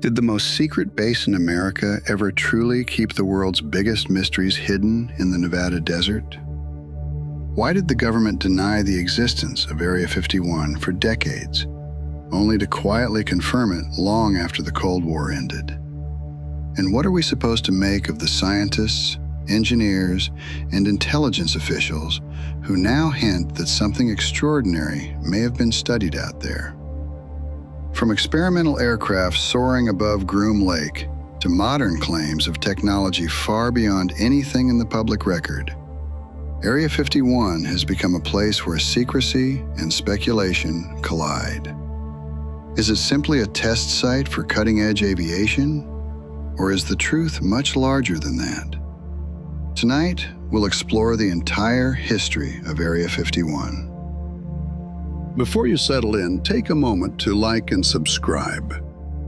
Did the most secret base in America ever truly keep the world's biggest mysteries hidden in the Nevada desert? Why did the government deny the existence of Area 51 for decades, only to quietly confirm it long after the Cold War ended? And what are we supposed to make of the scientists, engineers, and intelligence officials who now hint that something extraordinary may have been studied out there? From experimental aircraft soaring above Groom Lake to modern claims of technology far beyond anything in the public record, Area 51 has become a place where secrecy and speculation collide. Is it simply a test site for cutting-edge aviation? Or is the truth much larger than that? Tonight, we'll explore the entire history of Area 51. Before you settle in, take a moment to like and subscribe.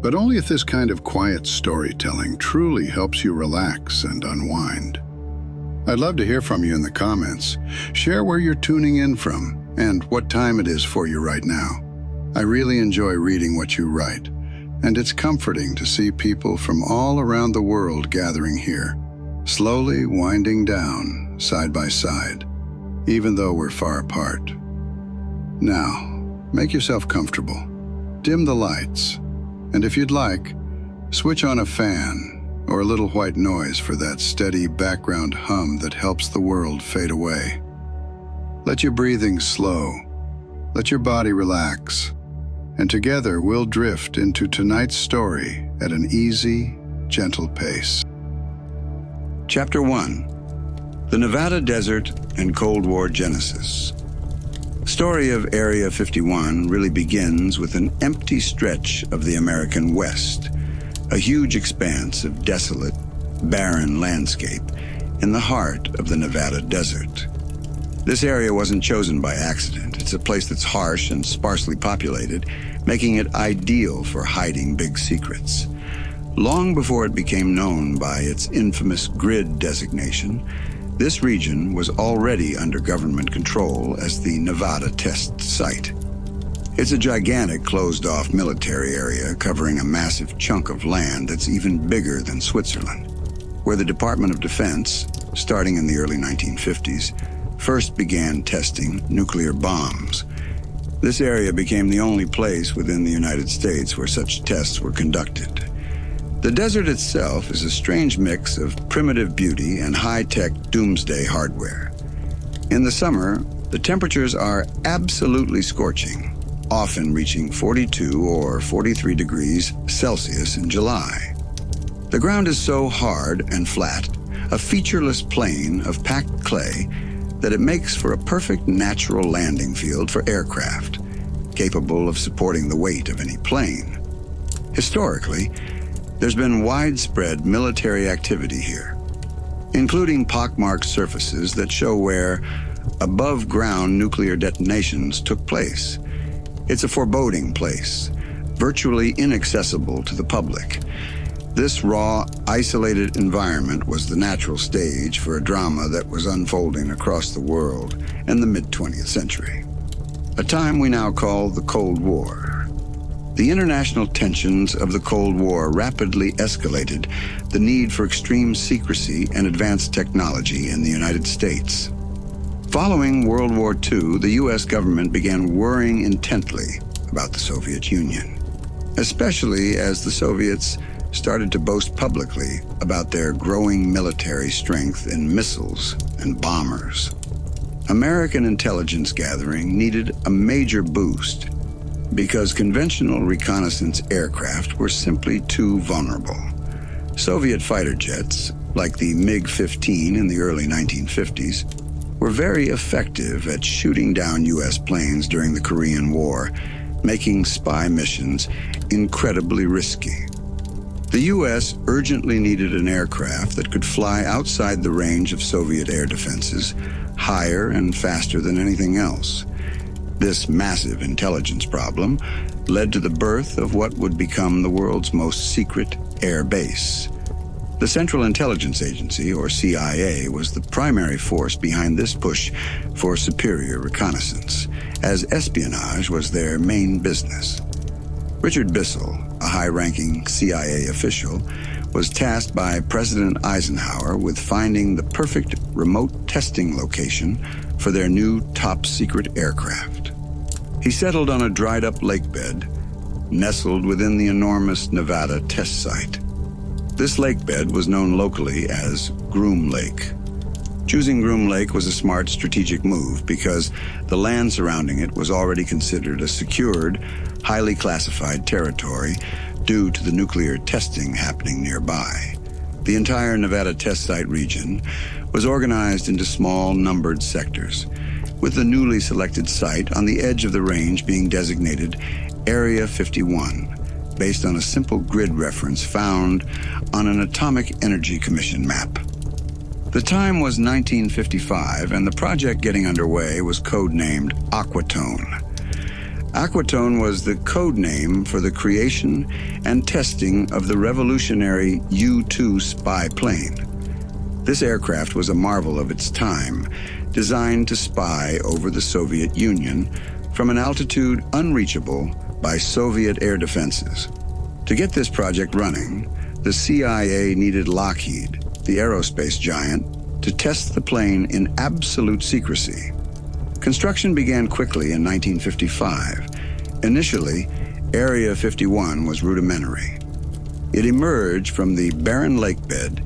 But only if this kind of quiet storytelling truly helps you relax and unwind. I'd love to hear from you in the comments. Share where you're tuning in from and what time it is for you right now. I really enjoy reading what you write, and it's comforting to see people from all around the world gathering here, slowly winding down side by side, even though we're far apart. Now, make yourself comfortable. Dim the lights, and if you'd like, switch on a fan or a little white noise for that steady background hum that helps the world fade away. Let your breathing slow, let your body relax, and together we'll drift into tonight's story at an easy, gentle pace. Chapter 1: The Nevada Desert and Cold War Genesis. The story of Area 51 really begins with an empty stretch of the American West, a huge expanse of desolate, barren landscape in the heart of the Nevada desert. This area wasn't chosen by accident. It's a place that's harsh and sparsely populated, making it ideal for hiding big secrets. Long before it became known by its infamous grid designation, this region was already under government control as the Nevada Test Site. It's a gigantic closed-off military area covering a massive chunk of land that's even bigger than Switzerland, where the Department of Defense, starting in the early 1950s, first began testing nuclear bombs. This area became the only place within the United States where such tests were conducted. The desert itself is a strange mix of primitive beauty and high-tech doomsday hardware. In the summer, the temperatures are absolutely scorching, often reaching 42 or 43 degrees Celsius in July. The ground is so hard and flat, a featureless plain of packed clay, that it makes for a perfect natural landing field for aircraft, capable of supporting the weight of any plane. Historically, there's been widespread military activity here, including pockmarked surfaces that show where above-ground nuclear detonations took place. It's a foreboding place, virtually inaccessible to the public. This raw, isolated environment was the natural stage for a drama that was unfolding across the world in the mid-20th century, a time we now call the Cold War. The international tensions of the Cold War rapidly escalated the need for extreme secrecy and advanced technology in the United States. Following World War II, the U.S. government began worrying intently about the Soviet Union, especially as the Soviets started to boast publicly about their growing military strength in missiles and bombers. American intelligence gathering needed a major boost because conventional reconnaissance aircraft were simply too vulnerable. Soviet fighter jets, like the MiG-15 in the early 1950s, were very effective at shooting down U.S. planes during the Korean War, making spy missions incredibly risky. The U.S. urgently needed an aircraft that could fly outside the range of Soviet air defenses, higher and faster than anything else. This massive intelligence problem led to the birth of what would become the world's most secret air base. The Central Intelligence Agency, or CIA, was the primary force behind this push for superior reconnaissance, as espionage was their main business. Richard Bissell, a high-ranking CIA official, was tasked by President Eisenhower with finding the perfect remote testing location for their new top-secret aircraft. He settled on a dried-up lakebed nestled within the enormous Nevada test site. This lakebed was known locally as Groom Lake. Choosing Groom Lake was a smart strategic move because the land surrounding it was already considered a secured, highly classified territory due to the nuclear testing happening nearby. The entire Nevada test site region was organized into small, numbered sectors, with the newly selected site on the edge of the range being designated Area 51, based on a simple grid reference found on an Atomic Energy Commission map. The time was 1955, and the project getting underway was codenamed AQUATONE. AQUATONE was the code name for the creation and testing of the revolutionary U-2 spy plane. This aircraft was a marvel of its time, designed to spy over the Soviet Union from an altitude unreachable by Soviet air defenses. To get this project running, the CIA needed Lockheed, the aerospace giant, to test the plane in absolute secrecy. Construction began quickly in 1955. Initially, Area 51 was rudimentary. It emerged from the barren lakebed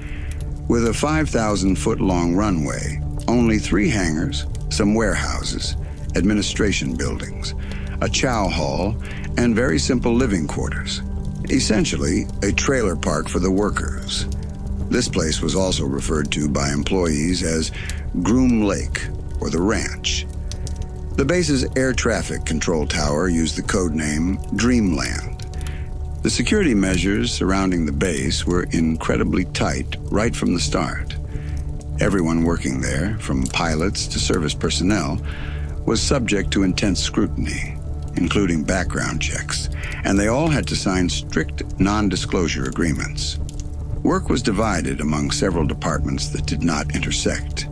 with a 5,000-foot-long runway, only 3 hangars, some warehouses, administration buildings, a chow hall, and very simple living quarters. Essentially, a trailer park for the workers. This place was also referred to by employees as Groom Lake, or the ranch. The base's air traffic control tower used the code name Dreamland. The security measures surrounding the base were incredibly tight right from the start. Everyone working there, from pilots to service personnel, was subject to intense scrutiny, including background checks, and they all had to sign strict non-disclosure agreements. Work was divided among several departments that did not intersect,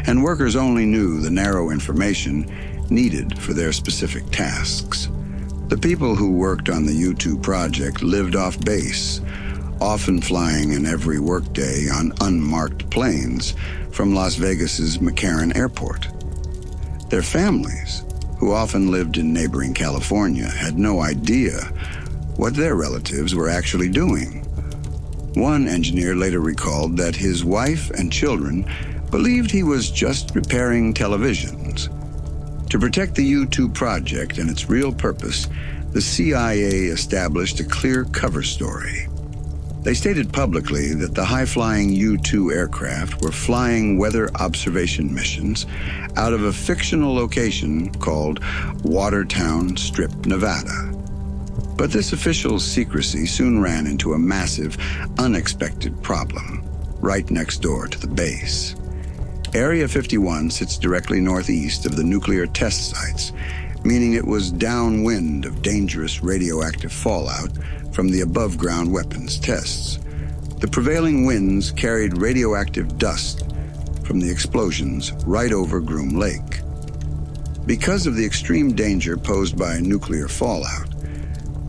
and workers only knew the narrow information needed for their specific tasks. The people who worked on the U-2 project lived off base, often flying in every workday on unmarked planes from Las Vegas's McCarran Airport. Their families, who often lived in neighboring California, had no idea what their relatives were actually doing. One engineer later recalled that his wife and children believed he was just repairing televisions. To protect the U-2 project and its real purpose, the CIA established a clear cover story. They stated publicly that the high-flying U-2 aircraft were flying weather observation missions out of a fictional location called Watertown Strip, Nevada. But this official secrecy soon ran into a massive, unexpected problem right next door to the base. Area 51 sits directly northeast of the nuclear test sites, meaning it was downwind of dangerous radioactive fallout from the above-ground weapons tests. The prevailing winds carried radioactive dust from the explosions right over Groom Lake. Because of the extreme danger posed by nuclear fallout,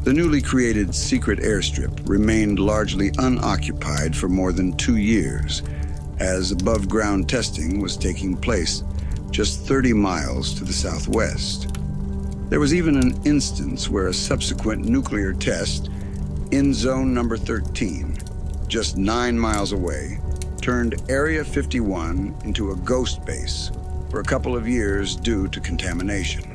the newly created secret airstrip remained largely unoccupied for more than 2 years, as above-ground testing was taking place just 30 miles to the southwest. There was even an instance where a subsequent nuclear test in Zone Number 13, just 9 miles away, turned Area 51 into a ghost base for a couple of years due to contamination.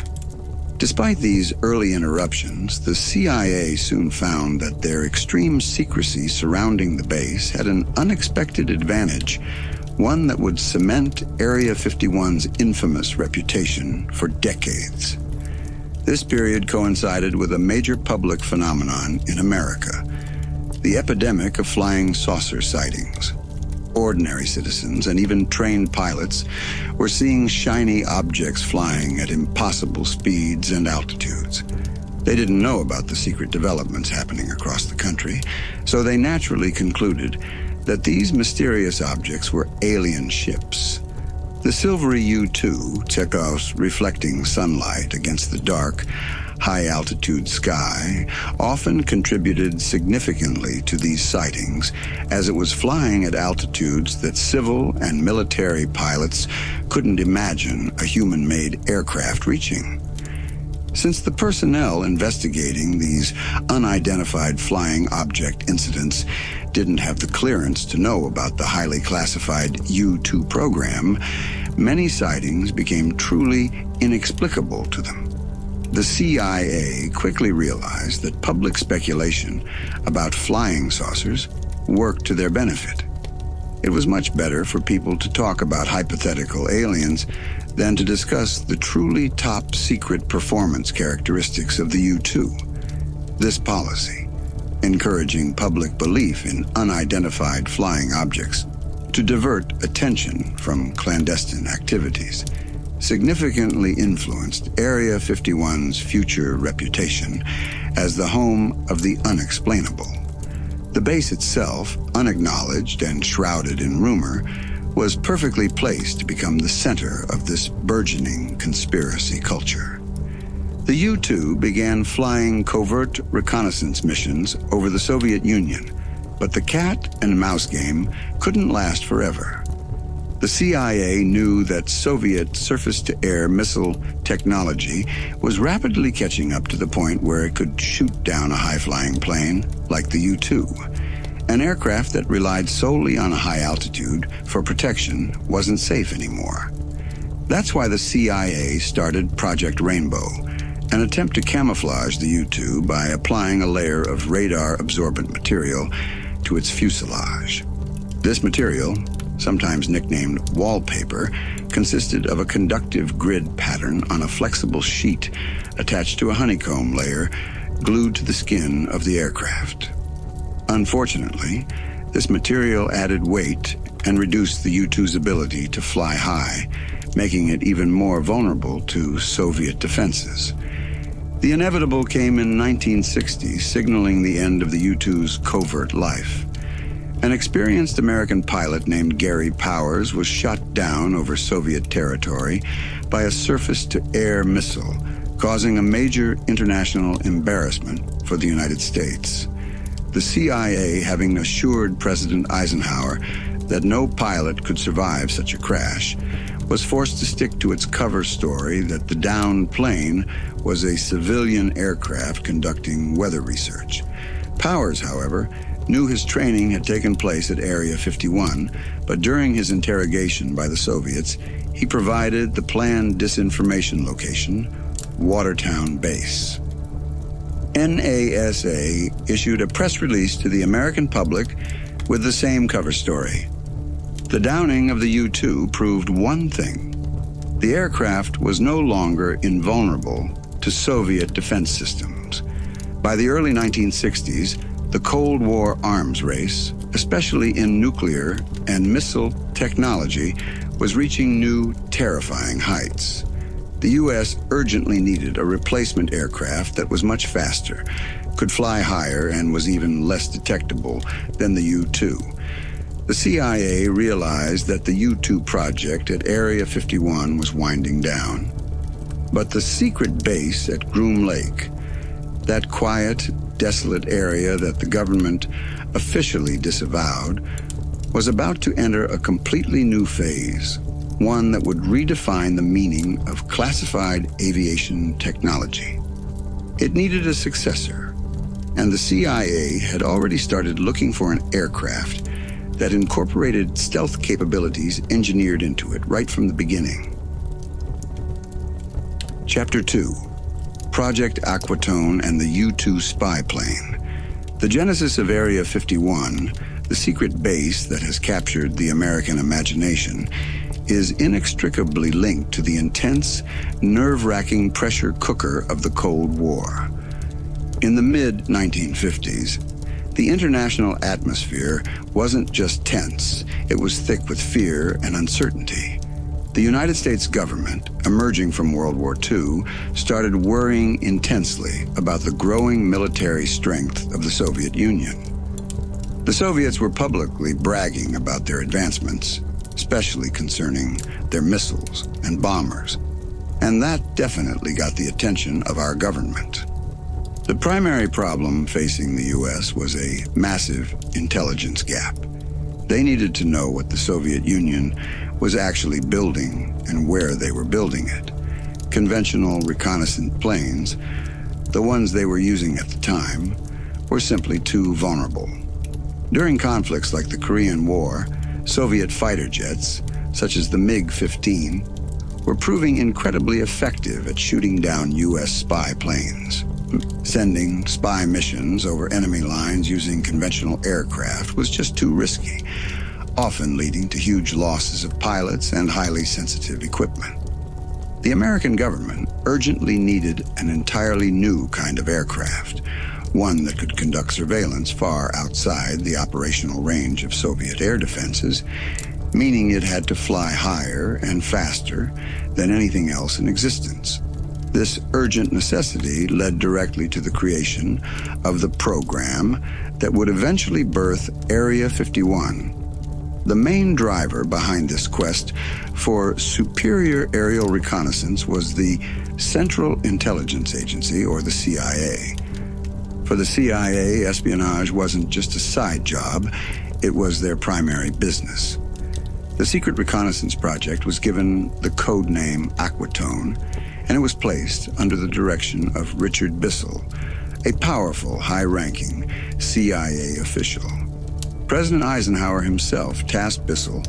Despite these early interruptions, the CIA soon found that their extreme secrecy surrounding the base had an unexpected advantage, one that would cement Area 51's infamous reputation for decades. This period coincided with a major public phenomenon in America, the epidemic of flying saucer sightings. Ordinary citizens and even trained pilots were seeing shiny objects flying at impossible speeds and altitudes. They didn't know about the secret developments happening across the country, so they naturally concluded that these mysterious objects were alien ships. The silvery U-2, Chekhov's reflecting sunlight against the dark, high-altitude sky often contributed significantly to these sightings, as it was flying at altitudes that civil and military pilots couldn't imagine a human-made aircraft reaching. Since the personnel investigating these unidentified flying object incidents didn't have the clearance to know about the highly classified U-2 program, many sightings became truly inexplicable to them. The CIA quickly realized that public speculation about flying saucers worked to their benefit. It was much better for people to talk about hypothetical aliens than to discuss the truly top-secret performance characteristics of the U-2. This policy, encouraging public belief in unidentified flying objects to divert attention from clandestine activities, significantly influenced Area 51's future reputation as the home of the unexplainable. The base itself, unacknowledged and shrouded in rumor, was perfectly placed to become the center of this burgeoning conspiracy culture. The U-2 began flying covert reconnaissance missions over the Soviet Union, but the cat and mouse game couldn't last forever. The CIA knew that Soviet surface-to-air missile technology was rapidly catching up to the point where it could shoot down a high-flying plane like the U-2. An aircraft that relied solely on a high altitude for protection wasn't safe anymore. That's why the CIA started Project Rainbow, an attempt to camouflage the U-2 by applying a layer of radar-absorbent material to its fuselage. This material, sometimes nicknamed wallpaper, consisted of a conductive grid pattern on a flexible sheet attached to a honeycomb layer glued to the skin of the aircraft. Unfortunately, this material added weight and reduced the U-2's ability to fly high, making it even more vulnerable to Soviet defenses. The inevitable came in 1960, signaling the end of the U-2's covert life. An experienced American pilot named Gary Powers was shot down over Soviet territory by a surface-to-air missile, causing a major international embarrassment for the United States. The CIA, having assured President Eisenhower that no pilot could survive such a crash, was forced to stick to its cover story that the downed plane was a civilian aircraft conducting weather research. Powers, however, knew his training had taken place at Area 51, but during his interrogation by the Soviets, he provided the planned disinformation location, Watertown Base. NASA issued a press release to the American public with the same cover story. The downing of the U-2 proved one thing: the aircraft was no longer invulnerable to Soviet defense systems. By the early 1960s, the Cold War arms race, especially in nuclear and missile technology, was reaching new, terrifying heights. The U.S. urgently needed a replacement aircraft that was much faster, could fly higher, and was even less detectable than the U-2. The CIA realized that the U-2 project at Area 51 was winding down. But the secret base at Groom Lake, that quiet, desolate area that the government officially disavowed, was about to enter a completely new phase, one that would redefine the meaning of classified aviation technology. It needed a successor, and the CIA had already started looking for an aircraft that incorporated stealth capabilities engineered into it right from the beginning. Chapter 2: Project AQUATONE and the U-2 spy plane. The genesis of Area 51, the secret base that has captured the American imagination, is inextricably linked to the intense, nerve-wracking pressure cooker of the Cold War. In the mid-1950s, the international atmosphere wasn't just tense, it was thick with fear and uncertainty. The United States government, emerging from World War II, started worrying intensely about the growing military strength of the Soviet Union. The Soviets were publicly bragging about their advancements, especially concerning their missiles and bombers. And that definitely got the attention of our government. The primary problem facing the U.S. was a massive intelligence gap. They needed to know what the Soviet Union was actually building and where they were building it. Conventional reconnaissance planes, the ones they were using at the time, were simply too vulnerable. During conflicts like the Korean War, Soviet fighter jets, such as the MiG-15, were proving incredibly effective at shooting down U.S. spy planes. Sending spy missions over enemy lines using conventional aircraft was just too risky, often leading to huge losses of pilots and highly sensitive equipment. The American government urgently needed an entirely new kind of aircraft, one that could conduct surveillance far outside the operational range of Soviet air defenses, meaning it had to fly higher and faster than anything else in existence. This urgent necessity led directly to the creation of the program that would eventually birth Area 51. The main driver behind this quest for superior aerial reconnaissance was the Central Intelligence Agency, or the CIA. For the CIA, espionage wasn't just a side job, it was their primary business. The secret reconnaissance project was given the code name AQUATONE, and it was placed under the direction of Richard Bissell, a powerful, high-ranking CIA official. President Eisenhower himself tasked Bissell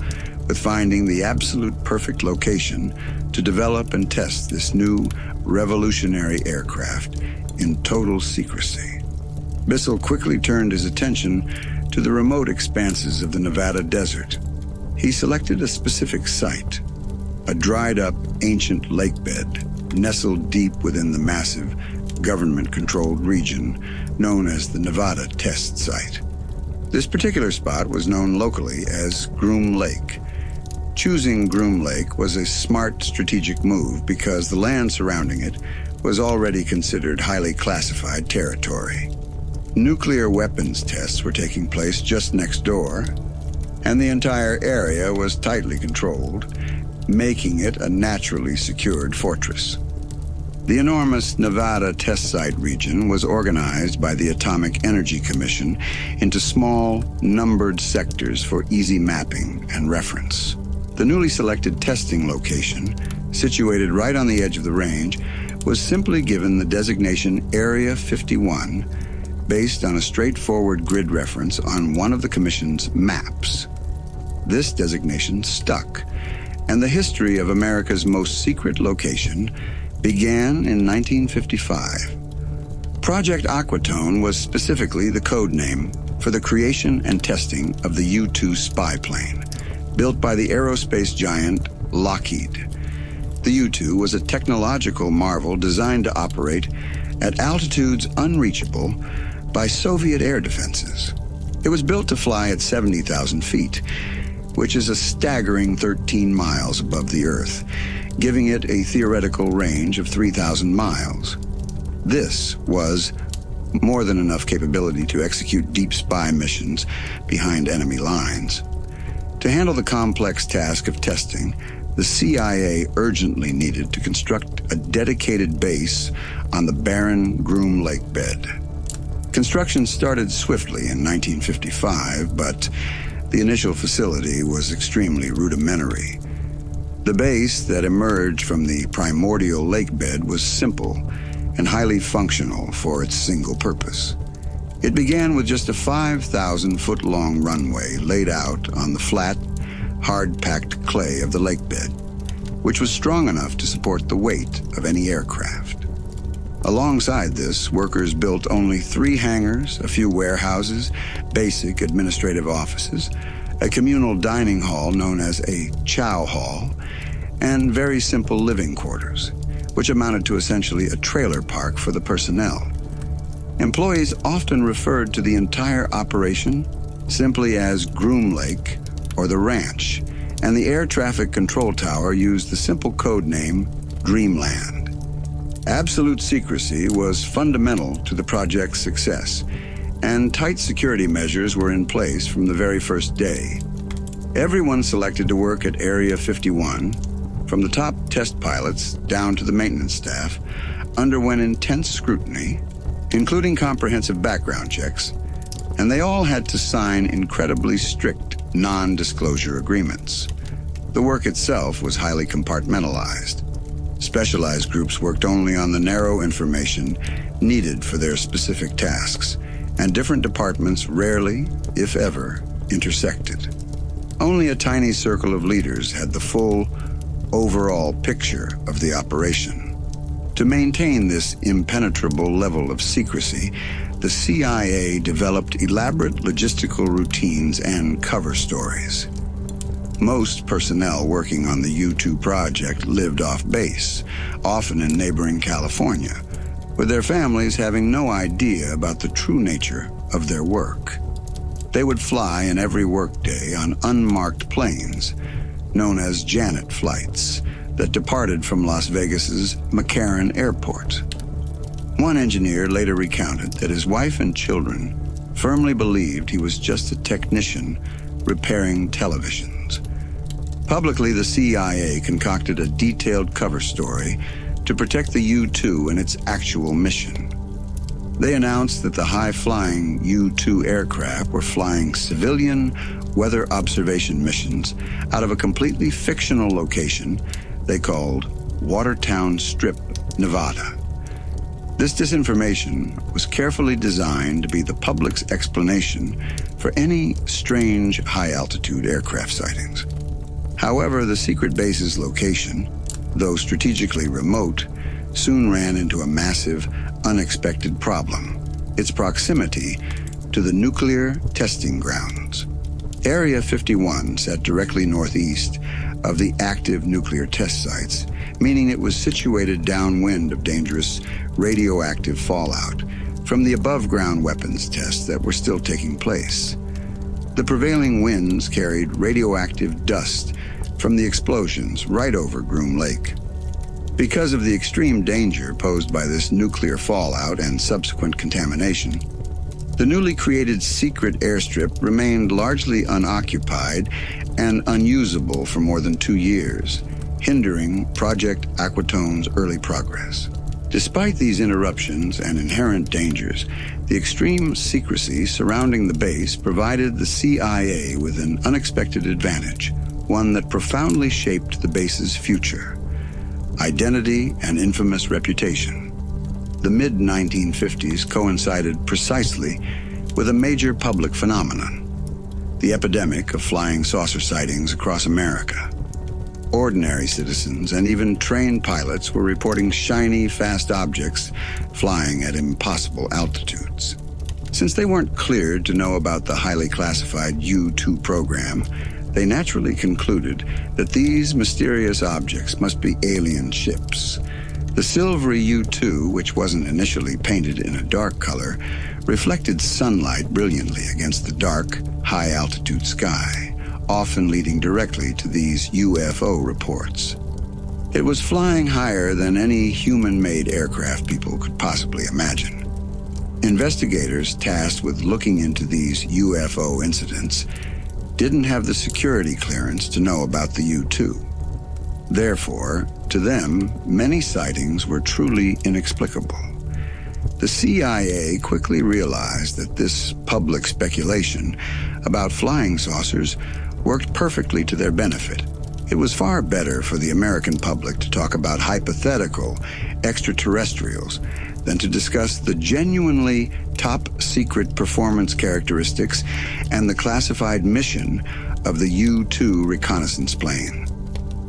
with finding the absolute perfect location to develop and test this new revolutionary aircraft in total secrecy. Bissell quickly turned his attention to the remote expanses of the Nevada desert. He selected a specific site, a dried-up ancient lakebed nestled deep within the massive government-controlled region known as the Nevada Test Site. This particular spot was known locally as Groom Lake. Choosing Groom Lake was a smart strategic move because the land surrounding it was already considered highly classified territory. Nuclear weapons tests were taking place just next door, and the entire area was tightly controlled, making it a naturally secured fortress. The enormous Nevada Test Site region was organized by the Atomic Energy Commission into small, numbered sectors for easy mapping and reference. The newly selected testing location, situated right on the edge of the range, was simply given the designation Area 51 based on a straightforward grid reference on one of the Commission's maps. This designation stuck, and the history of America's most secret location began in 1955. Project AQUATONE was specifically the code name for the creation and testing of the U-2 spy plane, built by the aerospace giant Lockheed. The U-2 was a technological marvel designed to operate at altitudes unreachable by Soviet air defenses. It was built to fly at 70,000 feet, which is a staggering 13 miles above the Earth, giving it a theoretical range of 3,000 miles. This was more than enough capability to execute deep spy missions behind enemy lines. To handle the complex task of testing, the CIA urgently needed to construct a dedicated base on the barren Groom Lake bed. Construction started swiftly in 1955, but the initial facility was extremely rudimentary. The base that emerged from the primordial lake bed was simple and highly functional for its single purpose. It began with just a 5,000-foot-long runway laid out on the flat, hard-packed clay of the lake bed, which was strong enough to support the weight of any aircraft. Alongside this, workers built only 3 hangars, a few warehouses, basic administrative offices, a communal dining hall known as a chow hall, and very simple living quarters, which amounted to essentially a trailer park for the personnel. Employees often referred to the entire operation simply as Groom Lake or the Ranch, and the air traffic control tower used the simple code name Dreamland. Absolute secrecy was fundamental to the project's success, and tight security measures were in place from the very first day. Everyone selected to work at Area 51 from the top test pilots down to the maintenance staff, underwent intense scrutiny, including comprehensive background checks, and they all had to sign incredibly strict non-disclosure agreements. The work itself was highly compartmentalized. Specialized groups worked only on the narrow information needed for their specific tasks, and different departments rarely, if ever, intersected. Only a tiny circle of leaders had the full, overall picture of the operation. To maintain this impenetrable level of secrecy, the CIA developed elaborate logistical routines and cover stories. Most personnel working on the U-2 project lived off base, often in neighboring California, with their families having no idea about the true nature of their work. They would fly in every workday on unmarked planes, known as Janet flights, that departed from Las Vegas's McCarran Airport. One engineer later recounted that his wife and children firmly believed he was just a technician repairing televisions. Publicly, the CIA concocted a detailed cover story to protect the U-2 and its actual mission. They announced that the high-flying U-2 aircraft were flying civilian weather observation missions out of a completely fictional location they called Watertown Strip, Nevada. This disinformation was carefully designed to be the public's explanation for any strange high-altitude aircraft sightings. However, the secret base's location, though strategically remote, soon ran into a massive, unexpected problem: its proximity to the nuclear testing grounds. Area 51 sat directly northeast of the active nuclear test sites, meaning it was situated downwind of dangerous radioactive fallout from the above-ground weapons tests that were still taking place. The prevailing winds carried radioactive dust from the explosions right over Groom Lake. Because of the extreme danger posed by this nuclear fallout and subsequent contamination, the newly created secret airstrip remained largely unoccupied and unusable for more than 2 years, hindering Project AQUATONE's early progress. Despite these interruptions and inherent dangers, the extreme secrecy surrounding the base provided the CIA with an unexpected advantage, one that profoundly shaped the base's future: identity and infamous reputation. The mid-1950s coincided precisely with a major public phenomenon: the epidemic of flying saucer sightings across America. Ordinary citizens and even trained pilots were reporting shiny, fast objects flying at impossible altitudes. Since they weren't cleared to know about the highly classified U-2 program, they naturally concluded that these mysterious objects must be alien ships. The silvery U-2, which wasn't initially painted in a dark color, reflected sunlight brilliantly against the dark, high-altitude sky, often leading directly to these UFO reports. It was flying higher than any human-made aircraft people could possibly imagine. Investigators tasked with looking into these UFO incidents didn't have the security clearance to know about the U-2. Therefore, to them, many sightings were truly inexplicable. The CIA quickly realized that this public speculation about flying saucers worked perfectly to their benefit. It was far better for the American public to talk about hypothetical extraterrestrials than to discuss the genuinely top-secret performance characteristics and the classified mission of the U-2 reconnaissance plane.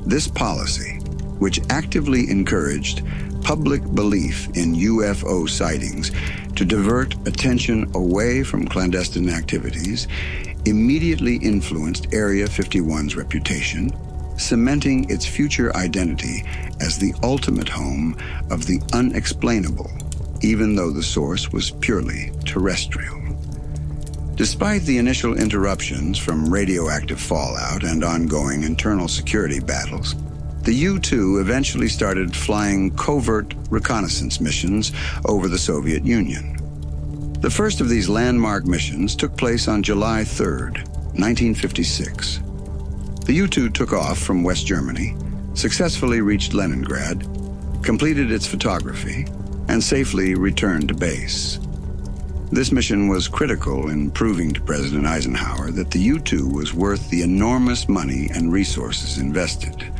This policy, which actively encouraged public belief in UFO sightings to divert attention away from clandestine activities, immediately influenced Area 51's reputation, cementing its future identity as the ultimate home of the unexplainable, even though the source was purely terrestrial. Despite the initial interruptions from radioactive fallout and ongoing internal security battles, the U-2 eventually started flying covert reconnaissance missions over the Soviet Union. The first of these landmark missions took place on July 3, 1956. The U-2 took off from West Germany, successfully reached Leningrad, completed its photography, and safely returned to base. This mission was critical in proving to President Eisenhower that the U-2 was worth the enormous money and resources invested.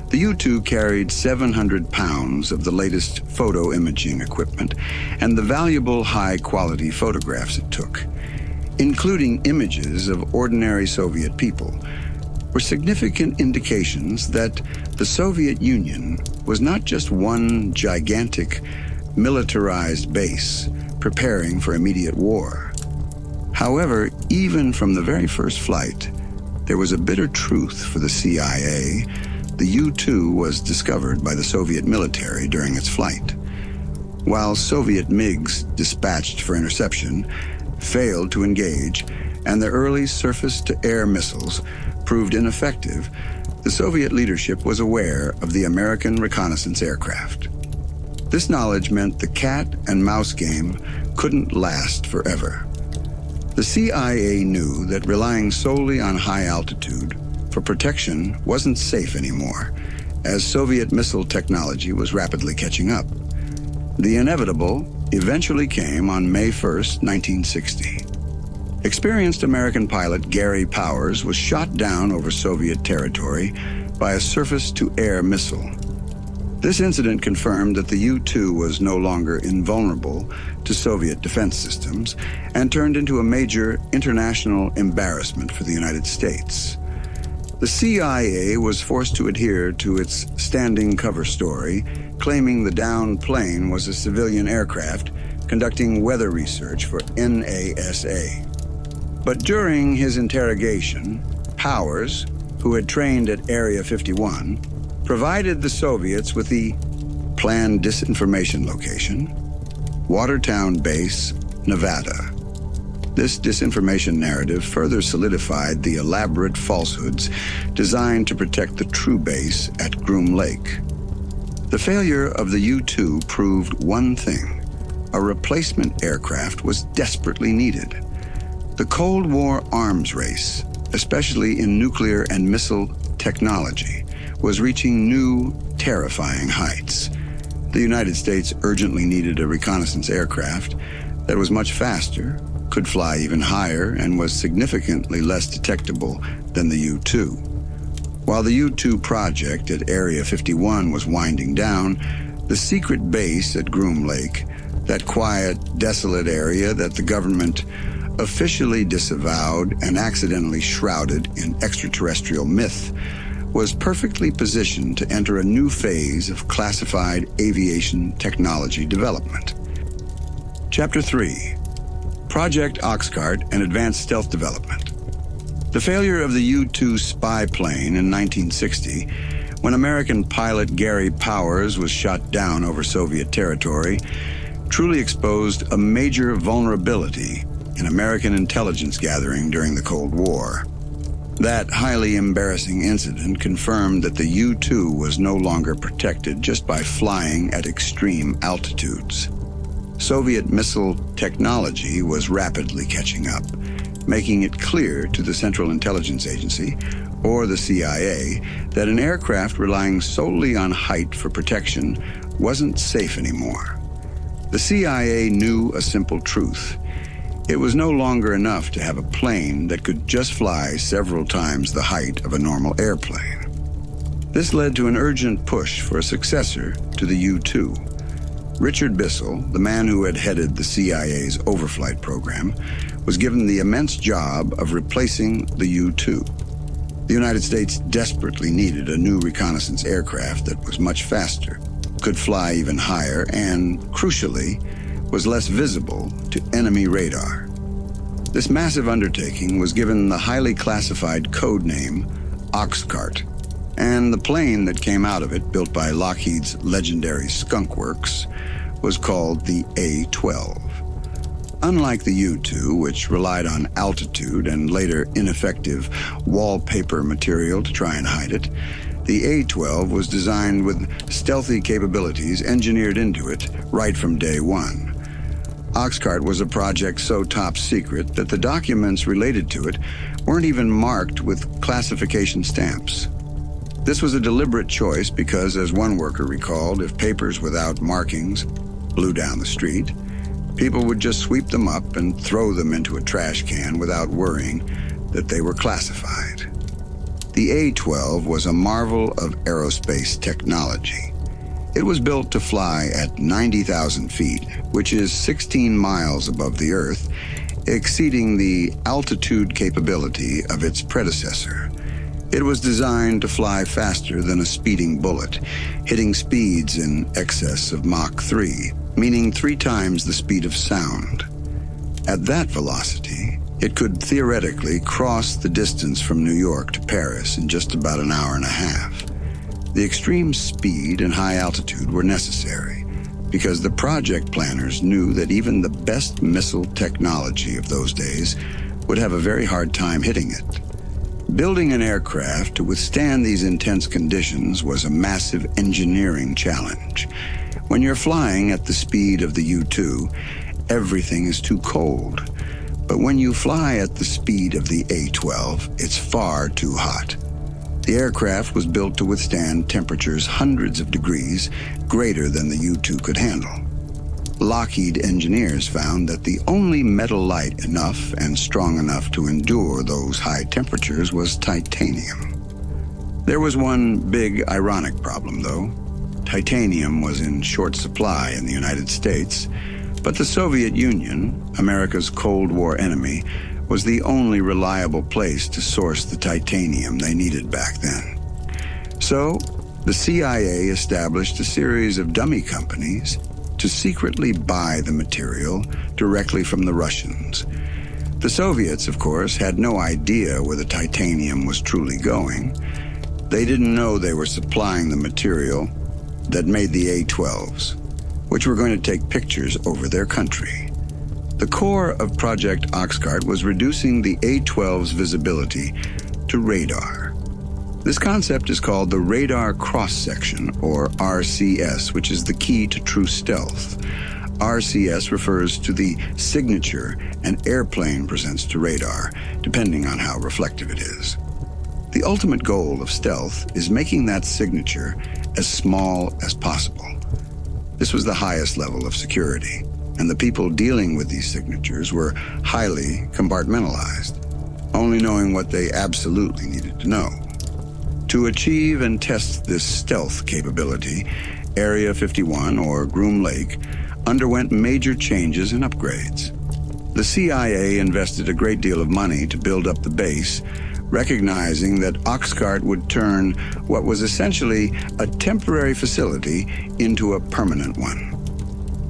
The U-2 carried 700 pounds of the latest photo imaging equipment and the valuable high-quality photographs it took, including images of ordinary Soviet people, were significant indications that the Soviet Union was not just one gigantic, militarized base preparing for immediate war. However, even from the very first flight, there was a bitter truth for the CIA. The U-2 was discovered by the Soviet military during its flight. While Soviet MiGs dispatched for interception failed to engage, and the early surface-to-air missiles proved ineffective, the Soviet leadership was aware of the American reconnaissance aircraft. This knowledge meant the cat and mouse game couldn't last forever. The CIA knew that relying solely on high altitude for protection wasn't safe anymore, as Soviet missile technology was rapidly catching up. The inevitable eventually came on May 1st, 1960. Experienced American pilot Gary Powers was shot down over Soviet territory by a surface-to-air missile. This incident confirmed that the U-2 was no longer invulnerable to Soviet defense systems and turned into a major international embarrassment for the United States. The CIA was forced to adhere to its standing cover story, claiming the downed plane was a civilian aircraft conducting weather research for NASA. But during his interrogation, Powers, who had trained at Area 51, provided the Soviets with the planned disinformation location, Watertown Base, Nevada. This disinformation narrative further solidified the elaborate falsehoods designed to protect the true base at Groom Lake. The failure of the U-2 proved one thing: a replacement aircraft was desperately needed. The Cold War arms race, especially in nuclear and missile technology, was reaching new, terrifying heights. The United States urgently needed a reconnaissance aircraft that was much faster, could fly even higher, and was significantly less detectable than the U-2. While the U-2 project at Area 51 was winding down, the secret base at Groom Lake, that quiet, desolate area that the government officially disavowed and accidentally shrouded in extraterrestrial myth, was perfectly positioned to enter a new phase of classified aviation technology development. Chapter 3. Project OXCART and Advanced Stealth Development. The failure of the U-2 spy plane in 1960, when American pilot Gary Powers was shot down over Soviet territory, truly exposed a major vulnerability in American intelligence gathering during the Cold War. That highly embarrassing incident confirmed that the U-2 was no longer protected just by flying at extreme altitudes. Soviet missile technology was rapidly catching up, making it clear to the Central Intelligence Agency, or the CIA, that an aircraft relying solely on height for protection wasn't safe anymore. The CIA knew a simple truth. It was no longer enough to have a plane that could just fly several times the height of a normal airplane. This led to an urgent push for a successor to the U-2. Richard Bissell, the man who had headed the CIA's overflight program, was given the immense job of replacing the U-2. The United States desperately needed a new reconnaissance aircraft that was much faster, could fly even higher, and, crucially, was less visible to enemy radar. This massive undertaking was given the highly classified code name OXCART, and the plane that came out of it, built by Lockheed's legendary Skunk Works, was called the A-12. Unlike the U-2, which relied on altitude and later ineffective wallpaper material to try and hide it, the A-12 was designed with stealthy capabilities engineered into it right from day one. OXCART was a project so top secret that the documents related to it weren't even marked with classification stamps. This was a deliberate choice because, as one worker recalled, if papers without markings blew down the street, people would just sweep them up and throw them into a trash can without worrying that they were classified. The A-12 was a marvel of aerospace technology. It was built to fly at 90,000 feet, which is 16 miles above the Earth, exceeding the altitude capability of its predecessor. It was designed to fly faster than a speeding bullet, hitting speeds in excess of Mach 3, meaning 3 times the speed of sound. At that velocity, it could theoretically cross the distance from New York to Paris in just about an hour and a half. The extreme speed and high altitude were necessary because the project planners knew that even the best missile technology of those days would have a very hard time hitting it. Building an aircraft to withstand these intense conditions was a massive engineering challenge. When you're flying at the speed of the U-2, everything is too cold. But when you fly at the speed of the A-12, it's far too hot. The aircraft was built to withstand temperatures hundreds of degrees greater than the U-2 could handle. Lockheed engineers found that the only metal light enough and strong enough to endure those high temperatures was titanium. There was one big ironic problem, though. Titanium was in short supply in the United States, but the Soviet Union, America's Cold War enemy, was the only reliable place to source the titanium they needed back then. So, the CIA established a series of dummy companies to secretly buy the material directly from the Russians. The Soviets, of course, had no idea where the titanium was truly going. They didn't know they were supplying the material that made the A-12s, which were going to take pictures over their country. The core of Project OXCART was reducing the A-12's visibility to radar. This concept is called the radar cross-section, or RCS, which is the key to true stealth. RCS refers to the signature an airplane presents to radar, depending on how reflective it is. The ultimate goal of stealth is making that signature as small as possible. This was the highest level of security, and the people dealing with these signatures were highly compartmentalized, only knowing what they absolutely needed to know. To achieve and test this stealth capability, Area 51, or Groom Lake, underwent major changes and upgrades. The CIA invested a great deal of money to build up the base, recognizing that OXCART would turn what was essentially a temporary facility into a permanent one.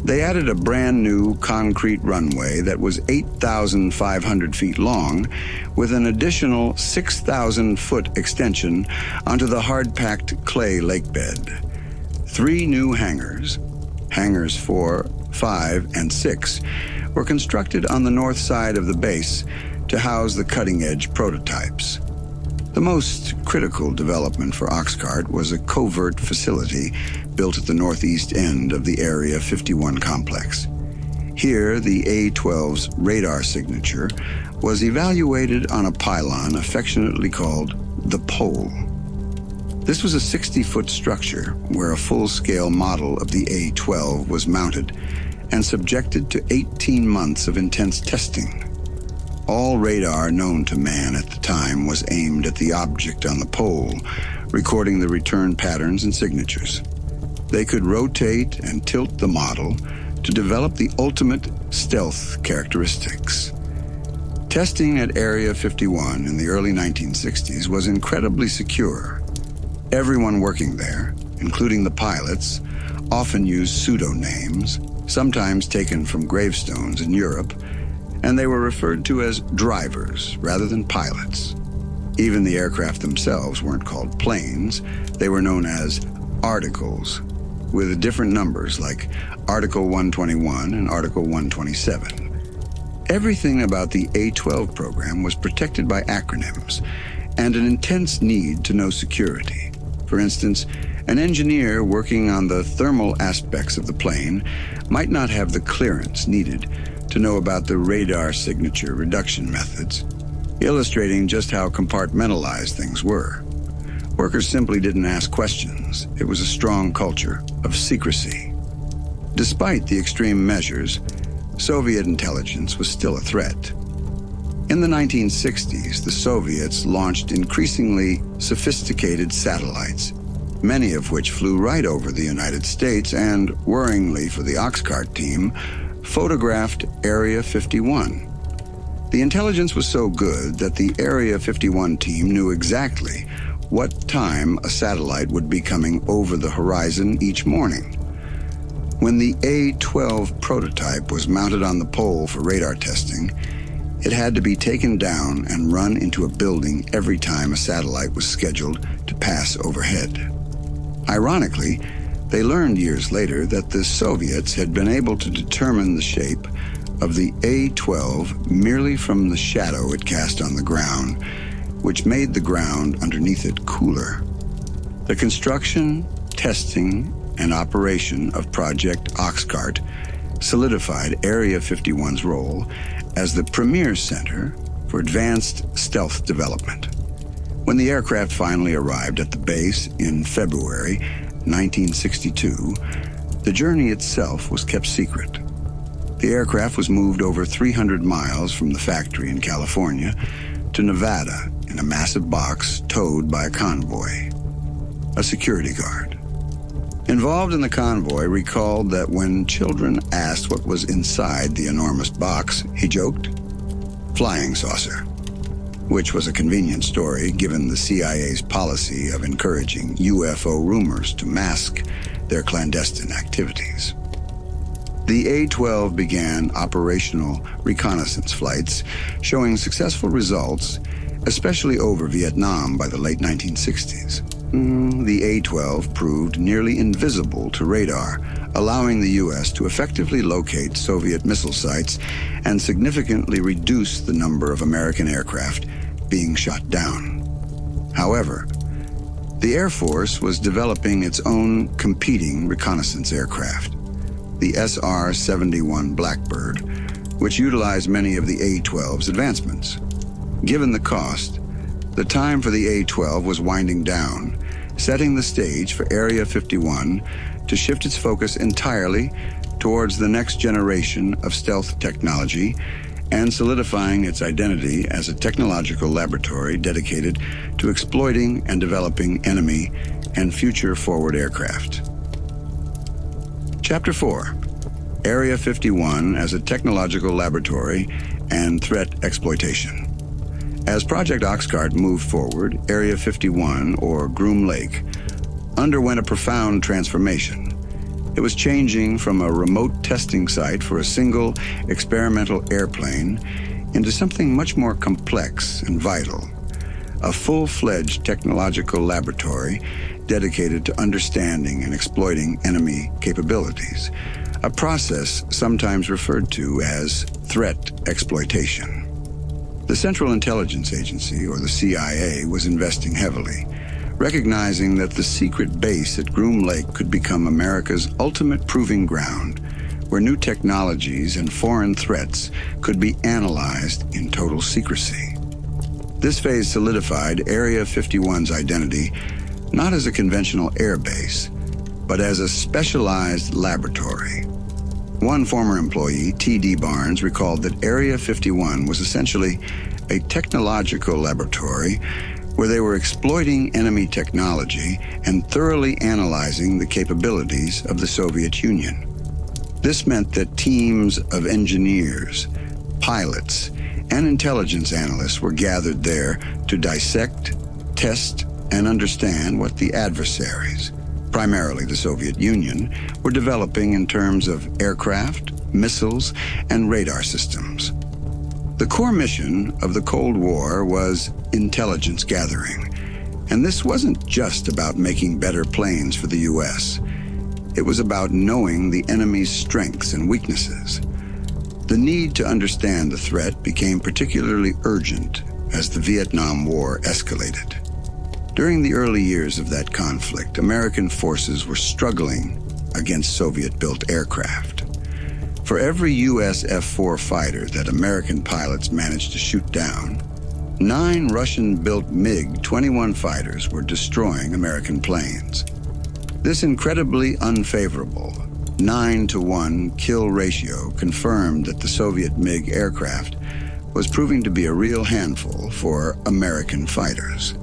They added a brand new concrete runway that was 8,500 feet long, with an additional 6,000-foot extension onto the hard-packed clay lakebed. 3 new hangars, hangars 4, 5, and 6, were constructed on the north side of the base to house the cutting-edge prototypes. The most critical development for OXCART was a covert facility built at the northeast end of the Area 51 complex. Here, the A-12's radar signature was evaluated on a pylon affectionately called the pole. This was a 60-foot structure where a full-scale model of the A-12 was mounted and subjected to 18 months of intense testing. All radar known to man at the time was aimed at the object on the pole, recording the return patterns and signatures. They could rotate and tilt the model to develop the ultimate stealth characteristics. Testing at Area 51 in the early 1960s was incredibly secure. Everyone working there, including the pilots, often used pseudonames, sometimes taken from gravestones in Europe, and they were referred to as drivers rather than pilots. Even the aircraft themselves weren't called planes. They were known as articles, with different numbers like Article 121 and Article 127. Everything about the A-12 program was protected by acronyms and an intense need to know security. For instance, an engineer working on the thermal aspects of the plane might not have the clearance needed to know about the radar signature reduction methods, illustrating just how compartmentalized things were. Workers simply didn't ask questions. It was a strong culture of secrecy. Despite the extreme measures, Soviet intelligence was still a threat. In the 1960s, the Soviets launched increasingly sophisticated satellites, many of which flew right over the United States and, worryingly for the OXCART team, photographed Area 51. The intelligence was so good that the Area 51 team knew exactly what time a satellite would be coming over the horizon each morning. When the A-12 prototype was mounted on the pole for radar testing, it had to be taken down and run into a building every time a satellite was scheduled to pass overhead. Ironically, they learned years later that the Soviets had been able to determine the shape of the A-12 merely from the shadow it cast on the ground, which made the ground underneath it cooler. The construction, testing, and operation of Project OXCART solidified Area 51's role as the premier center for advanced stealth development. When the aircraft finally arrived at the base in February 1962, the journey itself was kept secret. The aircraft was moved over 300 miles from the factory in California to Nevada in a massive box towed by a convoy, a security guard. Involved in the convoy recalled that when children asked what was inside the enormous box, he joked, "Flying saucer," which was a convenient story given the CIA's policy of encouraging UFO rumors to mask their clandestine activities. The A-12 began operational reconnaissance flights, showing successful results, especially over Vietnam by the late 1960s. The A-12 proved nearly invisible to radar, allowing the U.S. to effectively locate Soviet missile sites and significantly reduce the number of American aircraft being shot down. However, the Air Force was developing its own competing reconnaissance aircraft, the SR-71 Blackbird, which utilized many of the A-12's advancements. Given the cost, the time for the A-12 was winding down, setting the stage for Area 51 to shift its focus entirely towards the next generation of stealth technology and solidifying its identity as a technological laboratory dedicated to exploiting and developing enemy and future-forward aircraft. Chapter 4, Area 51 as a Technological Laboratory and Threat Exploitation. As Project OXCART moved forward, Area 51, or Groom Lake, underwent a profound transformation. It was changing from a remote testing site for a single experimental airplane into something much more complex and vital, a full-fledged technological laboratory dedicated to understanding and exploiting enemy capabilities, a process sometimes referred to as threat exploitation. The Central Intelligence Agency, or the CIA, was investing heavily, recognizing that the secret base at Groom Lake could become America's ultimate proving ground, where new technologies and foreign threats could be analyzed in total secrecy. This phase solidified Area 51's identity not as a conventional air base, but as a specialized laboratory. One former employee, T.D. Barnes, recalled that Area 51 was essentially a technological laboratory where they were exploiting enemy technology and thoroughly analyzing the capabilities of the Soviet Union. This meant that teams of engineers, pilots, and intelligence analysts were gathered there to dissect, test, and understand what the adversaries, primarily the Soviet Union, were developing in terms of aircraft, missiles, and radar systems. The core mission of the Cold War was intelligence gathering, and this wasn't just about making better planes for the U.S. It was about knowing the enemy's strengths and weaknesses. The need to understand the threat became particularly urgent as the Vietnam War escalated. During the early years of that conflict, American forces were struggling against Soviet-built aircraft. For every U.S. F-4 fighter that American pilots managed to shoot down, 9 Russian-built MiG-21 fighters were destroying American planes. This incredibly unfavorable 9-to-1 kill ratio confirmed that the Soviet MiG aircraft was proving to be a real handful for American fighters.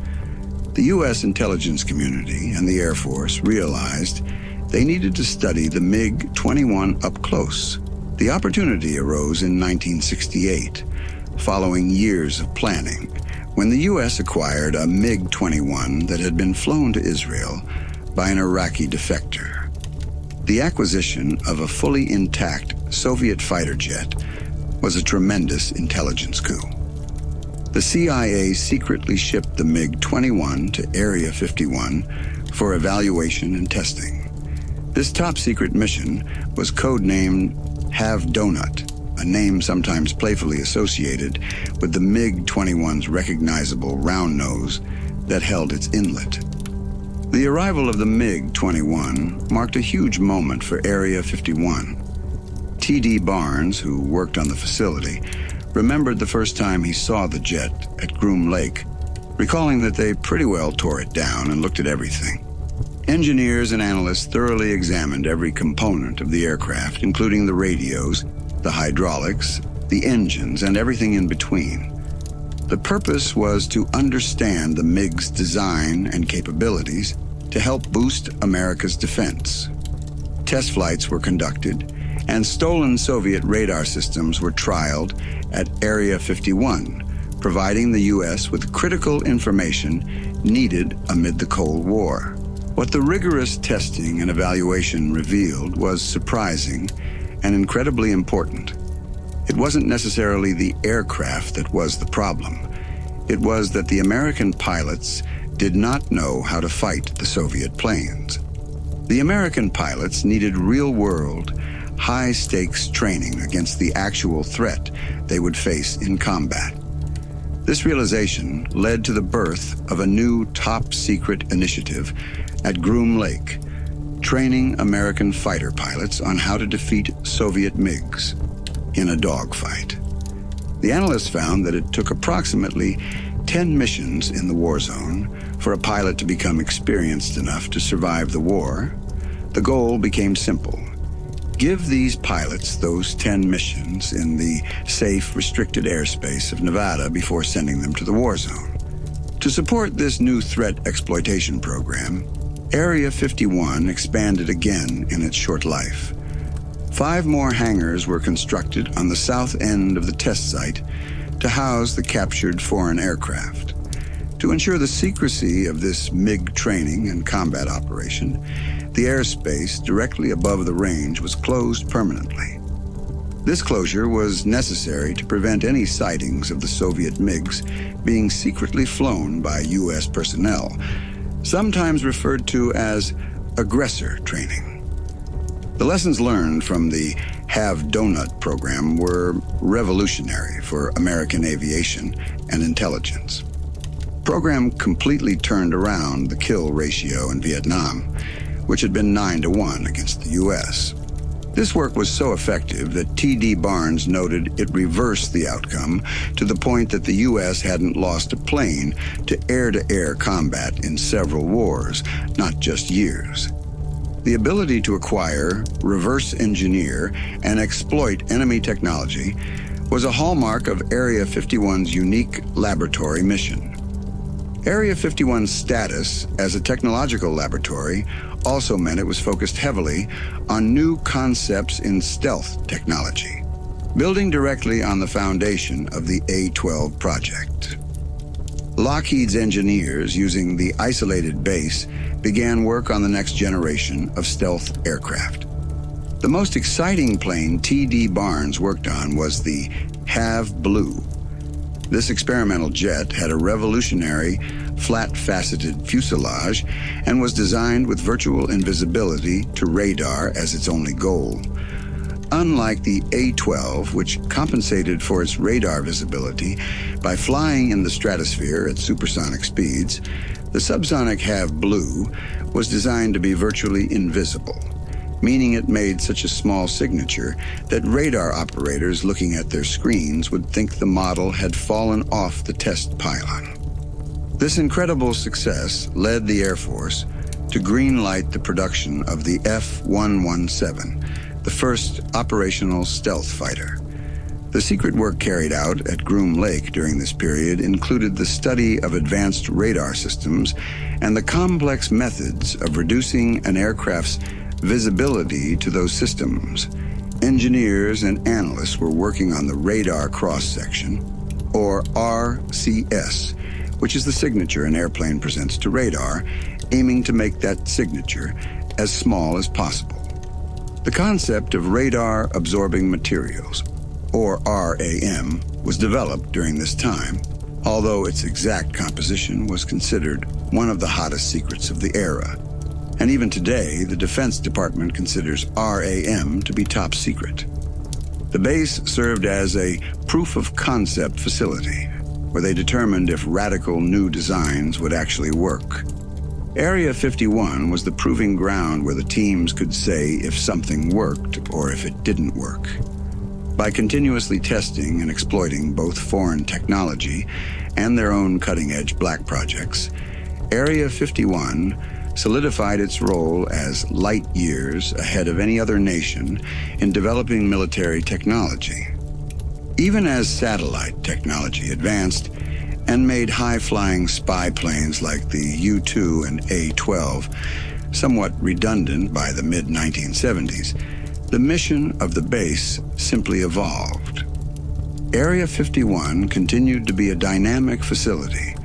The U.S. intelligence community and the Air Force realized they needed to study the MiG-21 up close. The opportunity arose in 1968, following years of planning, when the U.S. acquired a MiG-21 that had been flown to Israel by an Iraqi defector. The acquisition of a fully intact Soviet fighter jet was a tremendous intelligence coup. The CIA secretly shipped the MiG-21 to Area 51 for evaluation and testing. This top-secret mission was codenamed Have Donut, a name sometimes playfully associated with the MiG-21's recognizable round nose that held its inlet. The arrival of the MiG-21 marked a huge moment for Area 51. T.D. Barnes, who worked on the facility, remembered the first time he saw the jet at Groom Lake, recalling that they pretty well tore it down and looked at everything. Engineers and analysts thoroughly examined every component of the aircraft, including the radios, the hydraulics, the engines, and everything in between. The purpose was to understand the MiG's design and capabilities to help boost America's defense. Test flights were conducted, and stolen Soviet radar systems were trialed at Area 51, providing the U.S. with critical information needed amid the Cold War. What the rigorous testing and evaluation revealed was surprising and incredibly important. It wasn't necessarily the aircraft that was the problem. It was that the American pilots did not know how to fight the Soviet planes. The American pilots needed real-world, high-stakes training against the actual threat they would face in combat. This realization led to the birth of a new top-secret initiative at Groom Lake, training American fighter pilots on how to defeat Soviet MiGs in a dogfight. The analysts found that it took approximately 10 missions in the war zone for a pilot to become experienced enough to survive the war. The goal became simple. Give these pilots those 10 missions in the safe, restricted airspace of Nevada before sending them to the war zone. To support this new threat exploitation program, Area 51 expanded again in its short life. 5 more hangars were constructed on the south end of the test site to house the captured foreign aircraft. To ensure the secrecy of this MiG training and combat operation, the airspace directly above the range was closed permanently. This closure was necessary to prevent any sightings of the Soviet MiGs being secretly flown by U.S. personnel, sometimes referred to as aggressor training. The lessons learned from the Have Donut program were revolutionary for American aviation and intelligence. The program completely turned around the kill ratio in Vietnam, which had been 9-to-1 against the U.S. This work was so effective that T.D. Barnes noted it reversed the outcome to the point that the U.S. hadn't lost a plane to air-to-air combat in several wars, not just years. The ability to acquire, reverse engineer, and exploit enemy technology was a hallmark of Area 51's unique laboratory mission. Area 51's status as a technological laboratory also meant it was focused heavily on new concepts in stealth technology, building directly on the foundation of the A-12 project. Lockheed's engineers, using the isolated base, began work on the next generation of stealth aircraft. The most exciting plane T.D. Barnes worked on was the Have Blue. This experimental jet had a revolutionary, flat-faceted fuselage and was designed with virtual invisibility to radar as its only goal. Unlike the A-12, which compensated for its radar visibility by flying in the stratosphere at supersonic speeds, the subsonic Have Blue was designed to be virtually invisible. meaning it made such a small signature that radar operators looking at their screens would think the model had fallen off the test pylon. This incredible success led the Air Force to greenlight the production of the F-117, the first operational stealth fighter. The secret work carried out at Groom Lake during this period included the study of advanced radar systems and the complex methods of reducing an aircraft's visibility to those systems. Engineers and analysts were working on the radar cross-section, or RCS, which is the signature an airplane presents to radar, aiming to make that signature as small as possible. The concept of radar-absorbing materials, or RAM, was developed during this time, although its exact composition was considered one of the hottest secrets of the era. And even today, the Defense Department considers RAM to be top secret. The base served as a proof-of-concept facility, where they determined if radical new designs would actually work. Area 51 was the proving ground where the teams could say if something worked or if it didn't work. By continuously testing and exploiting both foreign technology and their own cutting-edge black projects, Area 51 solidified its role as light years ahead of any other nation in developing military technology. Even as satellite technology advanced and made high-flying spy planes like the U-2 and A-12 somewhat redundant by the mid-1970s, the mission of the base simply evolved. Area 51 continued to be a dynamic facility,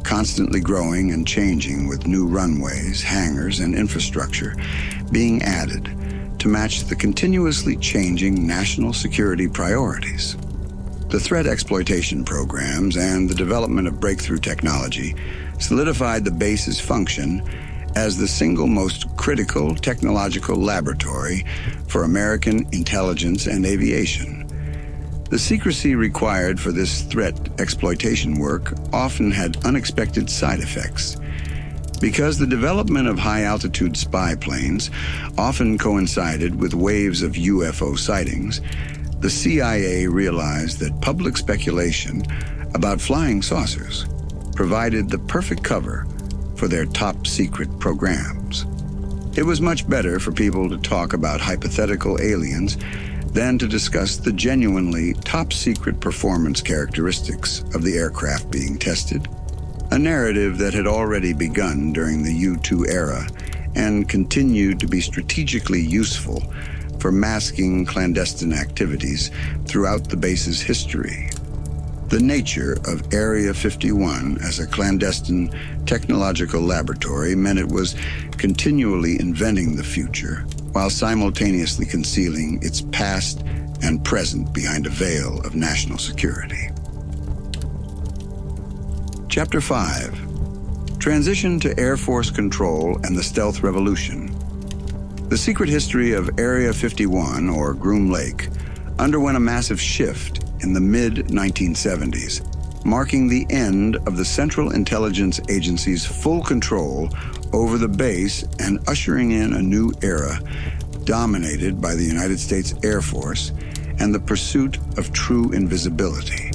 constantly growing and changing with new runways, hangars, and infrastructure being added to match the continuously changing national security priorities. The threat exploitation programs and the development of breakthrough technology solidified the base's function as the single most critical technological laboratory for American intelligence and aviation. The secrecy required for this threat exploitation work often had unexpected side effects. Because the development of high-altitude spy planes often coincided with waves of UFO sightings, the CIA realized that public speculation about flying saucers provided the perfect cover for their top-secret programs. It was much better for people to talk about hypothetical aliens than to discuss the genuinely top-secret performance characteristics of the aircraft being tested, a narrative that had already begun during the U-2 era and continued to be strategically useful for masking clandestine activities throughout the base's history. The nature of Area 51 as a clandestine technological laboratory meant it was continually inventing the future while simultaneously concealing its past and present behind a veil of national security. Chapter 5. Transition to Air Force Control and the Stealth Revolution. The secret history of Area 51, or Groom Lake, underwent a massive shift in the mid-1970s, marking the end of the Central Intelligence Agency's full control over the base and ushering in a new era dominated by the United States Air Force and the pursuit of true invisibility,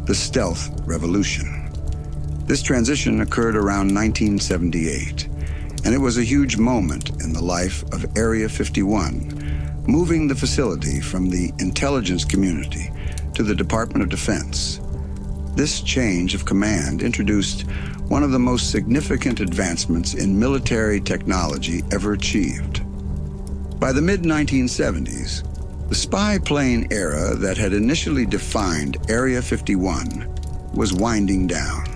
the stealth revolution. This transition occurred around 1978, and it was a huge moment in the life of Area 51, moving the facility from the intelligence community to the Department of Defense. This change of command introduced one of the most significant advancements in military technology ever achieved. By the mid-1970s, the spy plane era that had initially defined Area 51 was winding down.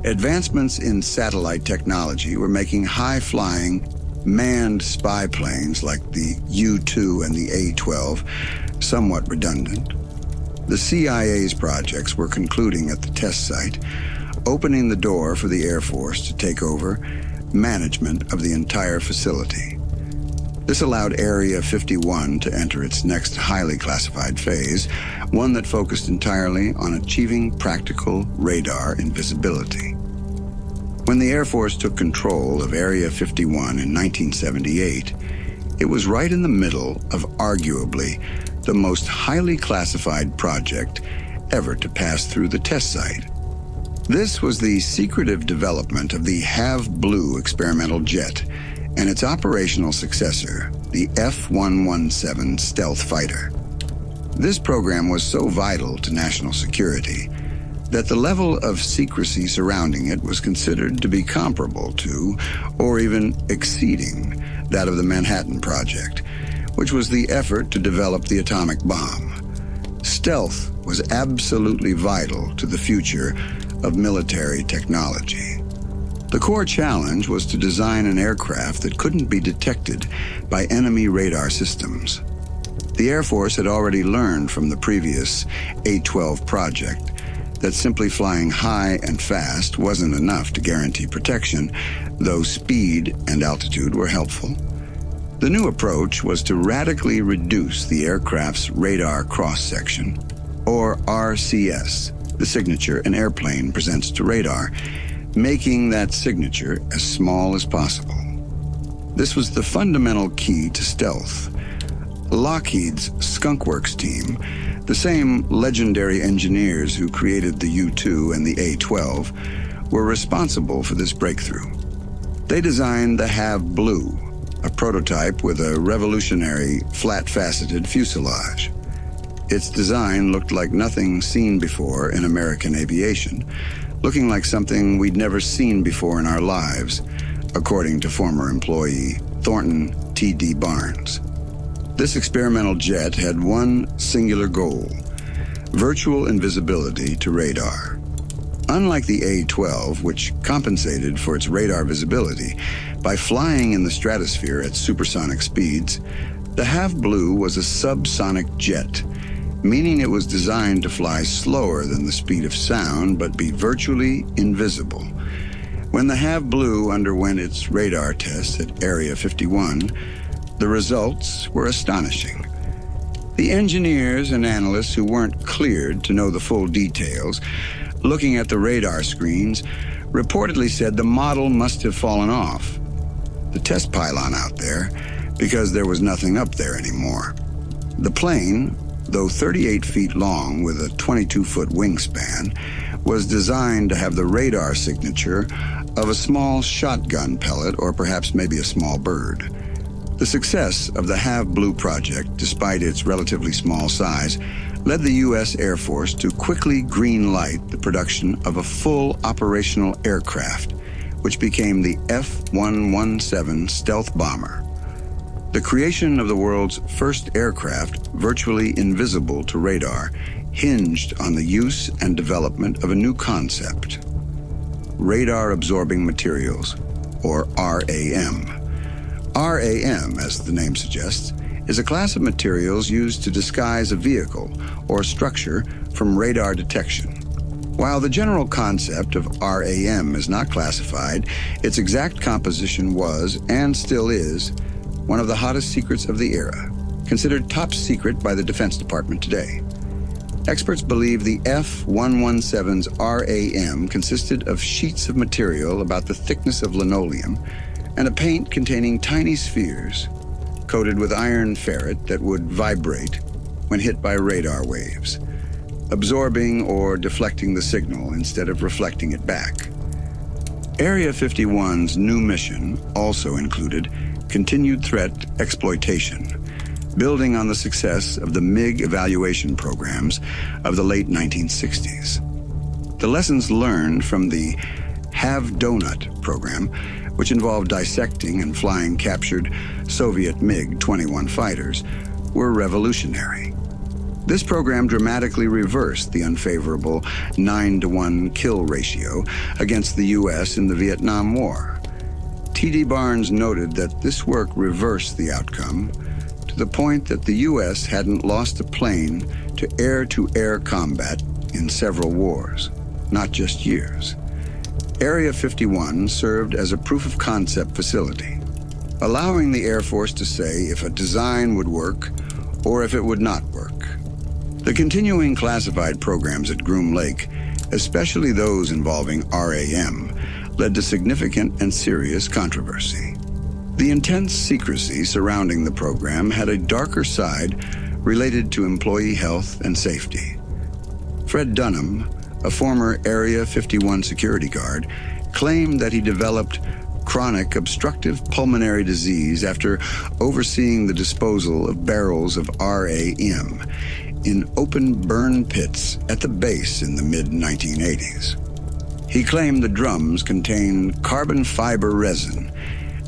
Advancements in satellite technology were making high-flying, manned spy planes like the U-2 and the A-12 somewhat redundant. The CIA's projects were concluding at the test site, opening the door for the Air Force to take over management of the entire facility. This allowed Area 51 to enter its next highly classified phase, one that focused entirely on achieving practical radar invisibility. When the Air Force took control of Area 51 in 1978, It was right in the middle of arguably the most highly classified project ever to pass through the test site. This was the secretive development of the Have Blue experimental jet and its operational successor, the F-117 stealth fighter. This program was so vital to national security that the level of secrecy surrounding it was considered to be comparable to, or even exceeding, that of the Manhattan Project, which was the effort to develop the atomic bomb. Stealth was absolutely vital to the future of military technology. The core challenge was to design an aircraft that couldn't be detected by enemy radar systems. The Air Force had already learned from the previous A-12 project that simply flying high and fast wasn't enough to guarantee protection, though speed and altitude were helpful. The new approach was to radically reduce the aircraft's radar cross-section, or RCS, the signature an airplane presents to radar, making that signature as small as possible. This was the fundamental key to stealth. Lockheed's Skunk Works team, the same legendary engineers who created the U-2 and the A-12, were responsible for this breakthrough. They designed the Have Blue, a prototype with a revolutionary flat-faceted fuselage. Its design looked like nothing seen before in American aviation, looking like something we'd never seen before in our lives, according to former employee Thornton T.D. Barnes. This experimental jet had one singular goal: virtual invisibility to radar. Unlike the A-12, which compensated for its radar visibility by flying in the stratosphere at supersonic speeds, the Have Blue was a subsonic jet, meaning it was designed to fly slower than the speed of sound but be virtually invisible. When the Have Blue underwent its radar tests at Area 51, the results were astonishing. The engineers and analysts who weren't cleared to know the full details, looking at the radar screens, reportedly said the model must have fallen off the test pylon out there because there was nothing up there anymore. The plane, though 38 feet long with a 22-foot wingspan, was designed to have the radar signature of a small shotgun pellet or perhaps maybe a small bird. The success of the Have Blue project, despite its relatively small size, led the U.S. Air Force to quickly green-light the production of a full operational aircraft, which became the F-117 stealth bomber. The creation of the world's first aircraft, virtually invisible to radar, hinged on the use and development of a new concept: radar-absorbing materials, or RAM. RAM, as the name suggests, is a class of materials used to disguise a vehicle or structure from radar detection. While the general concept of RAM is not classified, its exact composition was, and still is, one of the hottest secrets of the era, considered top secret by the Defense Department today. Experts believe the F-117's RAM consisted of sheets of material about the thickness of linoleum and a paint containing tiny spheres coated with iron ferrite that would vibrate when hit by radar waves, absorbing or deflecting the signal instead of reflecting it back. Area 51's new mission also included continued threat exploitation, building on the success of the MiG evaluation programs of the late 1960s. The lessons learned from the Have Donut program, which involved dissecting and flying captured Soviet MiG-21 fighters, were revolutionary. This program dramatically reversed the unfavorable 9-to-1 kill ratio against the U.S. in the Vietnam War. T.D. Barnes noted that this work reversed the outcome to the point that the U.S. hadn't lost a plane to air-to-air combat in several wars, not just years. Area 51 served as a proof-of-concept facility, allowing the Air Force to say if a design would work or if it would not work. The continuing classified programs at Groom Lake, especially those involving RAM, led to significant and serious controversy. The intense secrecy surrounding the program had a darker side related to employee health and safety. Fred Dunham, a former Area 51 security guard, claimed that he developed chronic obstructive pulmonary disease after overseeing the disposal of barrels of RAM in open burn pits at the base in the mid-1980s. He claimed the drums contained carbon fiber resin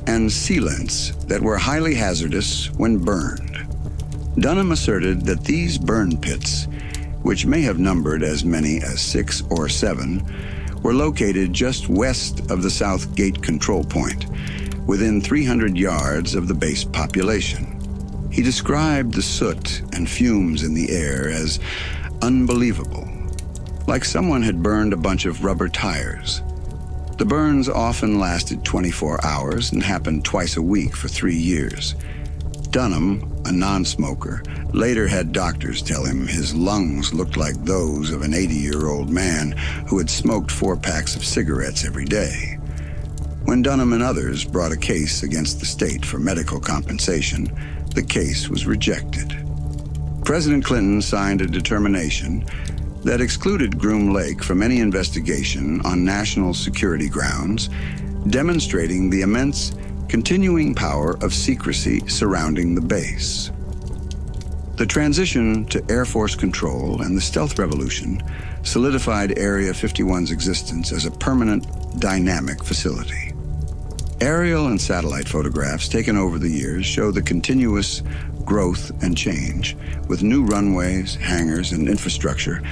and sealants that were highly hazardous when burned. Dunham asserted that these burn pits, which may have numbered as many as 6 or 7, were located just west of the South Gate control point, within 300 yards of the base population. He described the soot and fumes in the air as unbelievable, like someone had burned a bunch of rubber tires. The burns often lasted 24 hours and happened twice a week for 3 years. Dunham, a non-smoker, later had doctors tell him his lungs looked like those of an 80-year-old man who had smoked 4 packs of cigarettes every day. When Dunham and others brought a case against the state for medical compensation, the case was rejected. President Clinton signed a determination that excluded Groom Lake from any investigation on national security grounds, demonstrating the immense continuing power of secrecy surrounding the base. The transition to Air Force control and the stealth revolution solidified Area 51's existence as a permanent, dynamic facility. Aerial and satellite photographs taken over the years show the continuous growth and change, with new runways, hangars, and infrastructure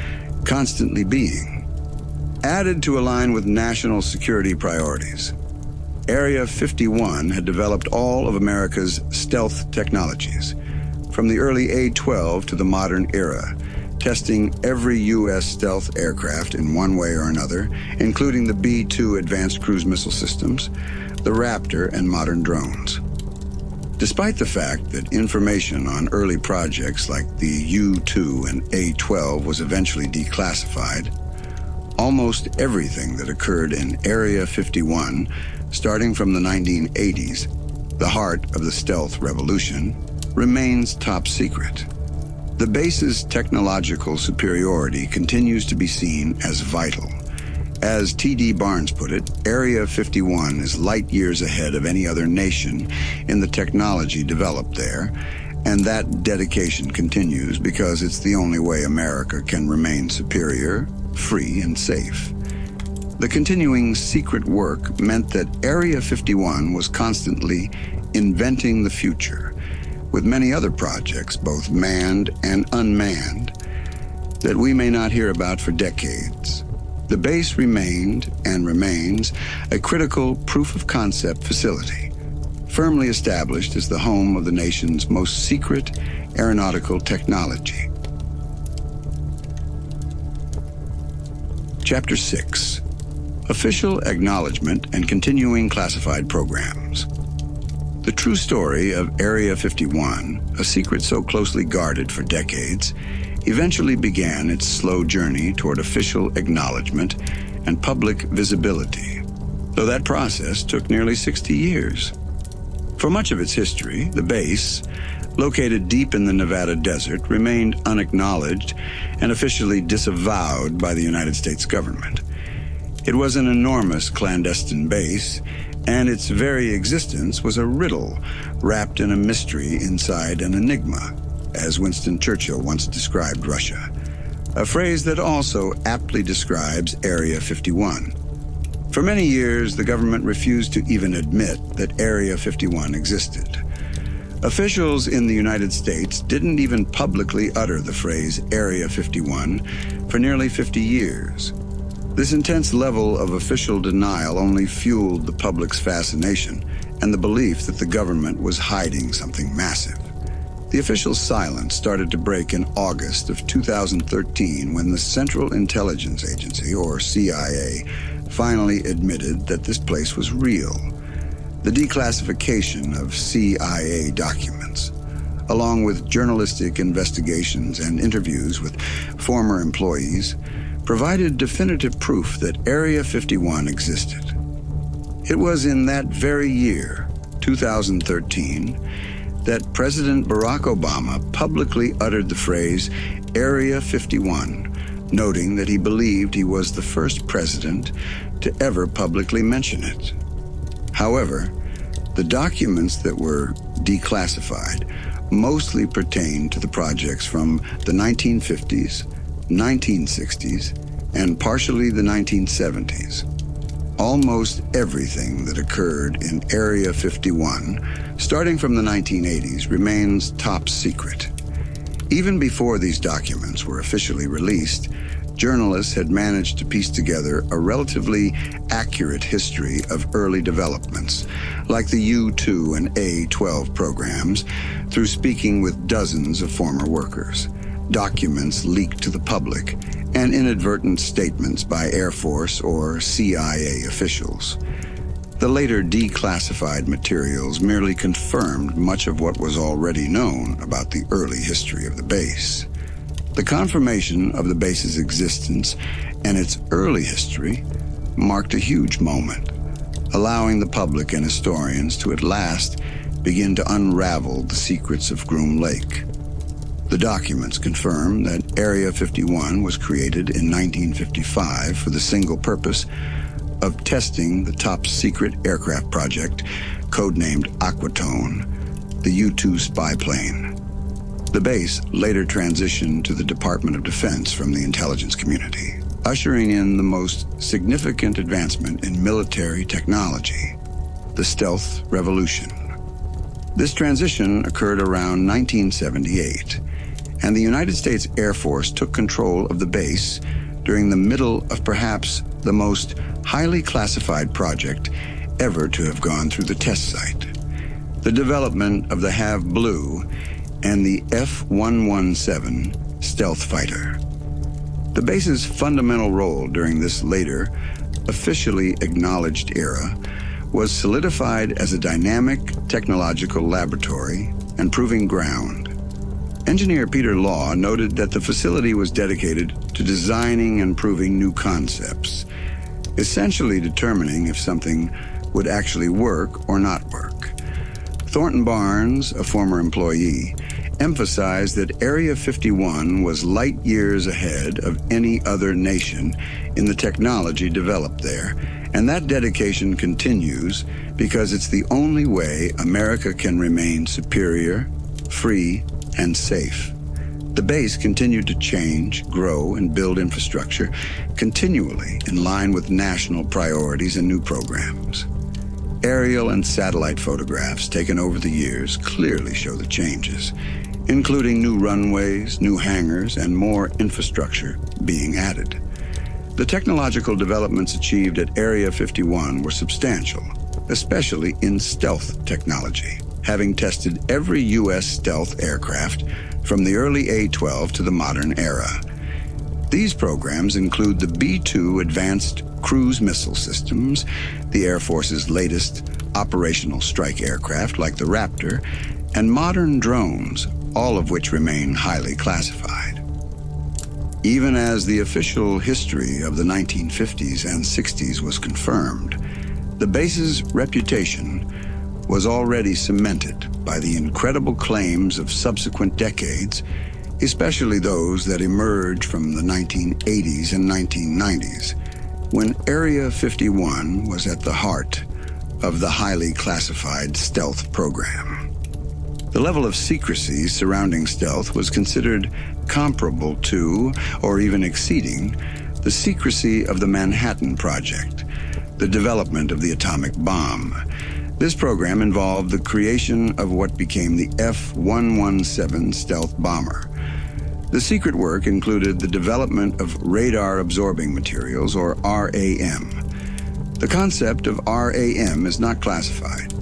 constantly being added to align with national security priorities. Area 51 had developed all of America's stealth technologies, from the early A-12 to the modern era, testing every U.S. stealth aircraft in one way or another, including the B-2 advanced cruise missile systems, the Raptor, and modern drones. Despite the fact that information on early projects like the U-2 and A-12 was eventually declassified, almost everything that occurred in Area 51, starting from the 1980s, the heart of the stealth revolution, remains top secret. The base's technological superiority continues to be seen as vital. As T.D. Barnes put it, Area 51 is light years ahead of any other nation in the technology developed there, and that dedication continues because it's the only way America can remain superior, free, and safe. The continuing secret work meant that Area 51 was constantly inventing the future, with many other projects, both manned and unmanned, that we may not hear about for decades. The base remained and remains a critical proof-of-concept facility, firmly established as the home of the nation's most secret aeronautical technology. Chapter 6. Official Acknowledgment and Continuing Classified Programs. The true story of Area 51, a secret so closely guarded for decades, eventually began its slow journey toward official acknowledgement and public visibility, though that process took nearly 60 years. For much of its history, the base, located deep in the Nevada desert, remained unacknowledged and officially disavowed by the United States government. It was an enormous clandestine base, and its very existence was a riddle wrapped in a mystery inside an enigma, as Winston Churchill once described Russia, a phrase that also aptly describes Area 51. For many years, the government refused to even admit that Area 51 existed. Officials in the United States didn't even publicly utter the phrase Area 51 for nearly 50 years. This intense level of official denial only fueled the public's fascination and the belief that the government was hiding something massive. The official silence started to break in August of 2013 when the Central Intelligence Agency, or CIA, finally admitted that this place was real. The declassification of CIA documents, along with journalistic investigations and interviews with former employees, provided definitive proof that Area 51 existed. It was in that very year, 2013, that President Barack Obama publicly uttered the phrase Area 51, noting that he believed he was the first president to ever publicly mention it. However, the documents that were declassified mostly pertain to the projects from the 1950s, 1960s, and partially the 1970s. Almost everything that occurred in Area 51, starting from the 1980s, remains top secret. Even before these documents were officially released, journalists had managed to piece together a relatively accurate history of early developments, like the U-2 and A-12 programs, through speaking with dozens of former workers, documents leaked to the public, and inadvertent statements by Air Force or CIA officials. The later declassified materials merely confirmed much of what was already known about the early history of the base. The confirmation of the base's existence and its early history marked a huge moment, allowing the public and historians to at last begin to unravel the secrets of Groom Lake. The documents confirm that Area 51 was created in 1955 for the single purpose of testing the top-secret aircraft project, codenamed AQUATONE, the U-2 spy plane. The base later transitioned to the Department of Defense from the intelligence community, ushering in the most significant advancement in military technology, the stealth revolution. This transition occurred around 1978, and the United States Air Force took control of the base during the middle of perhaps the most highly classified project ever to have gone through the test site, the development of the HAV Blue and the F-117 stealth fighter. The base's fundamental role during this later, officially acknowledged era was solidified as a dynamic technological laboratory and proving ground. Engineer Peter Law noted that the facility was dedicated to designing and proving new concepts, essentially determining if something would actually work or not work. Thornton Barnes, a former employee, emphasized that Area 51 was light years ahead of any other nation in the technology developed there, and that dedication continues because it's the only way America can remain superior, free, and safe. The base continued to change, grow, and build infrastructure continually in line with national priorities and new programs. Aerial and satellite photographs taken over the years clearly show the changes, including new runways, new hangars, and more infrastructure being added. The technological developments achieved at Area 51 were substantial, especially in stealth technology, having tested every U.S. stealth aircraft from the early A-12 to the modern era. These programs include the B-2 Advanced Cruise Missile Systems, the Air Force's latest operational strike aircraft like the Raptor, and modern drones, all of which remain highly classified. Even as the official history of the 1950s and 60s was confirmed, the base's reputation was already cemented by the incredible claims of subsequent decades, especially those that emerged from the 1980s and 1990s, when Area 51 was at the heart of the highly classified stealth program. The level of secrecy surrounding stealth was considered comparable to, or even exceeding, the secrecy of the Manhattan Project, the development of the atomic bomb. This program involved the creation of what became the F-117 stealth bomber. The secret work included the development of radar-absorbing materials, or RAM. The concept of RAM is not classified,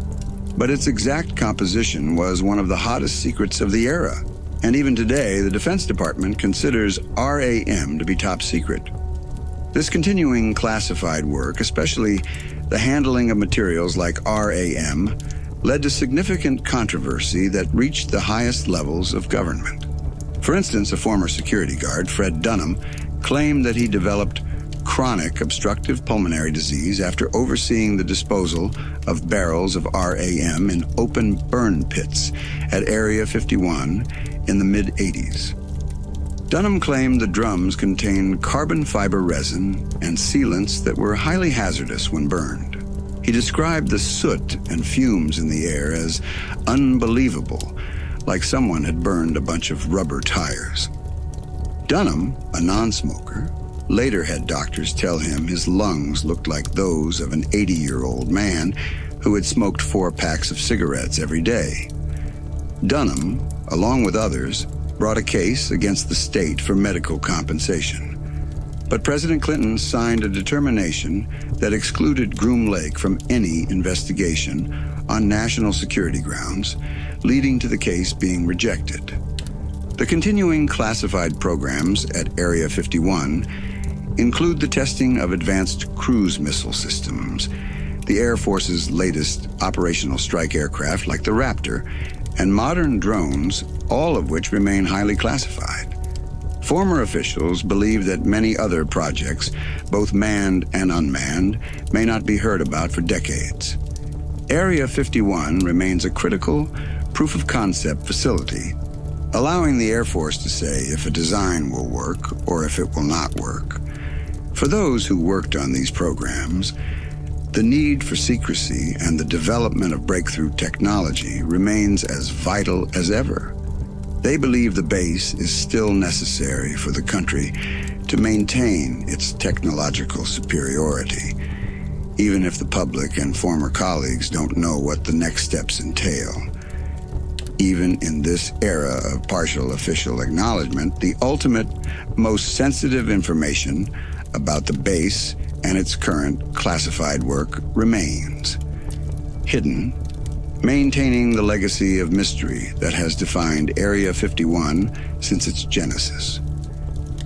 but its exact composition was one of the hottest secrets of the era, and even today, the Defense Department considers RAM to be top secret. This continuing classified work, especially the handling of materials like RAM, led to significant controversy that reached the highest levels of government. For instance, a former security guard, Fred Dunham, claimed that he developed chronic obstructive pulmonary disease after overseeing the disposal of barrels of RAM in open burn pits at Area 51 in the mid-'80s. Dunham claimed the drums contained carbon fiber resin and sealants that were highly hazardous when burned. He described the soot and fumes in the air as unbelievable, like someone had burned a bunch of rubber tires. Dunham, a non-smoker, later had doctors tell him his lungs looked like those of an 80-year-old man who had smoked 4 packs of cigarettes every day. Dunham, along with others, brought a case against the state for medical compensation. But President Clinton signed a determination that excluded Groom Lake from any investigation on national security grounds, leading to the case being rejected. The continuing classified programs at Area 51 include the testing of advanced cruise missile systems, the Air Force's latest operational strike aircraft like the Raptor, and modern drones, all of which remain highly classified. Former officials believe that many other projects, both manned and unmanned, may not be heard about for decades. Area 51 remains a critical proof-of-concept facility, allowing the Air Force to say if a design will work or if it will not work. For those who worked on these programs, the need for secrecy and the development of breakthrough technology remains as vital as ever. They believe the base is still necessary for the country to maintain its technological superiority, even if the public and former colleagues don't know what the next steps entail. Even in this era of partial official acknowledgement, the ultimate, most sensitive information about the base and its current classified work remains hidden, maintaining the legacy of mystery that has defined Area 51 since its genesis.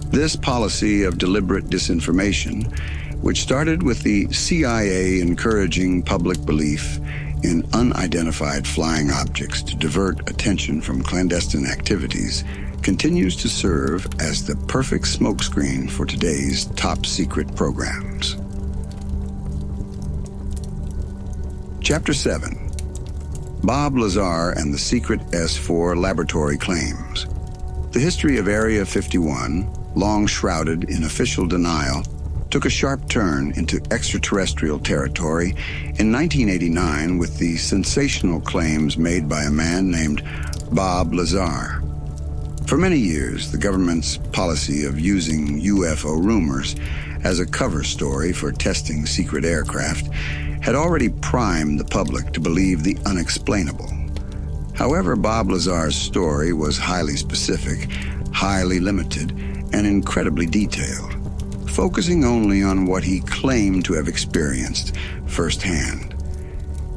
This policy of deliberate disinformation, which started with the CIA encouraging public belief in unidentified flying objects to divert attention from clandestine activities, continues to serve as the perfect smokescreen for today's top-secret programs. Chapter 7. Bob Lazar and the Secret S-4 Laboratory Claims. The history of Area 51, long shrouded in official denial, took a sharp turn into extraterrestrial territory in 1989 with the sensational claims made by a man named Bob Lazar. For many years, the government's policy of using UFO rumors as a cover story for testing secret aircraft had already primed the public to believe the unexplainable. However, Bob Lazar's story was highly specific, highly limited, and incredibly detailed, focusing only on what he claimed to have experienced firsthand.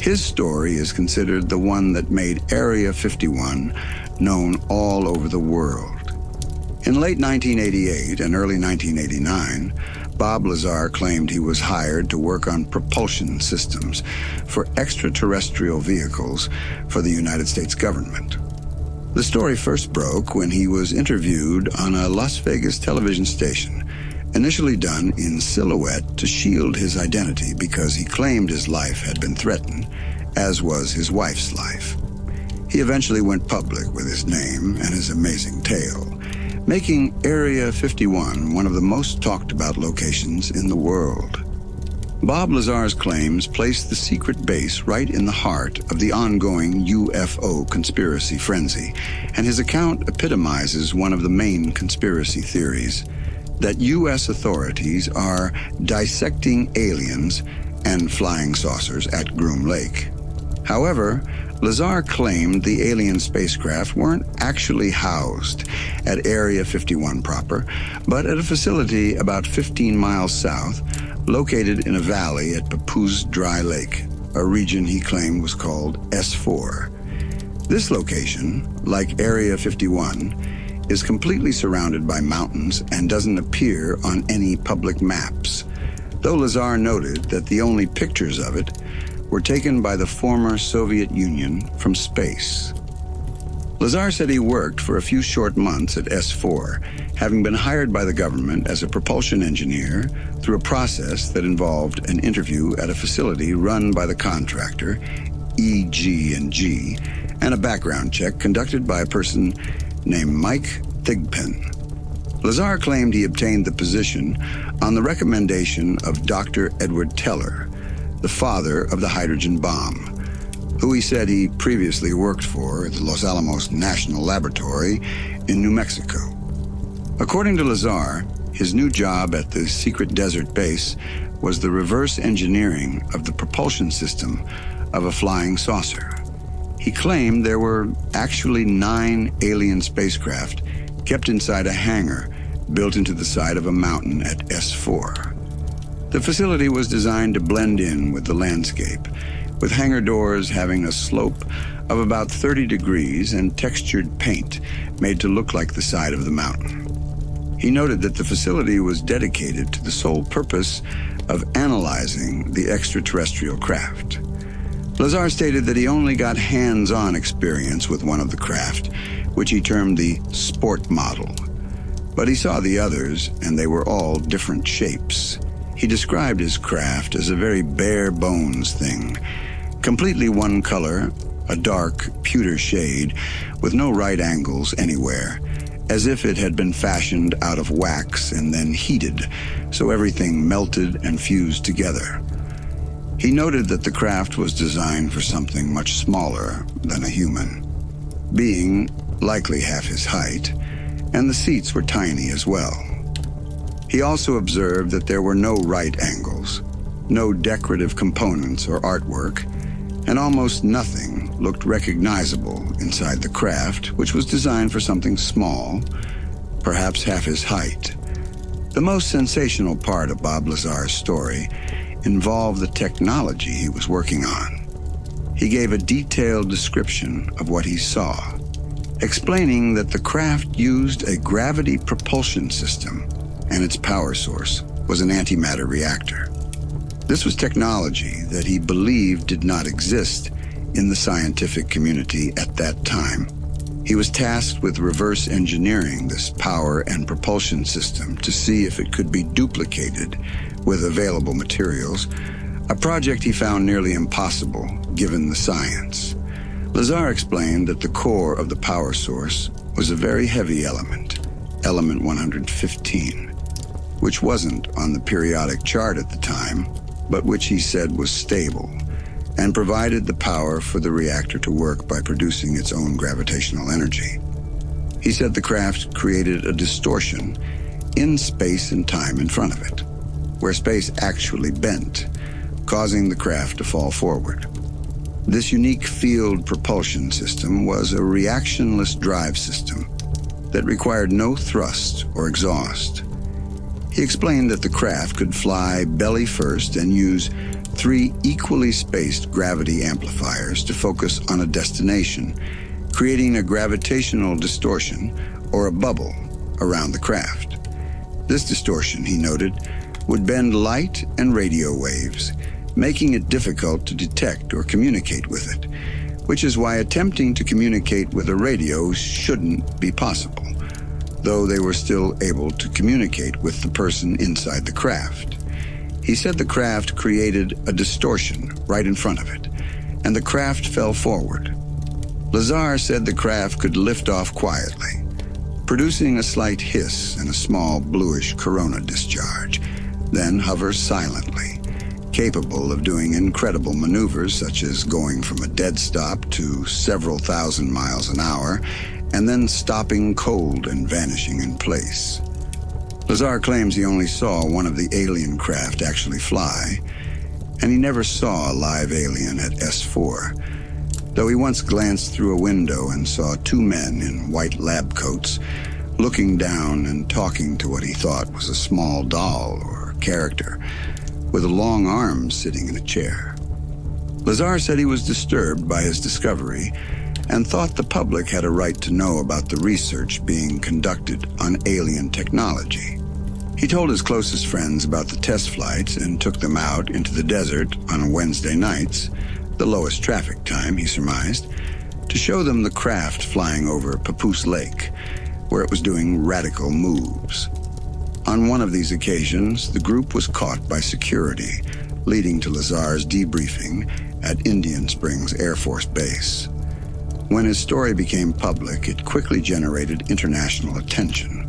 His story is considered the one that made Area 51 known all over the world. In late 1988 and early 1989, Bob Lazar claimed he was hired to work on propulsion systems for extraterrestrial vehicles for the United States government. The story first broke when he was interviewed on a Las Vegas television station, initially done in silhouette to shield his identity because he claimed his life had been threatened, as was his wife's life. He eventually went public with his name and his amazing tale, making Area 51 one of the most talked about locations in the world. Bob Lazar's claims placed the secret base right in the heart of the ongoing UFO conspiracy frenzy, and his account epitomizes one of the main conspiracy theories, that U.S. authorities are dissecting aliens and flying saucers at Groom Lake. However, Lazar claimed the alien spacecraft weren't actually housed at Area 51 proper, but at a facility about 15 miles south, located in a valley at Papoose Dry Lake, a region he claimed was called S4. This location, like Area 51, is completely surrounded by mountains and doesn't appear on any public maps, though Lazar noted that the only pictures of it were taken by the former Soviet Union from space. Lazar said he worked for a few short months at S4, having been hired by the government as a propulsion engineer through a process that involved an interview at a facility run by the contractor, EG&G, and a background check conducted by a person named Mike Thigpen. Lazar claimed he obtained the position on the recommendation of Dr. Edward Teller, the father of the hydrogen bomb, who he said he previously worked for at the Los Alamos National Laboratory in New Mexico. According to Lazar, his new job at the secret desert base was the reverse engineering of the propulsion system of a flying saucer. He claimed there were actually 9 alien spacecraft kept inside a hangar built into the side of a mountain at S4. The facility was designed to blend in with the landscape, with hangar doors having a slope of about 30 degrees and textured paint made to look like the side of the mountain. He noted that the facility was dedicated to the sole purpose of analyzing the extraterrestrial craft. Lazar stated that he only got hands-on experience with one of the craft, which he termed the sport model. But he saw the others, and they were all different shapes. He described his craft as a very bare-bones thing, completely one color, a dark, pewter shade, with no right angles anywhere, as if it had been fashioned out of wax and then heated, so everything melted and fused together. He noted that the craft was designed for something much smaller than a human, being likely half his height, and the seats were tiny as well. He also observed that there were no right angles, no decorative components or artwork, and almost nothing looked recognizable inside the craft, which was designed for something small, perhaps half his height. The most sensational part of Bob Lazar's story involved the technology he was working on. He gave a detailed description of what he saw, explaining that the craft used a gravity propulsion system and its power source was an antimatter reactor. This was technology that he believed did not exist in the scientific community at that time. He was tasked with reverse engineering this power and propulsion system to see if it could be duplicated with available materials, a project he found nearly impossible given the science. Lazar explained that the core of the power source was a very heavy element, element 115, which wasn't on the periodic chart at the time, but which he said was stable and provided the power for the reactor to work by producing its own gravitational energy. He said the craft created a distortion in space and time in front of it, where space actually bent, causing the craft to fall forward. This unique field propulsion system was a reactionless drive system that required no thrust or exhaust. He explained that the craft could fly belly first and use 3 equally spaced gravity amplifiers to focus on a destination, creating a gravitational distortion or a bubble around the craft. This distortion, he noted, would bend light and radio waves, making it difficult to detect or communicate with it, which is why attempting to communicate with a radio shouldn't be possible, though they were still able to communicate with the person inside the craft. He said the craft created a distortion right in front of it, and the craft fell forward. Lazar said the craft could lift off quietly, producing a slight hiss and a small bluish corona discharge, then hover silently, capable of doing incredible maneuvers such as going from a dead stop to several thousand miles an hour, and then stopping cold and vanishing in place. Lazar claims he only saw one of the alien craft actually fly, and he never saw a live alien at S4, though he once glanced through a window and saw 2 men in white lab coats looking down and talking to what he thought was a small doll or character with a long arm sitting in a chair. Lazar said he was disturbed by his discovery and thought the public had a right to know about the research being conducted on alien technology. He told his closest friends about the test flights and took them out into the desert on Wednesday nights, the lowest traffic time, he surmised, to show them the craft flying over Papoose Lake, where it was doing radical moves. On one of these occasions, the group was caught by security, leading to Lazar's debriefing at Indian Springs Air Force Base. When his story became public, it quickly generated international attention.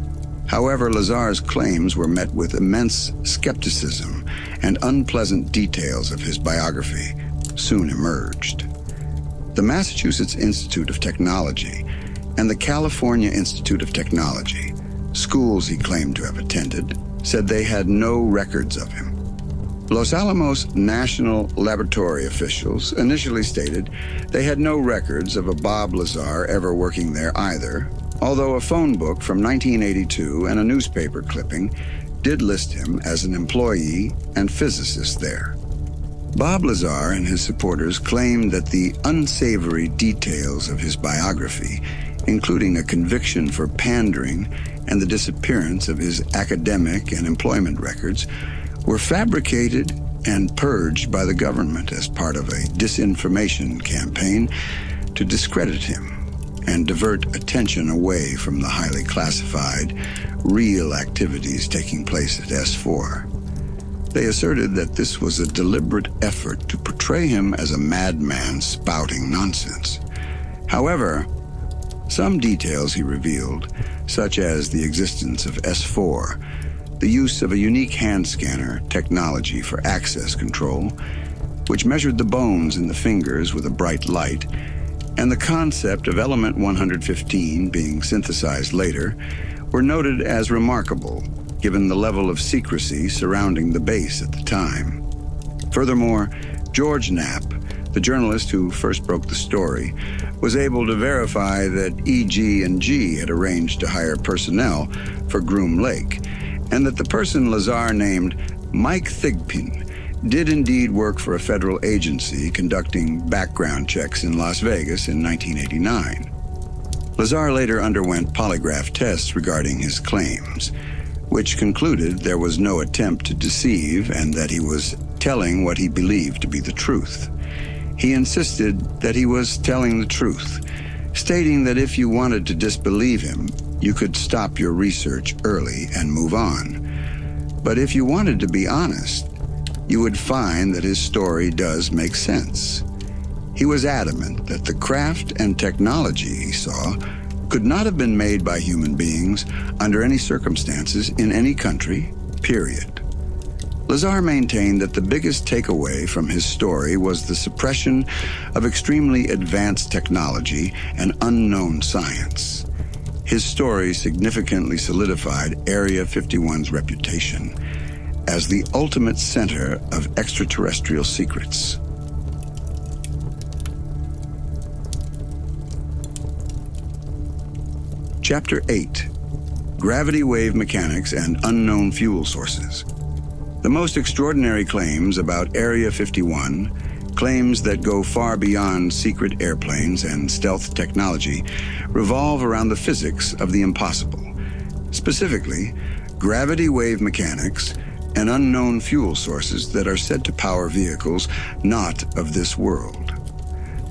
However, Lazar's claims were met with immense skepticism, and unpleasant details of his biography soon emerged. The Massachusetts Institute of Technology and the California Institute of Technology, schools he claimed to have attended, said they had no records of him. Los Alamos National Laboratory officials initially stated they had no records of a Bob Lazar ever working there either, although a phone book from 1982 and a newspaper clipping did list him as an employee and physicist there. Bob Lazar and his supporters claimed that the unsavory details of his biography, including a conviction for pandering and the disappearance of his academic and employment records, were fabricated and purged by the government as part of a disinformation campaign to discredit him and divert attention away from the highly classified, real activities taking place at S4. They asserted that this was a deliberate effort to portray him as a madman spouting nonsense. However, some details he revealed, such as the existence of S4, the use of a unique hand scanner technology for access control, which measured the bones in the fingers with a bright light, and the concept of element 115 being synthesized later, were noted as remarkable, given the level of secrecy surrounding the base at the time. Furthermore, George Knapp, the journalist who first broke the story, was able to verify that EG&G had arranged to hire personnel for Groom Lake, and that the person Lazar named Mike Thigpen did indeed work for a federal agency conducting background checks in Las Vegas in 1989. Lazar later underwent polygraph tests regarding his claims, which concluded there was no attempt to deceive and that he was telling what he believed to be the truth. He insisted that he was telling the truth, stating that if you wanted to disbelieve him, you could stop your research early and move on. But if you wanted to be honest, you would find that his story does make sense. He was adamant that the craft and technology he saw could not have been made by human beings under any circumstances in any country, period. Lazar maintained that the biggest takeaway from his story was the suppression of extremely advanced technology and unknown science. His story significantly solidified Area 51's reputation as the ultimate center of extraterrestrial secrets. Chapter 8: Gravity Wave Mechanics and Unknown Fuel Sources. The most extraordinary claims about Area 51, claims that go far beyond secret airplanes and stealth technology, revolve around the physics of the impossible. Specifically, gravity wave mechanics and unknown fuel sources that are said to power vehicles not of this world.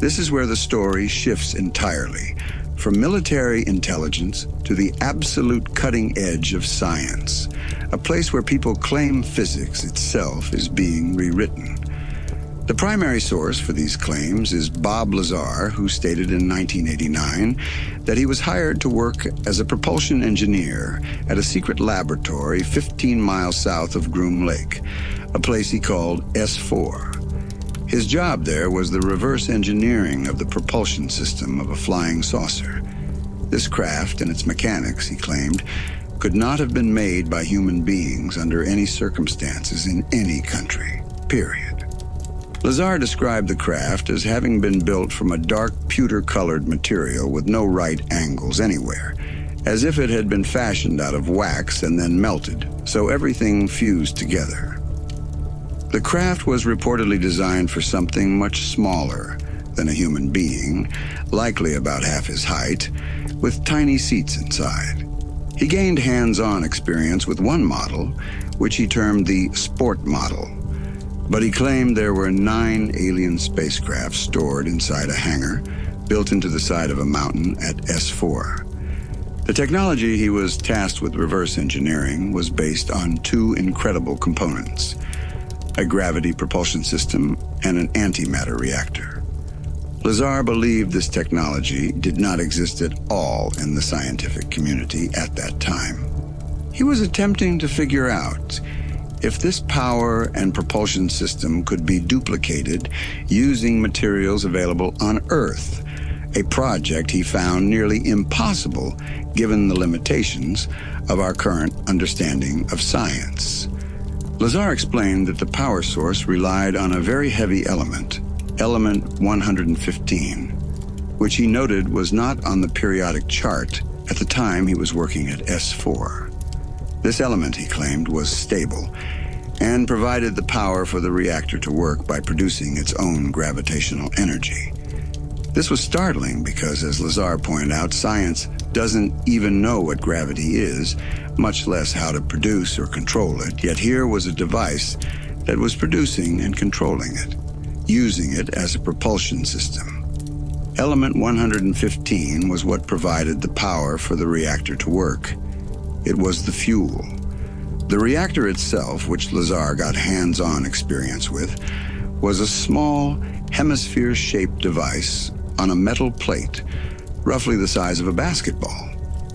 This is where the story shifts entirely, from military intelligence to the absolute cutting edge of science, a place where people claim physics itself is being rewritten. The primary source for these claims is Bob Lazar, who stated in 1989 that he was hired to work as a propulsion engineer at a secret laboratory 15 miles south of Groom Lake, a place he called S4. His job there was the reverse engineering of the propulsion system of a flying saucer. This craft and its mechanics, he claimed, could not have been made by human beings under any circumstances in any country, period. Lazar described the craft as having been built from a dark pewter-colored material with no right angles anywhere, as if it had been fashioned out of wax and then melted, so everything fused together. The craft was reportedly designed for something much smaller than a human being, likely about half his height, with tiny seats inside. He gained hands-on experience with one model, which he termed the sport model, but he claimed there were 9 alien spacecraft stored inside a hangar built into the side of a mountain at S4. The technology he was tasked with reverse engineering was based on two incredible components: a gravity propulsion system and an antimatter reactor. Lazar believed this technology did not exist at all in the scientific community at that time. He was attempting to figure out if this power and propulsion system could be duplicated using materials available on Earth, a project he found nearly impossible given the limitations of our current understanding of science. Lazar explained that the power source relied on a very heavy element, element 115, which he noted was not on the periodic chart at the time he was working at S4. This element, he claimed, was stable and provided the power for the reactor to work by producing its own gravitational energy. This was startling because, as Lazar pointed out, science doesn't even know what gravity is, much less how to produce or control it. Yet here was a device that was producing and controlling it, using it as a propulsion system. Element 115 was what provided the power for the reactor to work. It was the fuel. The reactor itself, which Lazar got hands-on experience with, was a small, hemisphere-shaped device on a metal plate, roughly the size of a basketball.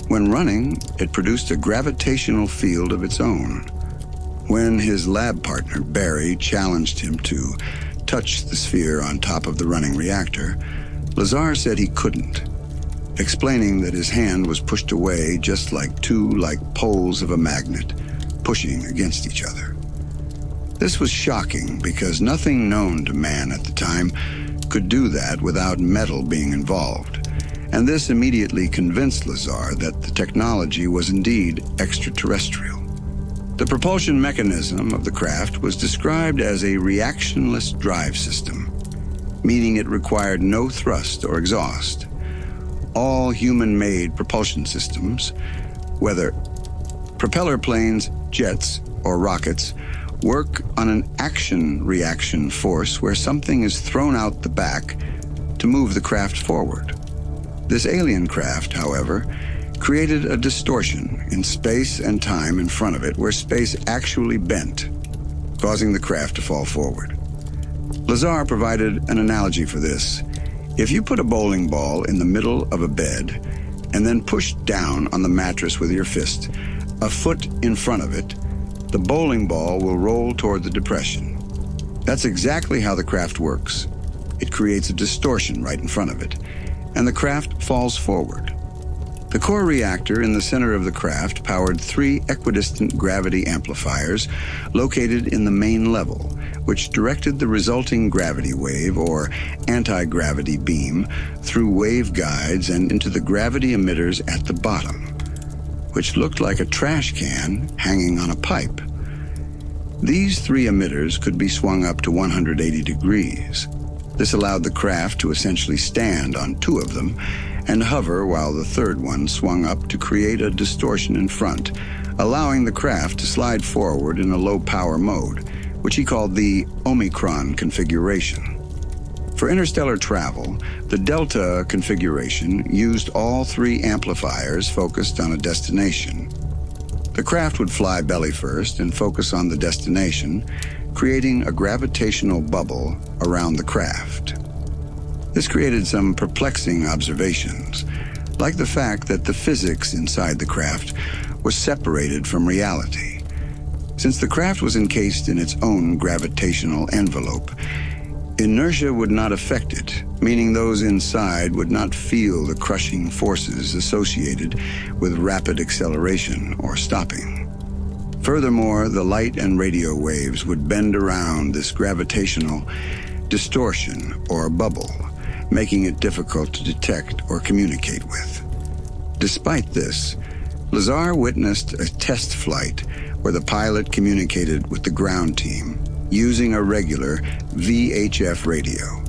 When running, it produced a gravitational field of its own. When his lab partner, Barry, challenged him to touch the sphere on top of the running reactor, Lazar said he couldn't, explaining that his hand was pushed away just like two poles of a magnet, pushing against each other. This was shocking because nothing known to man at the time could do that without metal being involved, and this immediately convinced Lazar that the technology was indeed extraterrestrial. The propulsion mechanism of the craft was described as a reactionless drive system, meaning it required no thrust or exhaust. All human-made propulsion systems, whether propeller planes, jets, or rockets, work on an action-reaction force where something is thrown out the back to move the craft forward. This alien craft, however, created a distortion in space and time in front of it where space actually bent, causing the craft to fall forward. Lazar provided an analogy for this. If you put a bowling ball in the middle of a bed and then push down on the mattress with your fist, a foot in front of it, the bowling ball will roll toward the depression. That's exactly how the craft works. It creates a distortion right in front of it, and the craft falls forward. The core reactor in the center of the craft powered 3 equidistant gravity amplifiers located in the main level, which directed the resulting gravity wave or anti-gravity beam through waveguides and into the gravity emitters at the bottom, which looked like a trash can hanging on a pipe. These 3 emitters could be swung up to 180 degrees. This allowed the craft to essentially stand on 2 of them and hover while the third one swung up to create a distortion in front, allowing the craft to slide forward in a low-power mode, which he called the Omicron configuration. For interstellar travel, the Delta configuration used all 3 amplifiers focused on a destination. The craft would fly belly first and focus on the destination, creating a gravitational bubble around the craft. This created some perplexing observations, like the fact that the physics inside the craft was separated from reality. Since the craft was encased in its own gravitational envelope, inertia would not affect it, meaning those inside would not feel the crushing forces associated with rapid acceleration or stopping. Furthermore, the light and radio waves would bend around this gravitational distortion or bubble, making it difficult to detect or communicate with. Despite this, Lazar witnessed a test flight where the pilot communicated with the ground team using a regular VHF radio,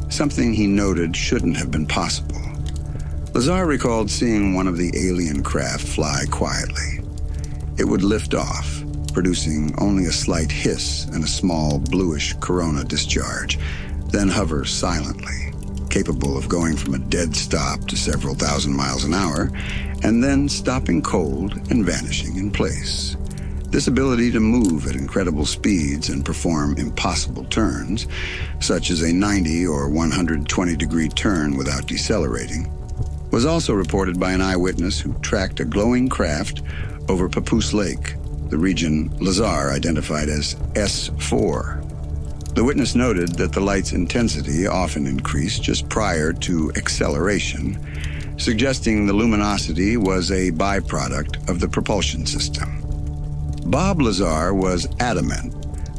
something he noted shouldn't have been possible. Lazar recalled seeing one of the alien craft fly quietly. It would lift off, producing only a slight hiss and a small bluish corona discharge, then hover silently. capable of going from a dead stop to several thousand miles an hour, and then stopping cold and vanishing in place. This ability to move at incredible speeds and perform impossible turns, such as a 90 or 120-degree turn without decelerating, was also reported by an eyewitness who tracked a glowing craft over Papoose Lake, the region Lazar identified as S4. The witness noted that the light's intensity often increased just prior to acceleration, suggesting the luminosity was a byproduct of the propulsion system. Bob Lazar was adamant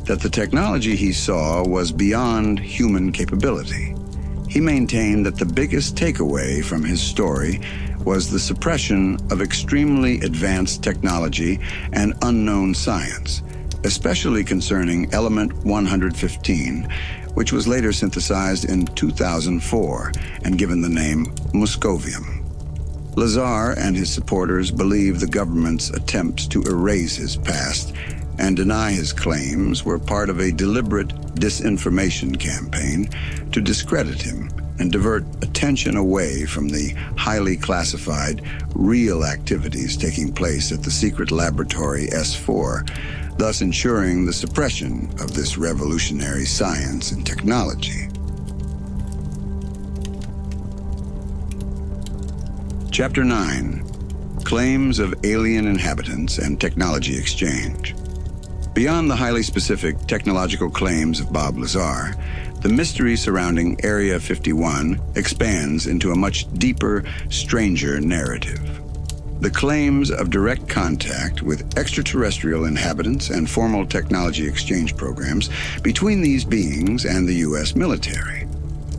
that the technology he saw was beyond human capability. He maintained that the biggest takeaway from his story was the suppression of extremely advanced technology and unknown science, especially concerning element 115, which was later synthesized in 2004 and given the name moscovium. Lazar and his supporters believe the government's attempts to erase his past and deny his claims were part of a deliberate disinformation campaign to discredit him and divert attention away from the highly classified, real activities taking place at the secret laboratory S4, thus ensuring the suppression of this revolutionary science and technology. Chapter 9. Claims of Alien Inhabitants and Technology Exchange. Beyond the highly specific technological claims of Bob Lazar, the mystery surrounding Area 51 expands into a much deeper, stranger narrative. The claims of direct contact with extraterrestrial inhabitants and formal technology exchange programs between these beings and the U.S. military.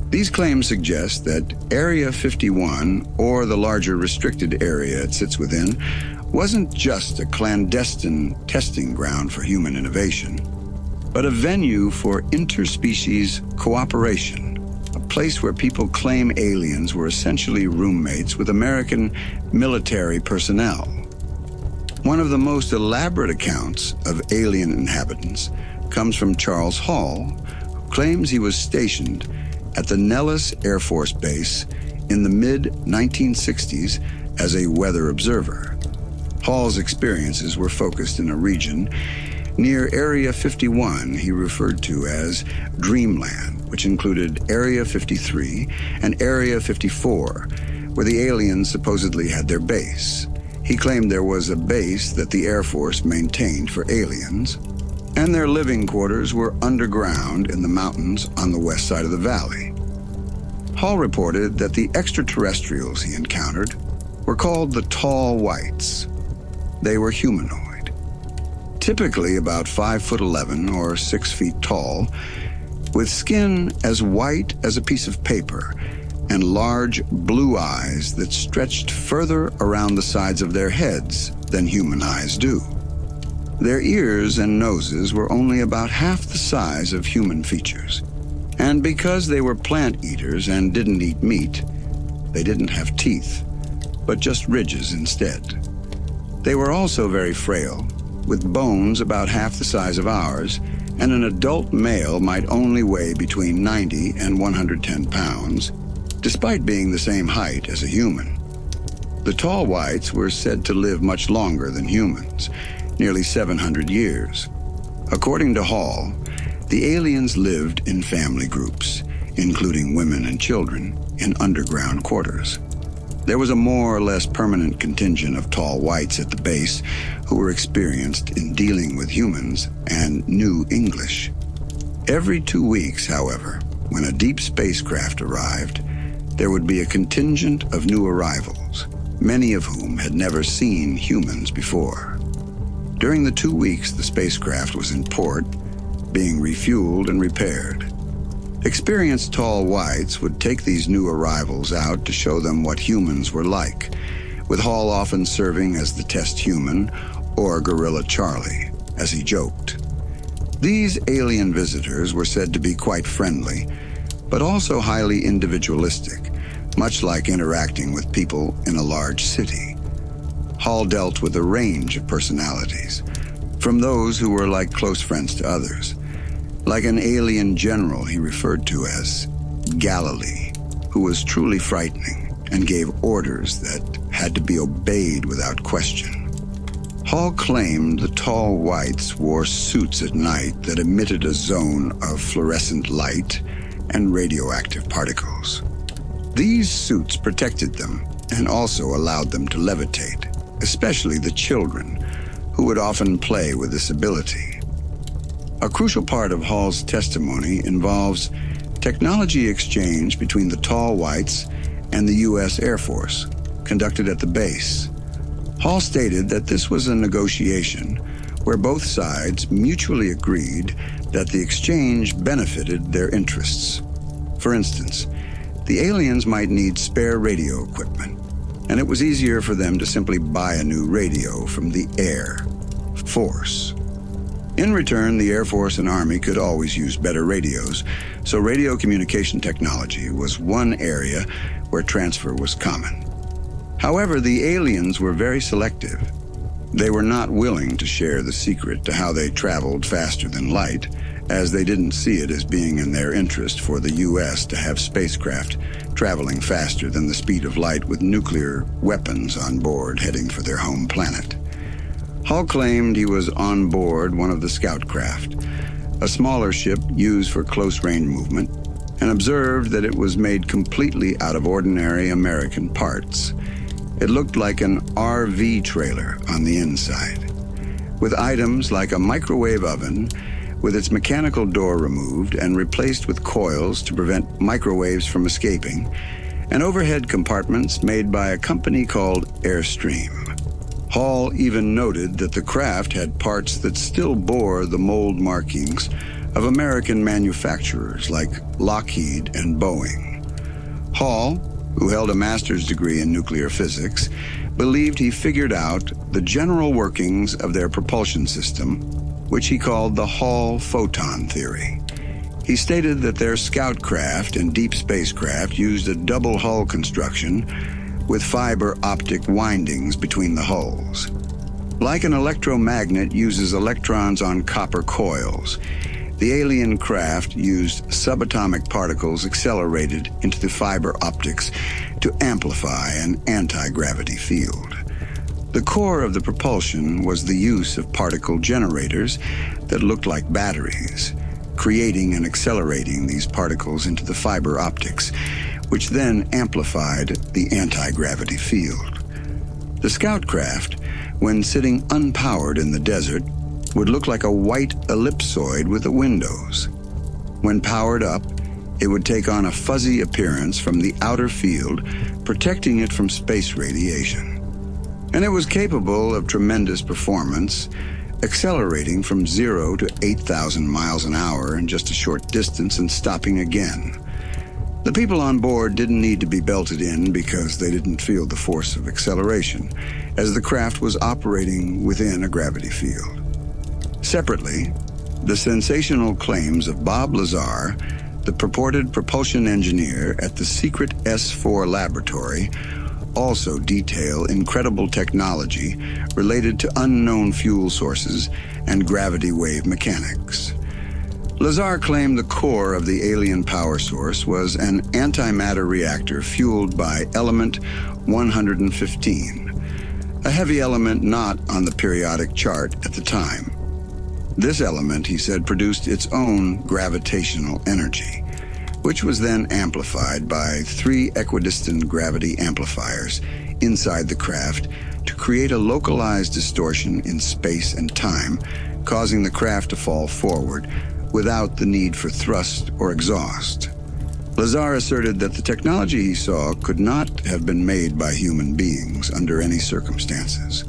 These claims suggest that Area 51, or the larger restricted area it sits within, wasn't just a clandestine testing ground for human innovation, but a venue for interspecies cooperation, a place where people claim aliens were essentially roommates with American military personnel. One of the most elaborate accounts of alien inhabitants comes from Charles Hall, who claims he was stationed at the Nellis Air Force Base in the mid-1960s as a weather observer. Hall's experiences were focused in a region near Area 51 he referred to as Dreamland, which included Area 53 and Area 54, where the aliens supposedly had their base. He claimed there was a base that the Air Force maintained for aliens, and their living quarters were underground in the mountains on the west side of the valley. Hall reported that the extraterrestrials he encountered were called the Tall Whites. They were humanoid, typically about 5'11" or 6 feet tall, with skin as white as a piece of paper and large blue eyes that stretched further around the sides of their heads than human eyes do. Their ears and noses were only about half the size of human features. And because they were plant eaters and didn't eat meat, they didn't have teeth, but just ridges instead. They were also very frail, with bones about half the size of ours, and an adult male might only weigh between 90 and 110 pounds, despite being the same height as a human. The Tall Whites were said to live much longer than humans, nearly 700 years. According to Hall, the aliens lived in family groups, including women and children, in underground quarters. There was a more or less permanent contingent of Tall Whites at the base who were experienced in dealing with humans and knew English. Every 2 weeks, however, when a deep spacecraft arrived, there would be a contingent of new arrivals, many of whom had never seen humans before. During the 2 weeks the spacecraft was in port, being refueled and repaired, experienced Tall Whites would take these new arrivals out to show them what humans were like, with Hall often serving as the test human, or Gorilla Charlie, as he joked. These alien visitors were said to be quite friendly, but also highly individualistic, much like interacting with people in a large city. Hall dealt with a range of personalities, from those who were like close friends to others, like an alien general he referred to as Galilee, who was truly frightening and gave orders that had to be obeyed without question. Hall claimed the tall whites wore suits at night that emitted a zone of fluorescent light and radioactive particles. These suits protected them and also allowed them to levitate, especially the children, who would often play with this ability. A crucial part of Hall's testimony involves technology exchange between the tall whites and the U.S. Air Force, conducted at the base. Hall stated that this was a negotiation where both sides mutually agreed that the exchange benefited their interests. For instance, the aliens might need spare radio equipment, and it was easier for them to simply buy a new radio from the Air Force. In return, the Air Force and Army could always use better radios, so radio communication technology was one area where transfer was common. However, the aliens were very selective. They were not willing to share the secret to how they traveled faster than light, as they didn't see it as being in their interest for the U.S. to have spacecraft traveling faster than the speed of light with nuclear weapons on board heading for their home planet. Hall claimed he was on board one of the scout craft, a smaller ship used for close-range movement, and observed that it was made completely out of ordinary American parts. It looked like an RV trailer on the inside, with items like a microwave oven with its mechanical door removed and replaced with coils to prevent microwaves from escaping, and overhead compartments made by a company called Airstream. Hall even noted that the craft had parts that still bore the mold markings of American manufacturers like Lockheed and Boeing. Hall, who held a master's degree in nuclear physics, believed he figured out the general workings of their propulsion system, which he called the Hall photon theory. He stated that their scout craft and deep spacecraft used a double hull construction with fiber optic windings between the hulls. Like an electromagnet uses electrons on copper coils, the alien craft used subatomic particles accelerated into the fiber optics to amplify an anti-gravity field. The core of the propulsion was the use of particle generators that looked like batteries, creating and accelerating these particles into the fiber optics, which then amplified the anti-gravity field. The scout craft, when sitting unpowered in the desert, would look like a white ellipsoid with the windows. When powered up, it would take on a fuzzy appearance from the outer field, protecting it from space radiation. And it was capable of tremendous performance, accelerating from 0 to 8,000 miles an hour in just a short distance and stopping again. The people on board didn't need to be belted in because they didn't feel the force of acceleration, as the craft was operating within a gravity field. Separately, the sensational claims of Bob Lazar, the purported propulsion engineer at the secret S4 laboratory, also detail incredible technology related to unknown fuel sources and gravity wave mechanics. Lazar claimed the core of the alien power source was an antimatter reactor fueled by element 115, a heavy element not on the periodic chart at the time. This element, he said, produced its own gravitational energy, which was then amplified by 3 equidistant gravity amplifiers inside the craft to create a localized distortion in space and time, causing the craft to fall forward without the need for thrust or exhaust. Lazar asserted that the technology he saw could not have been made by human beings under any circumstances.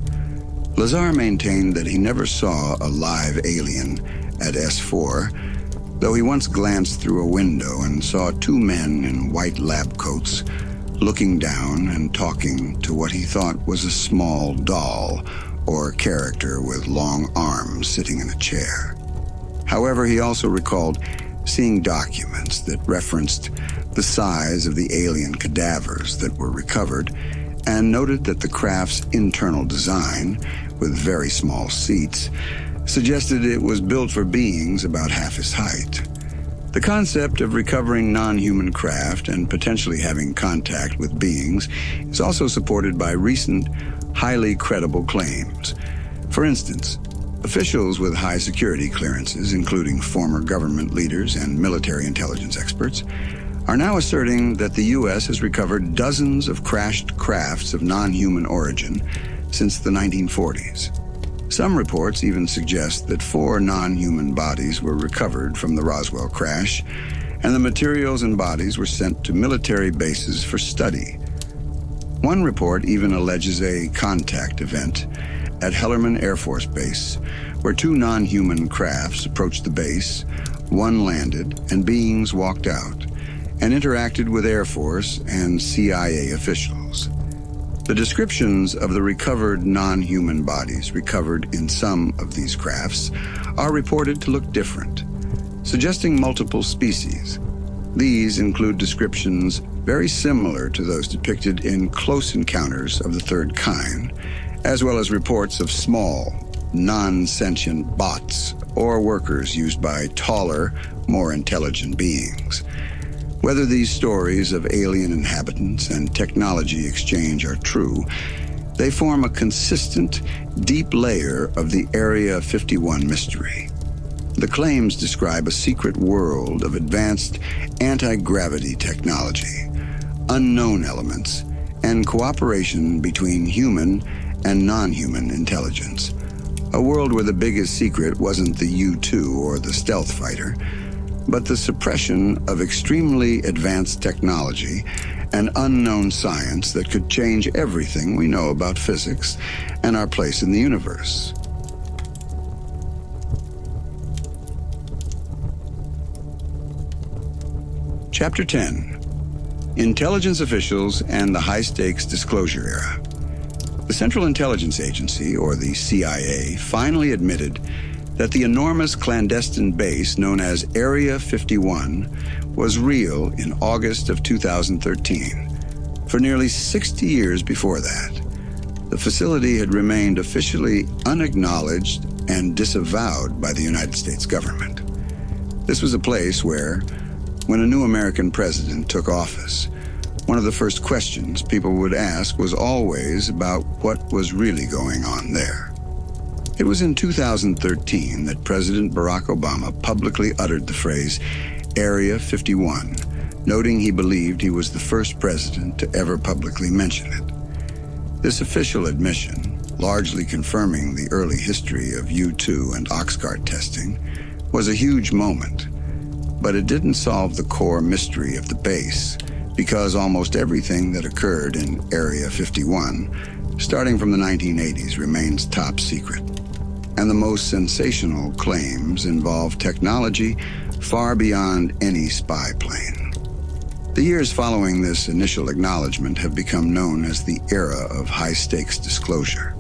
Lazar maintained that he never saw a live alien at S4, though he once glanced through a window and saw 2 men in white lab coats looking down and talking to what he thought was a small doll or character with long arms sitting in a chair. However, he also recalled seeing documents that referenced the size of the alien cadavers that were recovered, and noted that the craft's internal design, with very small seats, suggested it was built for beings about half his height. The concept of recovering non-human craft and potentially having contact with beings is also supported by recent, highly credible claims. For instance, officials with high security clearances, including former government leaders and military intelligence experts, are now asserting that the U.S. has recovered dozens of crashed crafts of non-human origin since the 1940s. Some reports even suggest that 4 non-human bodies were recovered from the Roswell crash, and the materials and bodies were sent to military bases for study. One report even alleges a contact event at Hellerman Air Force Base, where 2 non-human crafts approached the base, one landed, and beings walked out and interacted with Air Force and CIA officials. The descriptions of the recovered non-human bodies recovered in some of these crafts are reported to look different, suggesting multiple species. These include descriptions very similar to those depicted in Close Encounters of the Third Kind, as well as reports of small, non-sentient bots or workers used by taller, more intelligent beings. Whether these stories of alien inhabitants and technology exchange are true, they form a consistent, deep layer of the Area 51 mystery. The claims describe a secret world of advanced anti-gravity technology, unknown elements, and cooperation between human and non-human intelligence. A world where the biggest secret wasn't the U-2 or the stealth fighter, but the suppression of extremely advanced technology and unknown science that could change everything we know about physics and our place in the universe. Chapter 10: Intelligence Officials and the High-Stakes Disclosure Era. The Central Intelligence Agency, or the CIA, finally admitted that the enormous clandestine base known as Area 51 was real in August of 2013. For nearly 60 years before that, the facility had remained officially unacknowledged and disavowed by the United States government. This was a place where, when a new American president took office, one of the first questions people would ask was always about what was really going on there. It was in 2013 that President Barack Obama publicly uttered the phrase Area 51, noting he believed he was the first president to ever publicly mention it. This official admission, largely confirming the early history of U-2 and OXCART testing, was a huge moment. But it didn't solve the core mystery of the base, because almost everything that occurred in Area 51, starting from the 1980s, remains top secret. And the most sensational claims involve technology far beyond any spy plane. The years following this initial acknowledgement have become known as the era of high-stakes disclosure,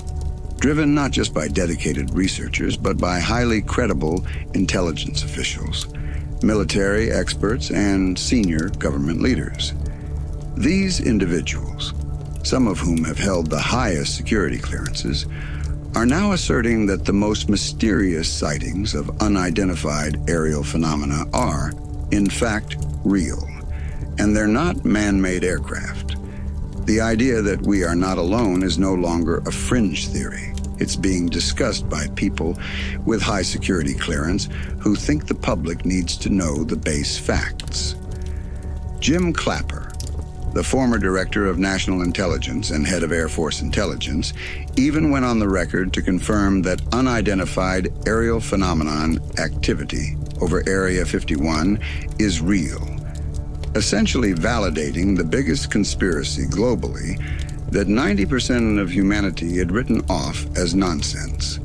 driven not just by dedicated researchers, but by highly credible intelligence officials, military experts, and senior government leaders. These individuals, some of whom have held the highest security clearances, are now asserting that the most mysterious sightings of unidentified aerial phenomena are, in fact, real, and they're not man-made aircraft. The idea that we are not alone is no longer a fringe theory. It's being discussed by people with high security clearance who think the public needs to know the base facts. Jim Clapper, the former director of National Intelligence and head of Air Force Intelligence, even went on the record to confirm that unidentified aerial phenomenon activity over Area 51 is real, essentially validating the biggest conspiracy globally that 90% of humanity had written off as nonsense.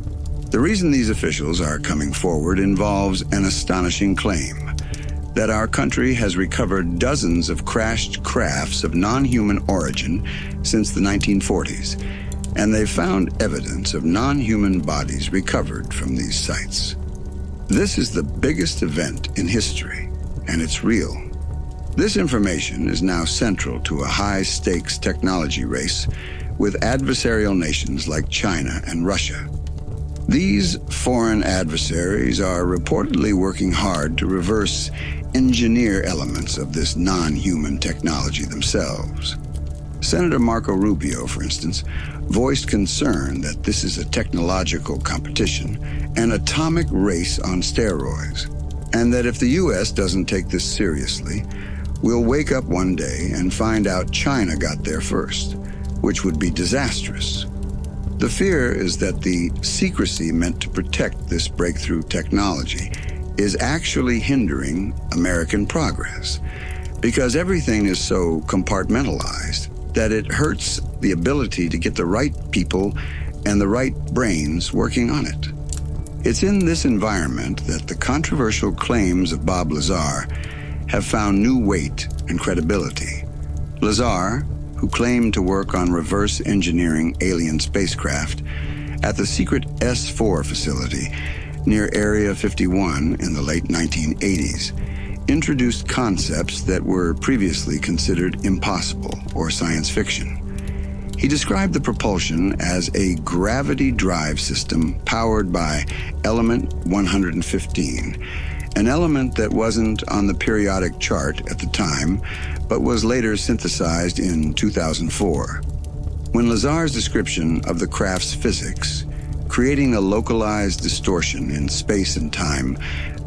The reason these officials are coming forward involves an astonishing claim that our country has recovered dozens of crashed crafts of non-human origin since the 1940s, and they've found evidence of non-human bodies recovered from these sites. This is the biggest event in history, and it's real. This information is now central to a high-stakes technology race with adversarial nations like China and Russia. These foreign adversaries are reportedly working hard to reverse engineer elements of this non-human technology themselves. Senator Marco Rubio, for instance, voiced concern that this is a technological competition, an atomic race on steroids, and that if the U.S. doesn't take this seriously, we'll wake up one day and find out China got there first, which would be disastrous. The fear is that the secrecy meant to protect this breakthrough technology is actually hindering American progress, because everything is so compartmentalized that it hurts the ability to get the right people and the right brains working on it. It's in this environment that the controversial claims of Bob Lazar have found new weight and credibility. Lazar, who claimed to work on reverse engineering alien spacecraft at the secret S4 facility near Area 51 in the late 1980s, introduced concepts that were previously considered impossible or science fiction. He described the propulsion as a gravity drive system powered by element 115, an element that wasn't on the periodic chart at the time, but was later synthesized in 2004. When Lazar's description of the craft's physics, creating a localized distortion in space and time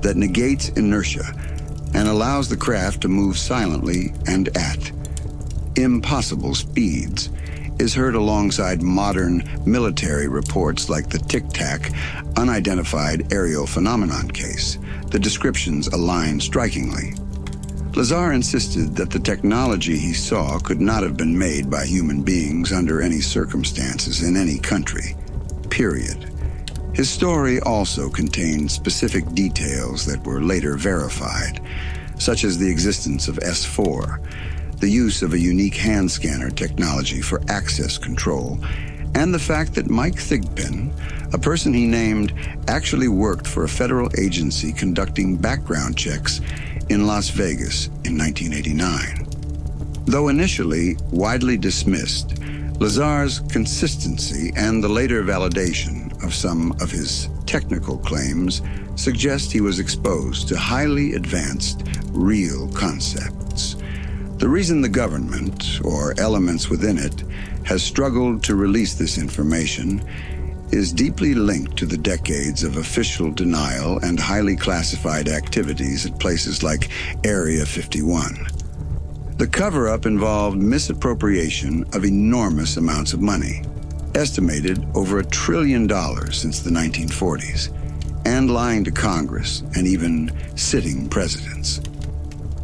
that negates inertia and allows the craft to move silently and at impossible speeds, is heard alongside modern military reports like the Tic Tac unidentified aerial phenomenon case. The descriptions align strikingly. Lazar insisted that the technology he saw could not have been made by human beings under any circumstances in any country, period. His story also contained specific details that were later verified, such as the existence of S4, the use of a unique hand scanner technology for access control, and the fact that Mike Thigpen, a person he named, actually worked for a federal agency conducting background checks in Las Vegas in 1989. Though initially widely dismissed, Lazar's consistency and the later validation of some of his technical claims suggest he was exposed to highly advanced, real concepts. The reason the government, or elements within it, has struggled to release this information is deeply linked to the decades of official denial and highly classified activities at places like Area 51. The cover-up involved misappropriation of enormous amounts of money, estimated over $1 trillion since the 1940s, and lying to Congress and even sitting presidents.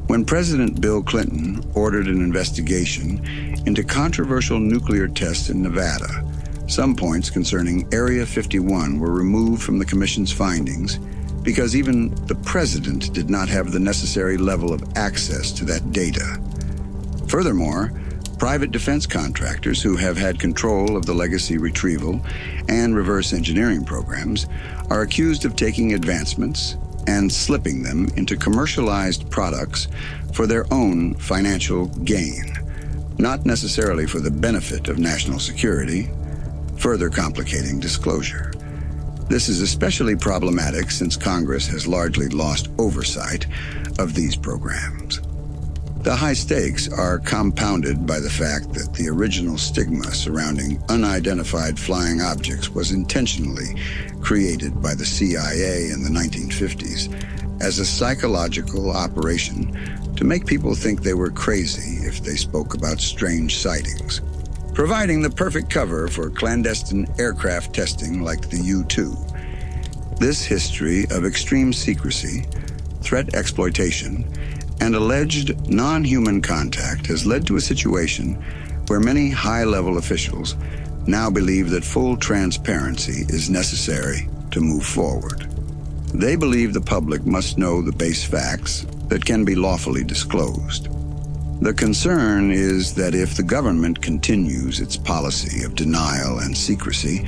When President Bill Clinton ordered an investigation into controversial nuclear tests in Nevada, some points concerning Area 51 were removed from the Commission's findings because even the president did not have the necessary level of access to that data. Furthermore, private defense contractors who have had control of the legacy retrieval and reverse engineering programs are accused of taking advancements and slipping them into commercialized products for their own financial gain, not necessarily for the benefit of national security, further complicating disclosure. This is especially problematic since Congress has largely lost oversight of these programs. The high stakes are compounded by the fact that the original stigma surrounding unidentified flying objects was intentionally created by the CIA in the 1950s as a psychological operation to make people think they were crazy if they spoke about strange sightings, providing the perfect cover for clandestine aircraft testing like the U-2. This history of extreme secrecy, threat exploitation, and alleged non-human contact has led to a situation where many high-level officials now believe that full transparency is necessary to move forward. They believe the public must know the base facts that can be lawfully disclosed. The concern is that if the government continues its policy of denial and secrecy,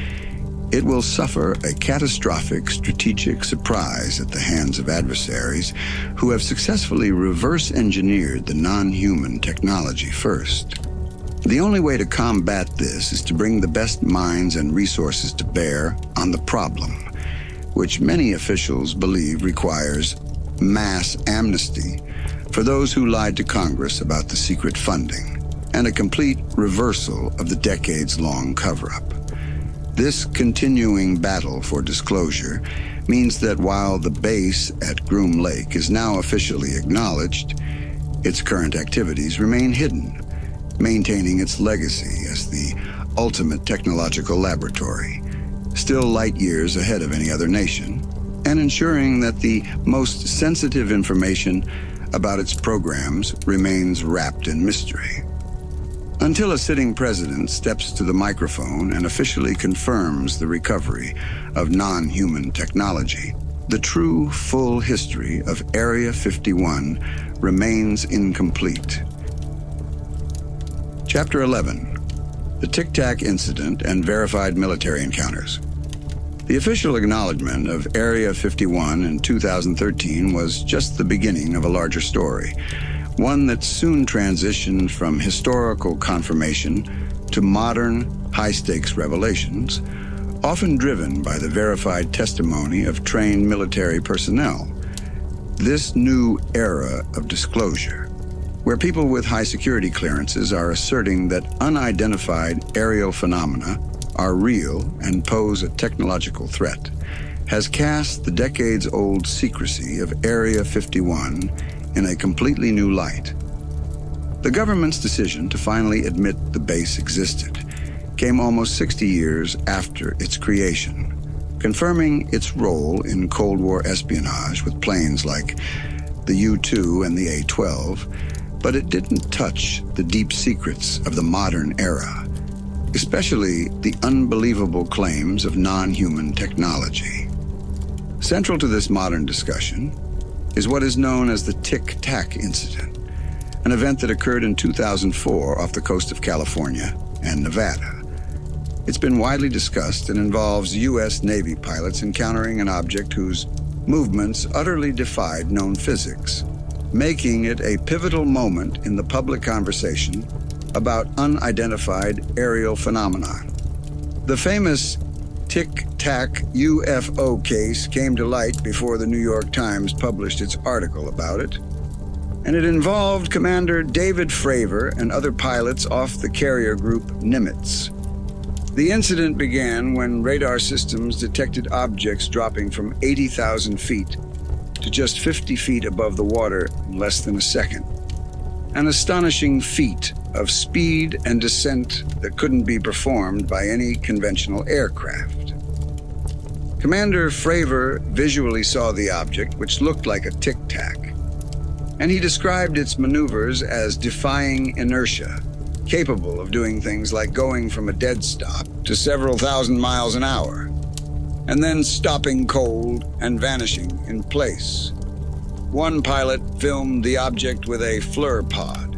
it will suffer a catastrophic strategic surprise at the hands of adversaries who have successfully reverse engineered the non-human technology first. The only way to combat this is to bring the best minds and resources to bear on the problem, which many officials believe requires mass amnesty for those who lied to Congress about the secret funding, and a complete reversal of the decades-long cover-up. This continuing battle for disclosure means that while the base at Groom Lake is now officially acknowledged, its current activities remain hidden, maintaining its legacy as the ultimate technological laboratory, still light years ahead of any other nation, and ensuring that the most sensitive information about its programs remains wrapped in mystery. Until a sitting president steps to the microphone and officially confirms the recovery of non-human technology, the true, full history of Area 51 remains incomplete. Chapter 11: The Tic Tac Incident and Verified Military Encounters. The official acknowledgment of Area 51 in 2013 was just the beginning of a larger story, one that soon transitioned from historical confirmation to modern, high-stakes revelations, often driven by the verified testimony of trained military personnel. This new era of disclosure, where people with high security clearances are asserting that unidentified aerial phenomena are real and pose a technological threat, has cast the decades-old secrecy of Area 51 in a completely new light. The government's decision to finally admit the base existed came almost 60 years after its creation, confirming its role in Cold War espionage with planes like the U-2 and the A-12, but it didn't touch the deep secrets of the modern era, especially the unbelievable claims of non-human technology. Central to this modern discussion is what is known as the Tic Tac incident, an event that occurred in 2004 off the coast of California and Nevada. It's been widely discussed and involves U.S. Navy pilots encountering an object whose movements utterly defied known physics, making it a pivotal moment in the public conversation about unidentified aerial phenomenon. The famous Tic Tac UFO case came to light before the New York Times published its article about it, and it involved Commander David Fravor and other pilots off the carrier group Nimitz. The incident began when radar systems detected objects dropping from 80,000 feet to just 50 feet above the water in less than a second. An astonishing feat of speed and descent that couldn't be performed by any conventional aircraft. Commander Fravor visually saw the object, which looked like a tic-tac, and he described its maneuvers as defying inertia, capable of doing things like going from a dead stop to several thousand miles an hour, and then stopping cold and vanishing in place. One pilot filmed the object with a FLIR pod.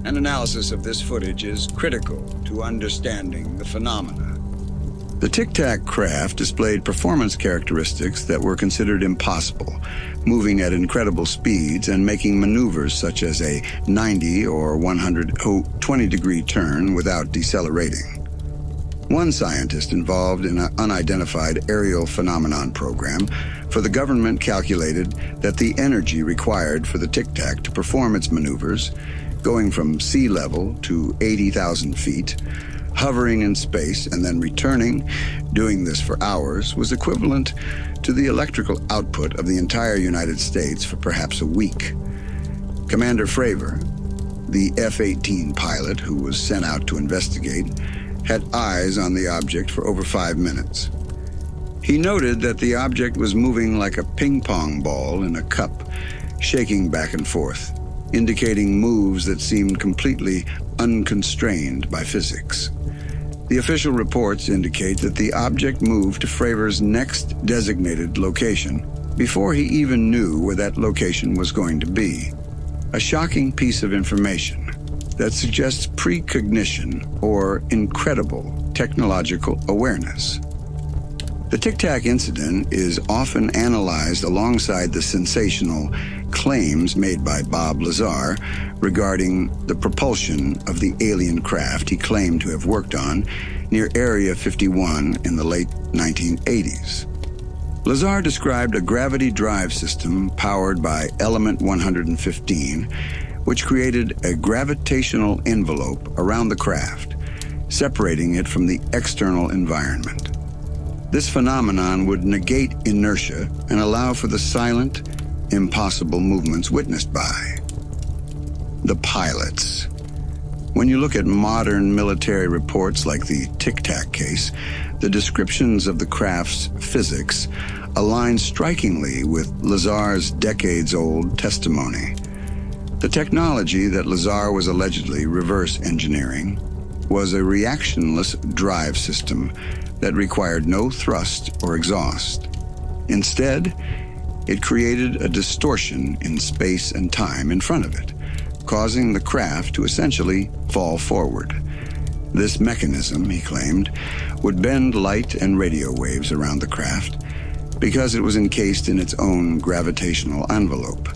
An analysis of this footage is critical to understanding the phenomena. The Tic Tac craft displayed performance characteristics that were considered impossible, moving at incredible speeds and making maneuvers such as a 90 or 120-degree turn without decelerating. One scientist involved in an unidentified aerial phenomenon program for the government calculated that the energy required for the Tic Tac to perform its maneuvers, going from sea level to 80,000 feet, hovering in space and then returning, doing this for hours, was equivalent to the electrical output of the entire United States for perhaps a week. Commander Fravor, the F-18 pilot who was sent out to investigate, had eyes on the object for over 5 minutes. He noted that the object was moving like a ping-pong ball in a cup, shaking back and forth, indicating moves that seemed completely unconstrained by physics. The official reports indicate that the object moved to Fravor's next designated location before he even knew where that location was going to be. A shocking piece of information that suggests precognition or incredible technological awareness. The Tic Tac incident is often analyzed alongside the sensational claims made by Bob Lazar regarding the propulsion of the alien craft he claimed to have worked on near Area 51 in the late 1980s. Lazar described a gravity drive system powered by Element 115, which created a gravitational envelope around the craft, separating it from the external environment. This phenomenon would negate inertia and allow for the silent, impossible movements witnessed by the pilots. When you look at modern military reports like the Tic Tac case, the descriptions of the craft's physics align strikingly with Lazar's decades-old testimony. The technology that Lazar was allegedly reverse engineering was a reactionless drive system that required no thrust or exhaust. Instead, it created a distortion in space and time in front of it, causing the craft to essentially fall forward. This mechanism, he claimed, would bend light and radio waves around the craft because it was encased in its own gravitational envelope,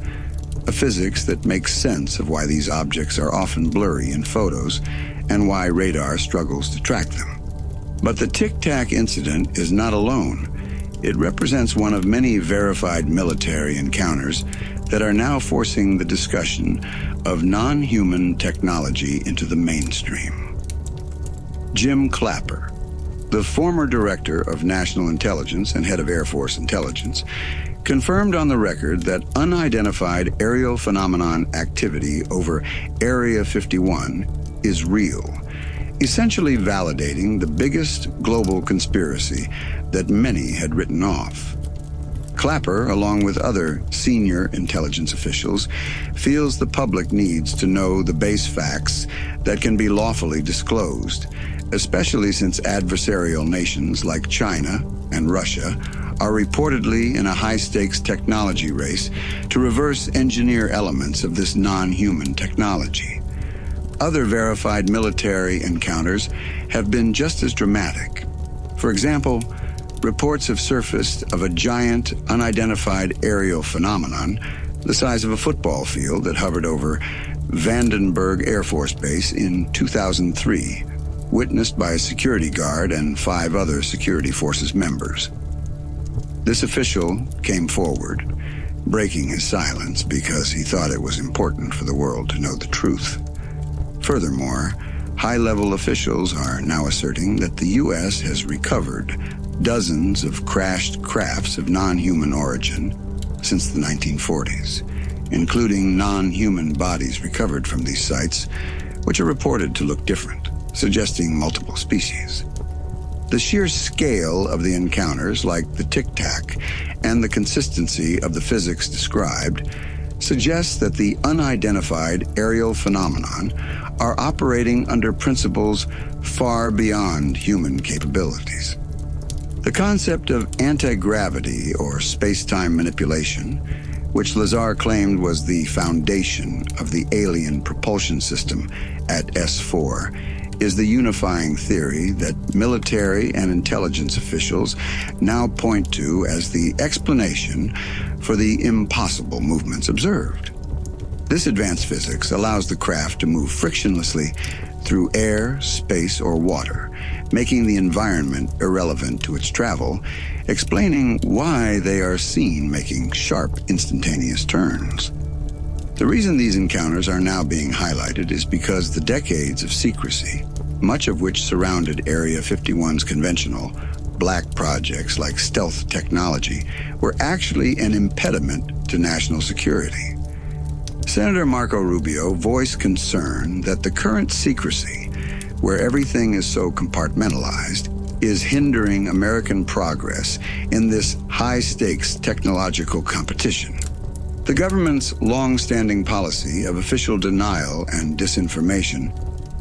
a physics that makes sense of why these objects are often blurry in photos and why radar struggles to track them. But the Tic Tac incident is not alone. It represents one of many verified military encounters that are now forcing the discussion of non-human technology into the mainstream. Jim Clapper, the former director of National Intelligence and head of Air Force Intelligence, confirmed on the record that unidentified aerial phenomenon activity over Area 51 is real, essentially validating the biggest global conspiracy that many had written off. Clapper, along with other senior intelligence officials, feels the public needs to know the base facts that can be lawfully disclosed, especially since adversarial nations like China and Russia are reportedly in a high-stakes technology race to reverse engineer elements of this non-human technology. Other verified military encounters have been just as dramatic. For example, reports have surfaced of a giant, unidentified aerial phenomenon the size of a football field that hovered over Vandenberg Air Force Base in 2003, witnessed by a security guard and 5 other security forces members. This official came forward, breaking his silence because he thought it was important for the world to know the truth. Furthermore, high-level officials are now asserting that the U.S. has recovered dozens of crashed crafts of non-human origin since the 1940s, including non-human bodies recovered from these sites, which are reported to look different, suggesting multiple species. The sheer scale of the encounters, like the Tic Tac, and the consistency of the physics described suggests that the unidentified aerial phenomenon are operating under principles far beyond human capabilities. The concept of anti-gravity or space-time manipulation, which Lazar claimed was the foundation of the alien propulsion system at S4, is the unifying theory that military and intelligence officials now point to as the explanation for the impossible movements observed. This advanced physics allows the craft to move frictionlessly through air, space, or water, making the environment irrelevant to its travel, explaining why they are seen making sharp, instantaneous turns. The reason these encounters are now being highlighted is because the decades of secrecy, much of which surrounded Area 51's conventional black projects like stealth technology, were actually an impediment to national security. Senator Marco Rubio voiced concern that the current secrecy, where everything is so compartmentalized, is hindering American progress in this high-stakes technological competition. The government's long-standing policy of official denial and disinformation,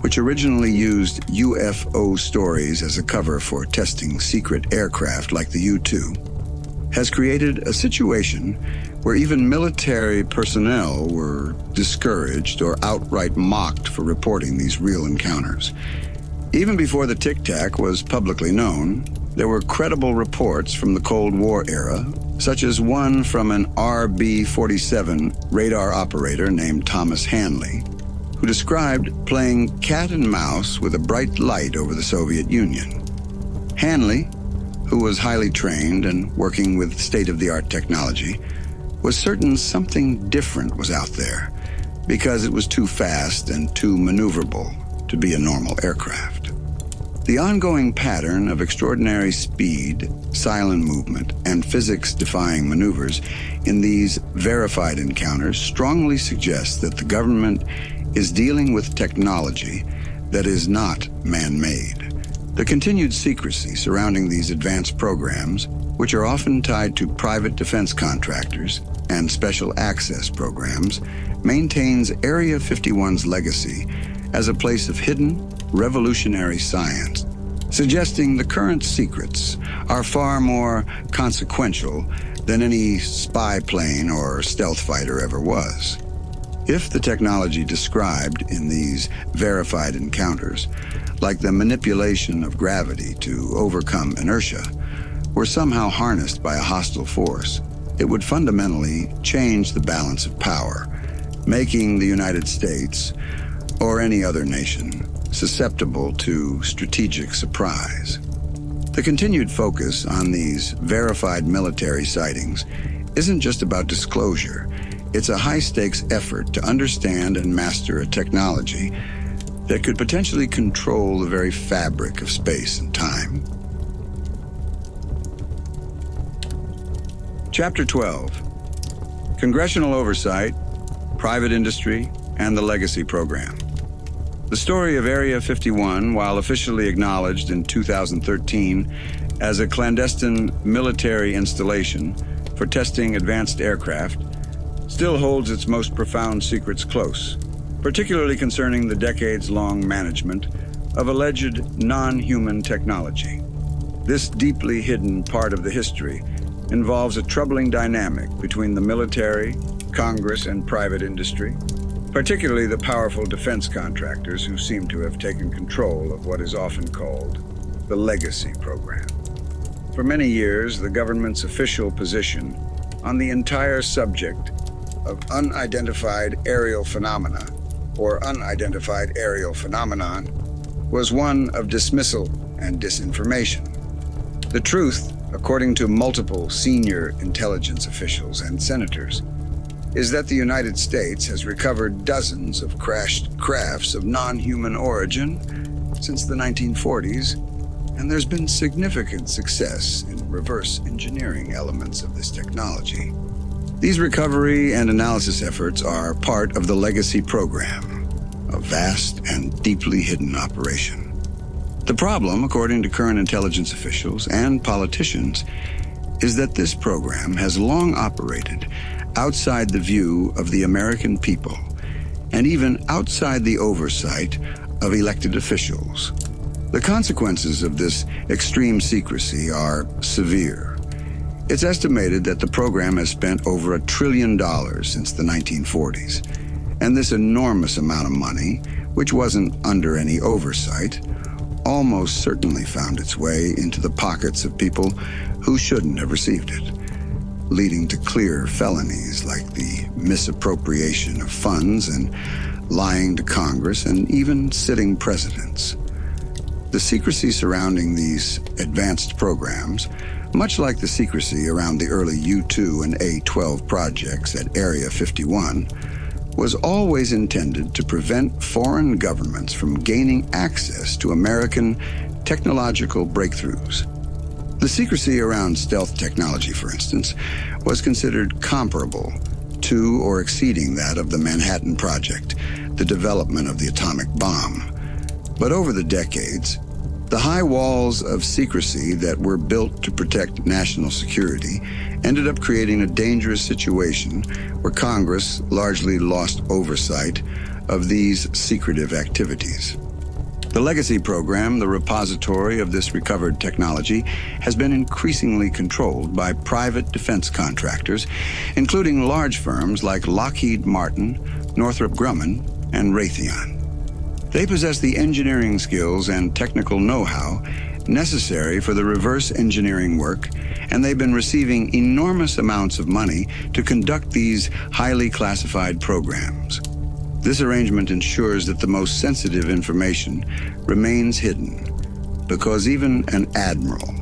which originally used UFO stories as a cover for testing secret aircraft like the U-2, has created a situation where even military personnel were discouraged or outright mocked for reporting these real encounters. Even before the Tic Tac was publicly known, there were credible reports from the Cold War era, such as one from an RB-47 radar operator named Thomas Hanley, who described playing cat and mouse with a bright light over the Soviet Union. Hanley, who was highly trained and working with state-of-the-art technology, was certain something different was out there because it was too fast and too maneuverable to be a normal aircraft. The ongoing pattern of extraordinary speed, silent movement, and physics-defying maneuvers in these verified encounters strongly suggests that the government is dealing with technology that is not man-made. The continued secrecy surrounding these advanced programs, which are often tied to private defense contractors and special access programs, maintains Area 51's legacy as a place of hidden, revolutionary science, suggesting the current secrets are far more consequential than any spy plane or stealth fighter ever was. If the technology described in these verified encounters, like the manipulation of gravity to overcome inertia, were somehow harnessed by a hostile force, it would fundamentally change the balance of power, making the United States, or any other nation, susceptible to strategic surprise. The continued focus on these verified military sightings isn't just about disclosure. It's a high-stakes effort to understand and master a technology that could potentially control the very fabric of space and time. Chapter 12. Congressional Oversight, Private Industry, and the Legacy Program. The story of Area 51, while officially acknowledged in 2013 as a clandestine military installation for testing advanced aircraft, still holds its most profound secrets close, particularly concerning the decades-long management of alleged non-human technology. This deeply hidden part of the history involves a troubling dynamic between the military, Congress, and private industry, particularly the powerful defense contractors who seem to have taken control of what is often called the Legacy Program. For many years, the government's official position on the entire subject of unidentified aerial phenomena, or unidentified aerial phenomenon, was one of dismissal and disinformation. The truth, according to multiple senior intelligence officials and senators, is that the United States has recovered dozens of crashed crafts of non-human origin since the 1940s, and there's been significant success in reverse engineering elements of this technology. These recovery and analysis efforts are part of the Legacy Program, a vast and deeply hidden operation. The problem, according to current intelligence officials and politicians, is that this program has long operated outside the view of the American people, and even outside the oversight of elected officials. The consequences of this extreme secrecy are severe. It's estimated that the program has spent over $1 trillion since the 1940s, and this enormous amount of money, which wasn't under any oversight, almost certainly found its way into the pockets of people who shouldn't have received it, leading to clear felonies like the misappropriation of funds and lying to Congress and even sitting presidents. The secrecy surrounding these advanced programs, much like the secrecy around the early U-2 and A-12 projects at Area 51, was always intended to prevent foreign governments from gaining access to American technological breakthroughs. The secrecy around stealth technology, for instance, was considered comparable to or exceeding that of the Manhattan Project, the development of the atomic bomb. But over the decades, the high walls of secrecy that were built to protect national security ended up creating a dangerous situation where Congress largely lost oversight of these secretive activities. The Legacy Program, the repository of this recovered technology, has been increasingly controlled by private defense contractors, including large firms like Lockheed Martin, Northrop Grumman, and Raytheon. They possess the engineering skills and technical know-how necessary for the reverse engineering work, and they've been receiving enormous amounts of money to conduct these highly classified programs. This arrangement ensures that the most sensitive information remains hidden, because even an admiral,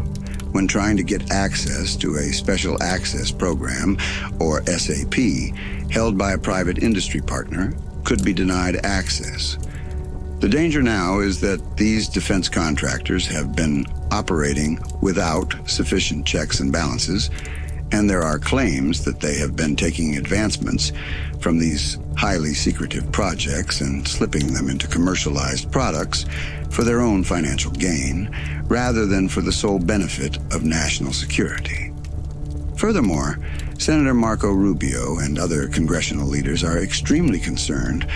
when trying to get access to a Special Access Program, or SAP, held by a private industry partner, could be denied access. The danger now is that these defense contractors have been operating without sufficient checks and balances, and there are claims that they have been taking advancements from these highly secretive projects and slipping them into commercialized products for their own financial gain, rather than for the sole benefit of national security. Furthermore, Senator Marco Rubio and other congressional leaders are extremely concerned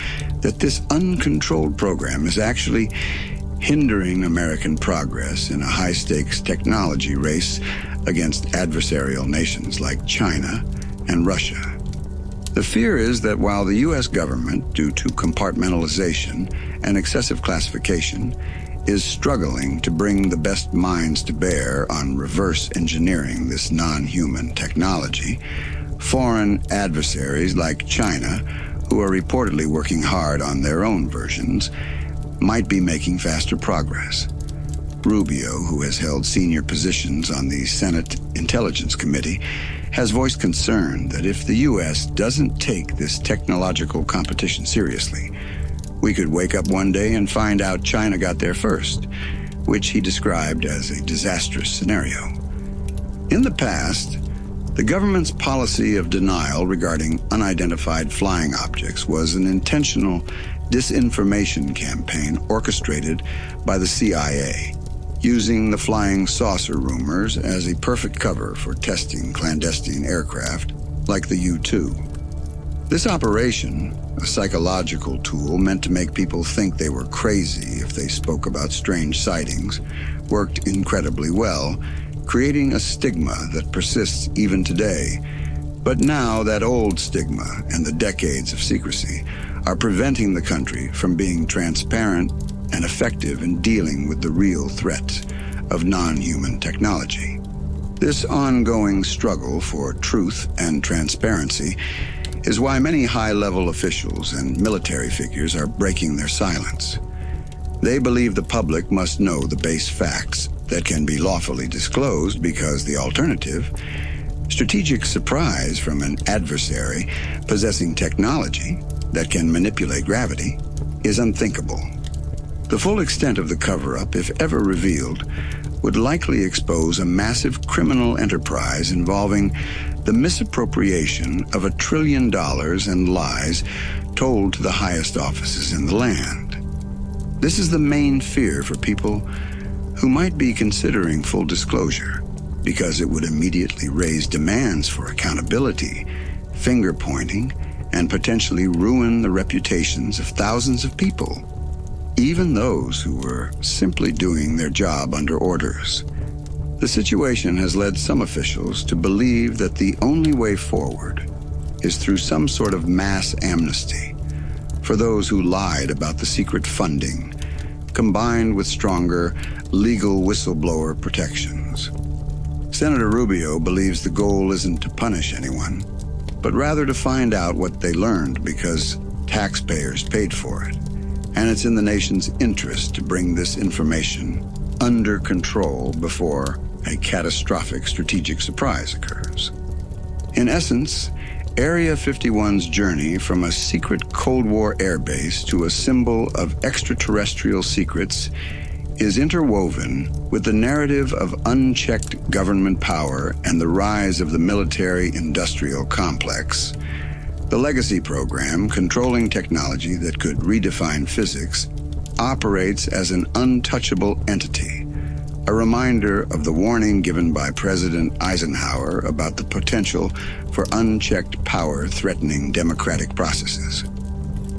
that this uncontrolled program is actually hindering American progress in a high-stakes technology race against adversarial nations like China and Russia. The fear is that while the U.S. government, due to compartmentalization and excessive classification, is struggling to bring the best minds to bear on reverse engineering this non-human technology, foreign adversaries like China, who are reportedly working hard on their own versions, might be making faster progress. Rubio, who has held senior positions on the Senate Intelligence Committee, has voiced concern that if the U.S. doesn't take this technological competition seriously, we could wake up one day and find out China got there first, which he described as a disastrous scenario. In the past, the government's policy of denial regarding unidentified flying objects was an intentional disinformation campaign orchestrated by the CIA, using the flying saucer rumors as a perfect cover for testing clandestine aircraft like the U-2. This operation, a psychological tool meant to make people think they were crazy if they spoke about strange sightings, worked incredibly well, creating a stigma that persists even today. But now that old stigma and the decades of secrecy are preventing the country from being transparent and effective in dealing with the real threat of non-human technology. This ongoing struggle for truth and transparency is why many high-level officials and military figures are breaking their silence. They believe the public must know the base facts that can be lawfully disclosed because the alternative, strategic surprise from an adversary possessing technology that can manipulate gravity, is unthinkable. The full extent of the cover-up, if ever revealed, would likely expose a massive criminal enterprise involving the misappropriation of $1 trillion in lies told to the highest offices in the land. This is the main fear for people who might be considering full disclosure, because it would immediately raise demands for accountability, finger-pointing, and potentially ruin the reputations of thousands of people, even those who were simply doing their job under orders. The situation has led some officials to believe that the only way forward is through some sort of mass amnesty for those who lied about the secret funding, combined with stronger legal whistleblower protections. Senator Rubio believes the goal isn't to punish anyone, but rather to find out what they learned because taxpayers paid for it. And it's in the nation's interest to bring this information under control before a catastrophic strategic surprise occurs. In essence, Area 51's journey from a secret Cold War airbase to a symbol of extraterrestrial secrets is interwoven with the narrative of unchecked government power and the rise of the military-industrial complex. The Legacy program, controlling technology that could redefine physics, operates as an untouchable entity, a reminder of the warning given by President Eisenhower about the potential for unchecked power threatening democratic processes.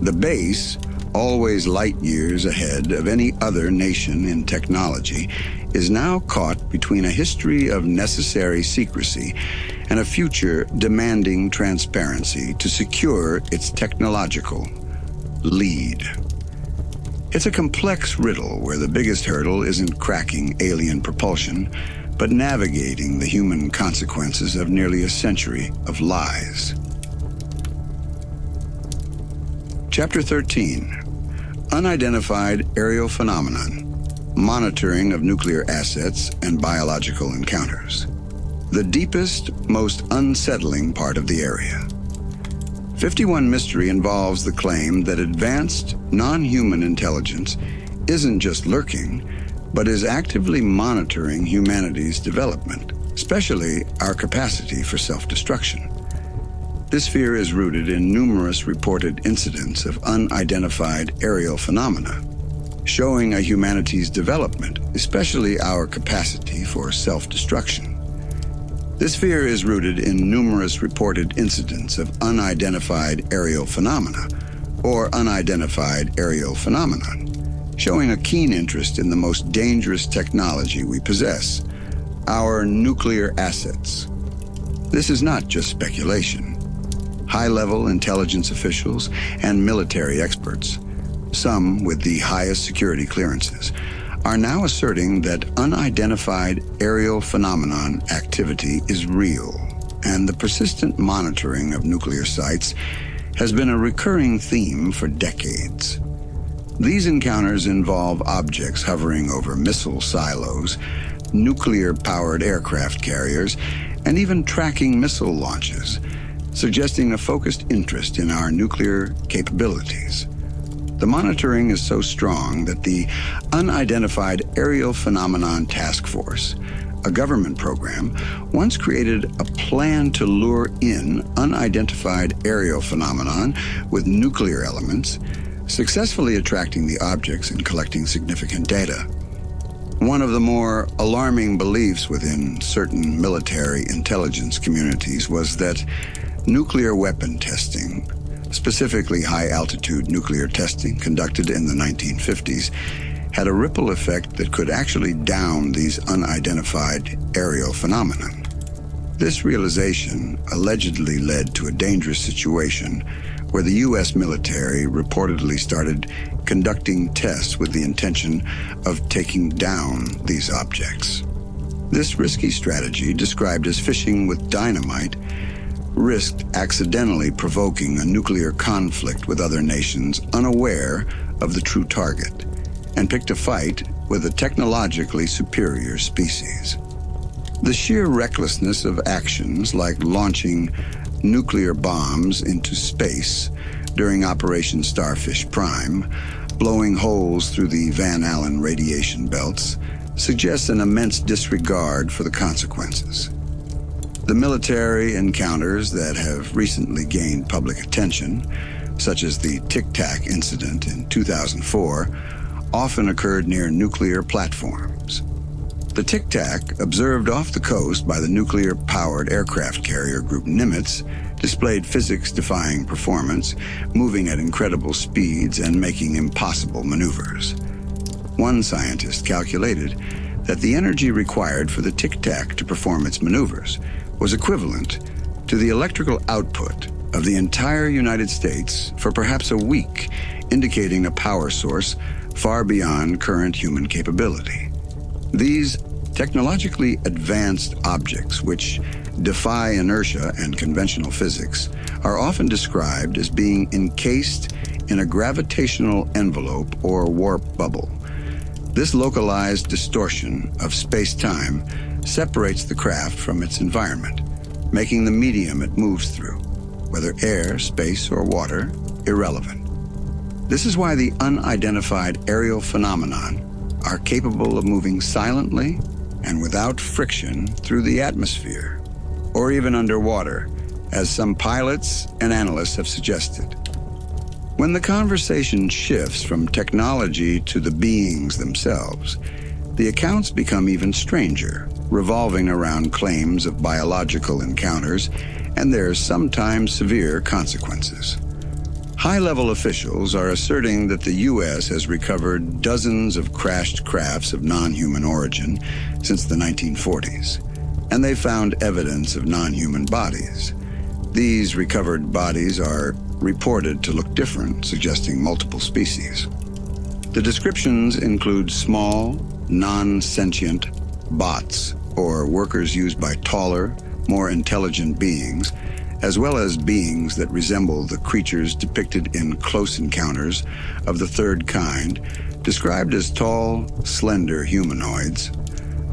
The base, always light years ahead of any other nation in technology, is now caught between a history of necessary secrecy and a future demanding transparency to secure its technological lead. It's a complex riddle where the biggest hurdle isn't cracking alien propulsion, but navigating the human consequences of nearly a century of lies. Chapter 13, Unidentified Aerial Phenomenon, Monitoring of Nuclear Assets and Biological Encounters. The deepest, most unsettling part of the area. 51 Mystery involves the claim that advanced, non-human intelligence isn't just lurking, but is actively monitoring humanity's development, especially our capacity for self-destruction. This fear is rooted in numerous reported incidents of unidentified aerial phenomena, showing a humanity's development, especially our capacity for self-destruction. This fear is rooted in numerous reported incidents of unidentified aerial phenomena, or unidentified aerial phenomenon, showing a keen interest in the most dangerous technology we possess, our nuclear assets. This is not just speculation. High-level intelligence officials and military experts, some with the highest security clearances, are now asserting that unidentified aerial phenomenon activity is real, and the persistent monitoring of nuclear sites has been a recurring theme for decades. These encounters involve objects hovering over missile silos, nuclear-powered aircraft carriers, and even tracking missile launches, suggesting a focused interest in our nuclear capabilities. The monitoring is so strong that the Unidentified Aerial Phenomenon Task Force, a government program, once created a plan to lure in unidentified aerial phenomenon with nuclear elements, successfully attracting the objects and collecting significant data. One of the more alarming beliefs within certain military intelligence communities was that nuclear weapon testing, specifically high-altitude nuclear testing conducted in the 1950s, had a ripple effect that could actually down these unidentified aerial phenomenon. This realization allegedly led to a dangerous situation where the U.S. military reportedly started conducting tests with the intention of taking down these objects. This risky strategy, described as fishing with dynamite, risked accidentally provoking a nuclear conflict with other nations unaware of the true target, and picked a fight with a technologically superior species. The sheer recklessness of actions like launching nuclear bombs into space during Operation Starfish Prime, blowing holes through the Van Allen radiation belts, suggests an immense disregard for the consequences. The military encounters that have recently gained public attention, such as the Tic Tac incident in 2004, often occurred near nuclear platforms. The Tic Tac, observed off the coast by the nuclear-powered aircraft carrier group Nimitz, displayed physics-defying performance, moving at incredible speeds and making impossible maneuvers. One scientist calculated that the energy required for the Tic Tac to perform its maneuvers was equivalent to the electrical output of the entire United States for perhaps a week, indicating a power source far beyond current human capability. These technologically advanced objects, which defy inertia and conventional physics, are often described as being encased in a gravitational envelope or warp bubble. This localized distortion of space-time separates the craft from its environment, making the medium it moves through, whether air, space, or water, irrelevant. This is why the unidentified aerial phenomenon are capable of moving silently and without friction through the atmosphere, or even underwater, as some pilots and analysts have suggested. When the conversation shifts from technology to the beings themselves, the accounts become even stranger, revolving around claims of biological encounters and their sometimes severe consequences. High-level officials are asserting that the U.S. has recovered dozens of crashed crafts of non-human origin since the 1940s, and they found evidence of non-human bodies. These recovered bodies are reported to look different, suggesting multiple species. The descriptions include small, non-sentient bots, or workers used by taller, more intelligent beings, as well as beings that resemble the creatures depicted in Close Encounters of the Third Kind, described as tall, slender humanoids.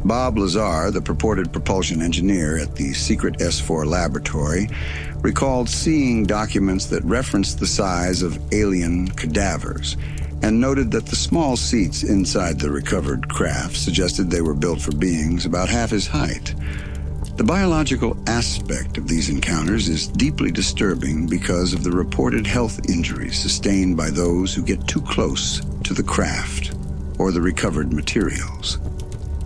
Bob Lazar, the purported propulsion engineer at the secret S4 laboratory, recalled seeing documents that referenced the size of alien cadavers, and noted that the small seats inside the recovered craft suggested they were built for beings about half his height. The biological aspect of these encounters is deeply disturbing because of the reported health injuries sustained by those who get too close to the craft or the recovered materials.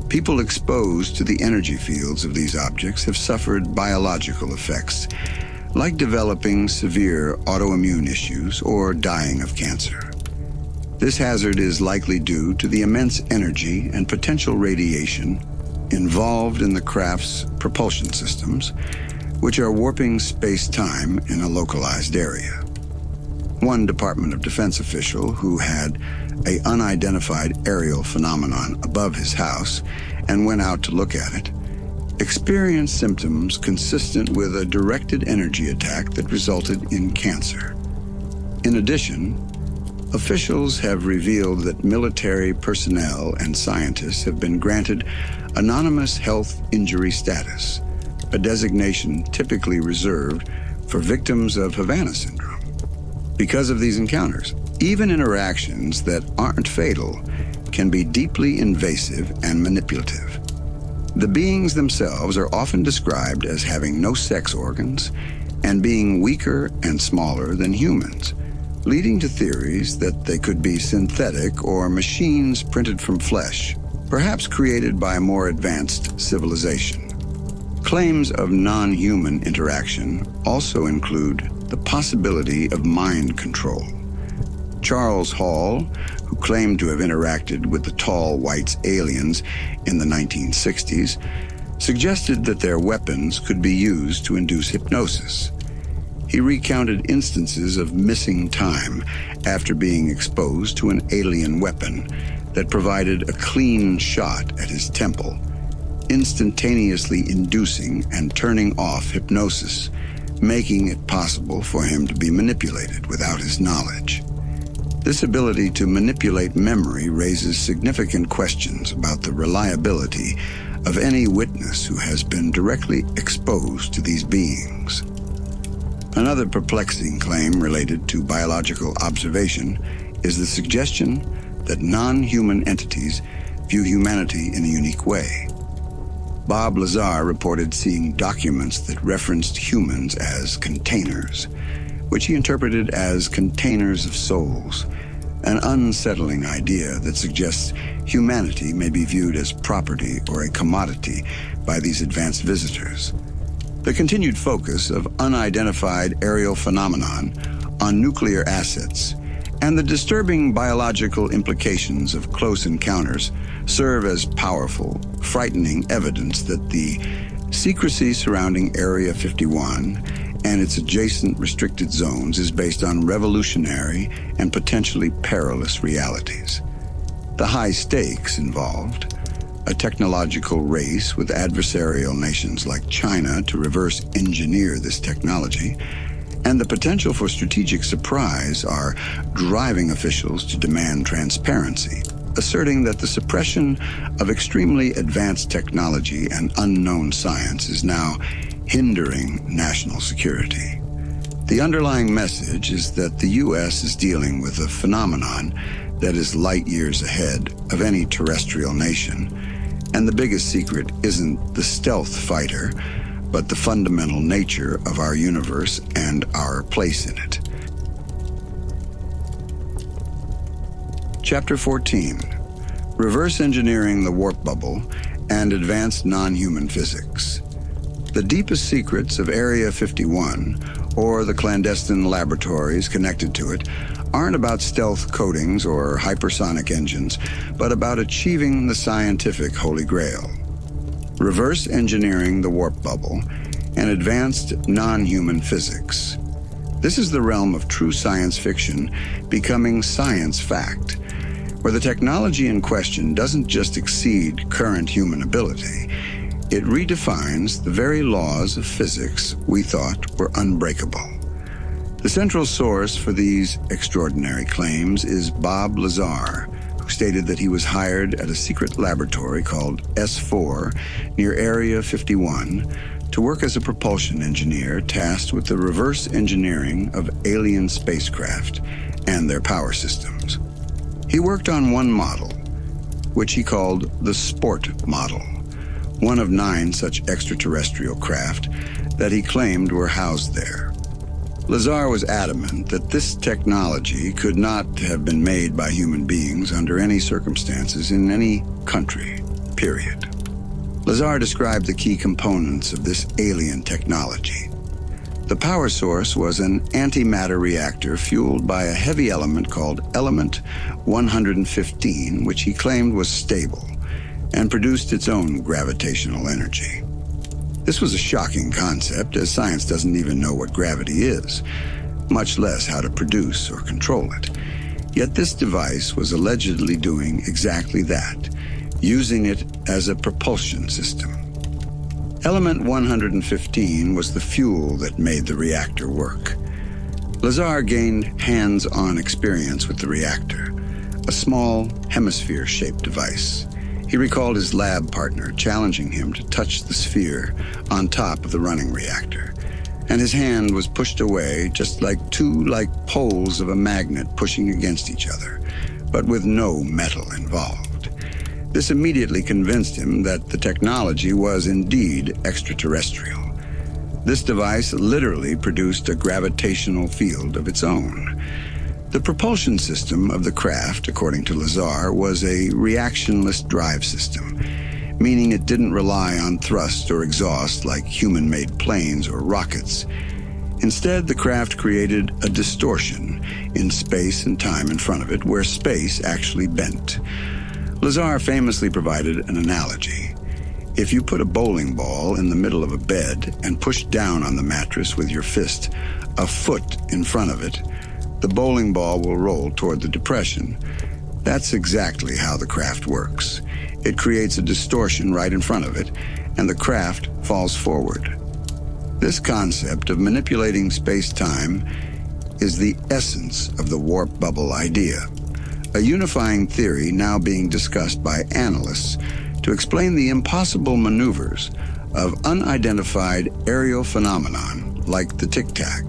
People exposed to the energy fields of these objects have suffered biological effects, like developing severe autoimmune issues or dying of cancer. This hazard is likely due to the immense energy and potential radiation involved in the craft's propulsion systems, which are warping space-time in a localized area. One Department of Defense official who had an unidentified aerial phenomenon above his house and went out to look at it, experienced symptoms consistent with a directed energy attack that resulted in cancer. In addition, officials have revealed that military personnel and scientists have been granted anonymous health injury status, a designation typically reserved for victims of Havana syndrome. Because of these encounters, even interactions that aren't fatal can be deeply invasive and manipulative. The beings themselves are often described as having no sex organs and being weaker and smaller than humans, leading to theories that they could be synthetic or machines printed from flesh, perhaps created by a more advanced civilization. Claims of non-human interaction also include the possibility of mind control. Charles Hall, who claimed to have interacted with the tall white aliens in the 1960s, suggested that their weapons could be used to induce hypnosis. He recounted instances of missing time after being exposed to an alien weapon that provided a clean shot at his temple, instantaneously inducing and turning off hypnosis, making it possible for him to be manipulated without his knowledge. This ability to manipulate memory raises significant questions about the reliability of any witness who has been directly exposed to these beings. Another perplexing claim related to biological observation is the suggestion that non-human entities view humanity in a unique way. Bob Lazar reported seeing documents that referenced humans as containers, which he interpreted as containers of souls, an unsettling idea that suggests humanity may be viewed as property or a commodity by these advanced visitors. The continued focus of unidentified aerial phenomenon on nuclear assets and the disturbing biological implications of close encounters serve as powerful, frightening evidence that the secrecy surrounding Area 51 and its adjacent restricted zones is based on revolutionary and potentially perilous realities. The high stakes involved, a technological race with adversarial nations like China to reverse engineer this technology, and the potential for strategic surprise are driving officials to demand transparency, asserting that the suppression of extremely advanced technology and unknown science is now hindering national security. The underlying message is that the U.S. is dealing with a phenomenon that is light years ahead of any terrestrial nation, and the biggest secret isn't the stealth fighter, but the fundamental nature of our universe and our place in it. Chapter 14. Reverse Engineering the Warp Bubble and Advanced Non-Human Physics. The deepest secrets of Area 51, or the clandestine laboratories connected to it, aren't about stealth coatings or hypersonic engines, but about achieving the scientific Holy Grail. Reverse engineering the warp bubble, and advanced non-human physics. This is the realm of true science fiction becoming science fact, where the technology in question doesn't just exceed current human ability, it redefines the very laws of physics we thought were unbreakable. The central source for these extraordinary claims is Bob Lazar, who stated that he was hired at a secret laboratory called S4 near Area 51 to work as a propulsion engineer tasked with the reverse engineering of alien spacecraft and their power systems. He worked on one model, which he called the Sport model, one of 9 such extraterrestrial craft that he claimed were housed there. Lazar was adamant that this technology could not have been made by human beings under any circumstances in any country, period. Lazar described the key components of this alien technology. The power source was an antimatter reactor fueled by a heavy element called element 115, which he claimed was stable and produced its own gravitational energy. This was a shocking concept, as science doesn't even know what gravity is, much less how to produce or control it. Yet this device was allegedly doing exactly that, using it as a propulsion system. Element 115 was the fuel that made the reactor work. Lazar gained hands-on experience with the reactor, a small hemisphere-shaped device. He recalled his lab partner challenging him to touch the sphere on top of the running reactor, and his hand was pushed away just like two poles of a magnet pushing against each other, but with no metal involved. This immediately convinced him that the technology was indeed extraterrestrial. This device literally produced a gravitational field of its own. The propulsion system of the craft, according to Lazar, was a reactionless drive system, meaning it didn't rely on thrust or exhaust like human-made planes or rockets. Instead, the craft created a distortion in space and time in front of it, where space actually bent. Lazar famously provided an analogy. If you put a bowling ball in the middle of a bed and push down on the mattress with your fist a foot in front of it, the bowling ball will roll toward the depression. That's exactly how the craft works. It creates a distortion right in front of it, and the craft falls forward. This concept of manipulating space-time is the essence of the warp bubble idea, a unifying theory now being discussed by analysts to explain the impossible maneuvers of unidentified aerial phenomenon like the tic-tac.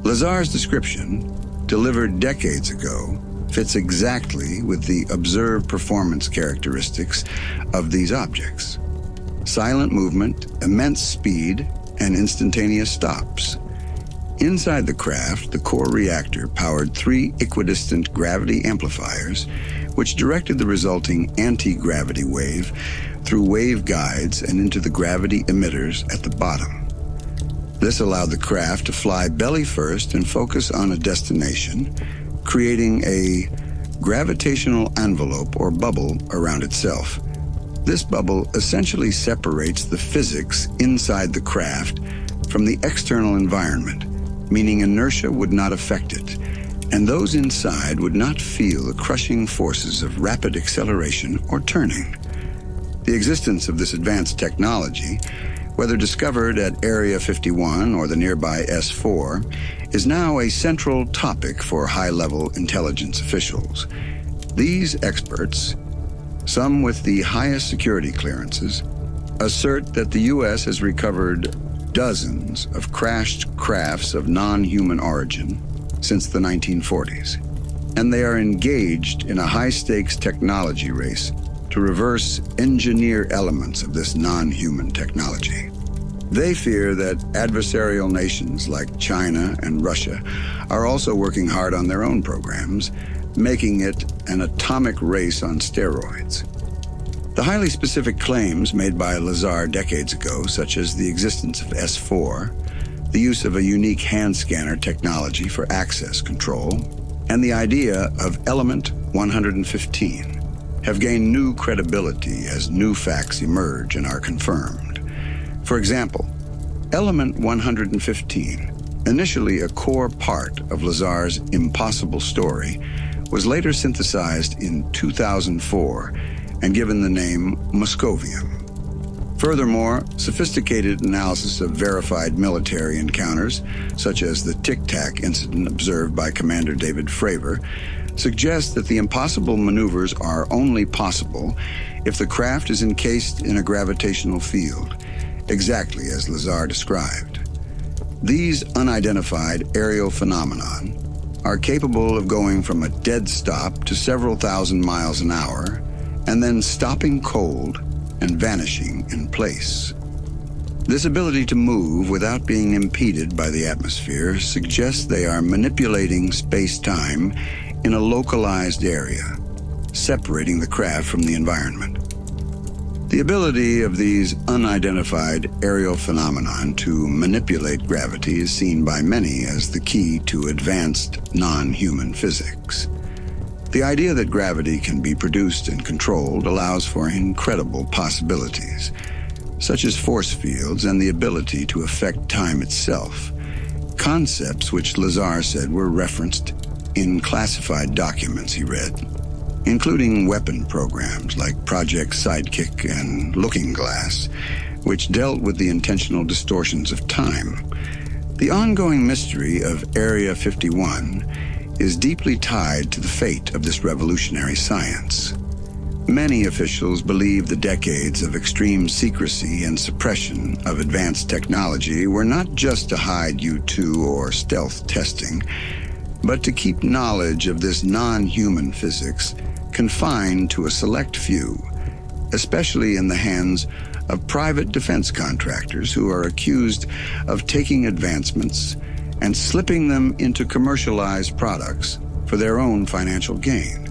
Lazar's description, delivered decades ago, fits exactly with the observed performance characteristics of these objects: silent movement, immense speed, and instantaneous stops. Inside the craft, the core reactor powered 3 equidistant gravity amplifiers, which directed the resulting anti-gravity wave through waveguides and into the gravity emitters at the bottom. This allowed the craft to fly belly first and focus on a destination, creating a gravitational envelope or bubble around itself. This bubble essentially separates the physics inside the craft from the external environment, meaning inertia would not affect it, and those inside would not feel the crushing forces of rapid acceleration or turning. The existence of this advanced technology, whether discovered at Area 51 or the nearby S4, is now a central topic for high-level intelligence officials. These experts, some with the highest security clearances, assert that the U.S. has recovered dozens of crashed crafts of non-human origin since the 1940s, and they are engaged in a high-stakes technology race to reverse engineer elements of this non-human technology. They fear that adversarial nations like China and Russia are also working hard on their own programs, making it an atomic race on steroids. The highly specific claims made by Lazar decades ago, such as the existence of S4, the use of a unique hand scanner technology for access control, and the idea of element 115, have gained new credibility as new facts emerge and are confirmed. For example, element 115, initially a core part of Lazar's impossible story, was later synthesized in 2004 and given the name Moscovium. Furthermore, sophisticated analysis of verified military encounters, such as the Tic Tac incident observed by Commander David Fravor, suggests that the impossible maneuvers are only possible if the craft is encased in a gravitational field, exactly as Lazar described. These unidentified aerial phenomenon are capable of going from a dead stop to several thousand miles an hour, and then stopping cold and vanishing in place. This ability to move without being impeded by the atmosphere suggests they are manipulating space-time in a localized area, separating the craft from the environment. The ability of these unidentified aerial phenomenon to manipulate gravity is seen by many as the key to advanced non-human physics. The idea that gravity can be produced and controlled allows for incredible possibilities, such as force fields and the ability to affect time itself, concepts which Lazar said were referenced in classified documents he read, including weapon programs like Project Sidekick and Looking Glass, which dealt with the intentional distortions of time. The ongoing mystery of Area 51 is deeply tied to the fate of this revolutionary science. Many officials believe the decades of extreme secrecy and suppression of advanced technology were not just to hide U-2 or stealth testing, but to keep knowledge of this non-human physics confined to a select few, especially in the hands of private defense contractors who are accused of taking advancements and slipping them into commercialized products for their own financial gain.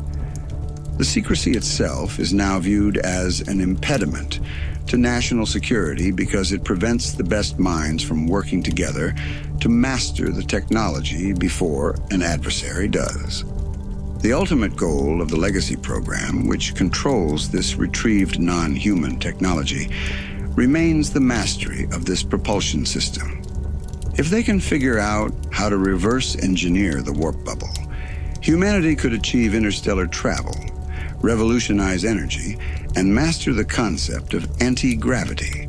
The secrecy itself is now viewed as an impediment to national security because it prevents the best minds from working together to master the technology before an adversary does. The ultimate goal of the Legacy program, which controls this retrieved non-human technology, remains the mastery of this propulsion system. If they can figure out how to reverse engineer the warp bubble, humanity could achieve interstellar travel, revolutionize energy, and master the concept of anti-gravity.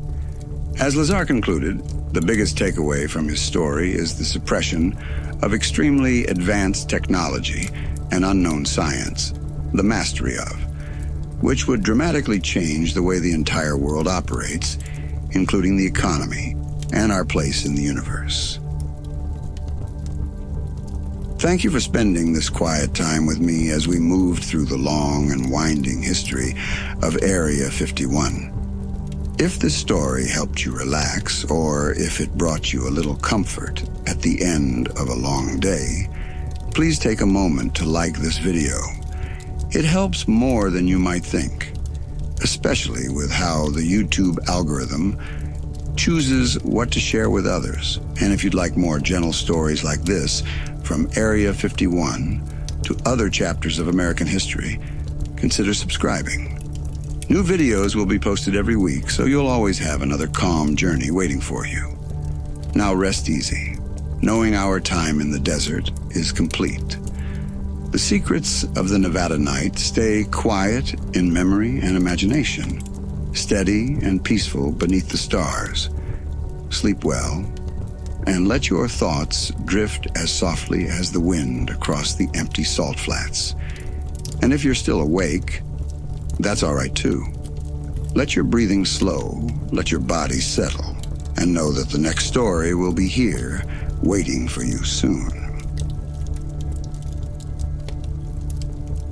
As Lazar concluded, the biggest takeaway from his story is the suppression of extremely advanced technology and unknown science, the mastery of, which would dramatically change the way the entire world operates, including the economy and our place in the universe. Thank you for spending this quiet time with me as we moved through the long and winding history of Area 51. If this story helped you relax, or if it brought you a little comfort at the end of a long day, please take a moment to like this video. It helps more than you might think, especially with how the YouTube algorithm chooses what to share with others. And if you'd like more gentle stories like this, from Area 51 to other chapters of American history, consider subscribing. New videos will be posted every week, so you'll always have another calm journey waiting for you. Now rest easy, knowing our time in the desert is complete. The secrets of the Nevada night stay quiet in memory and imagination, steady and peaceful beneath the stars. Sleep well, and let your thoughts drift as softly as the wind across the empty salt flats. And if you're still awake, that's all right too. Let your breathing slow, let your body settle, and know that the next story will be here, waiting for you soon.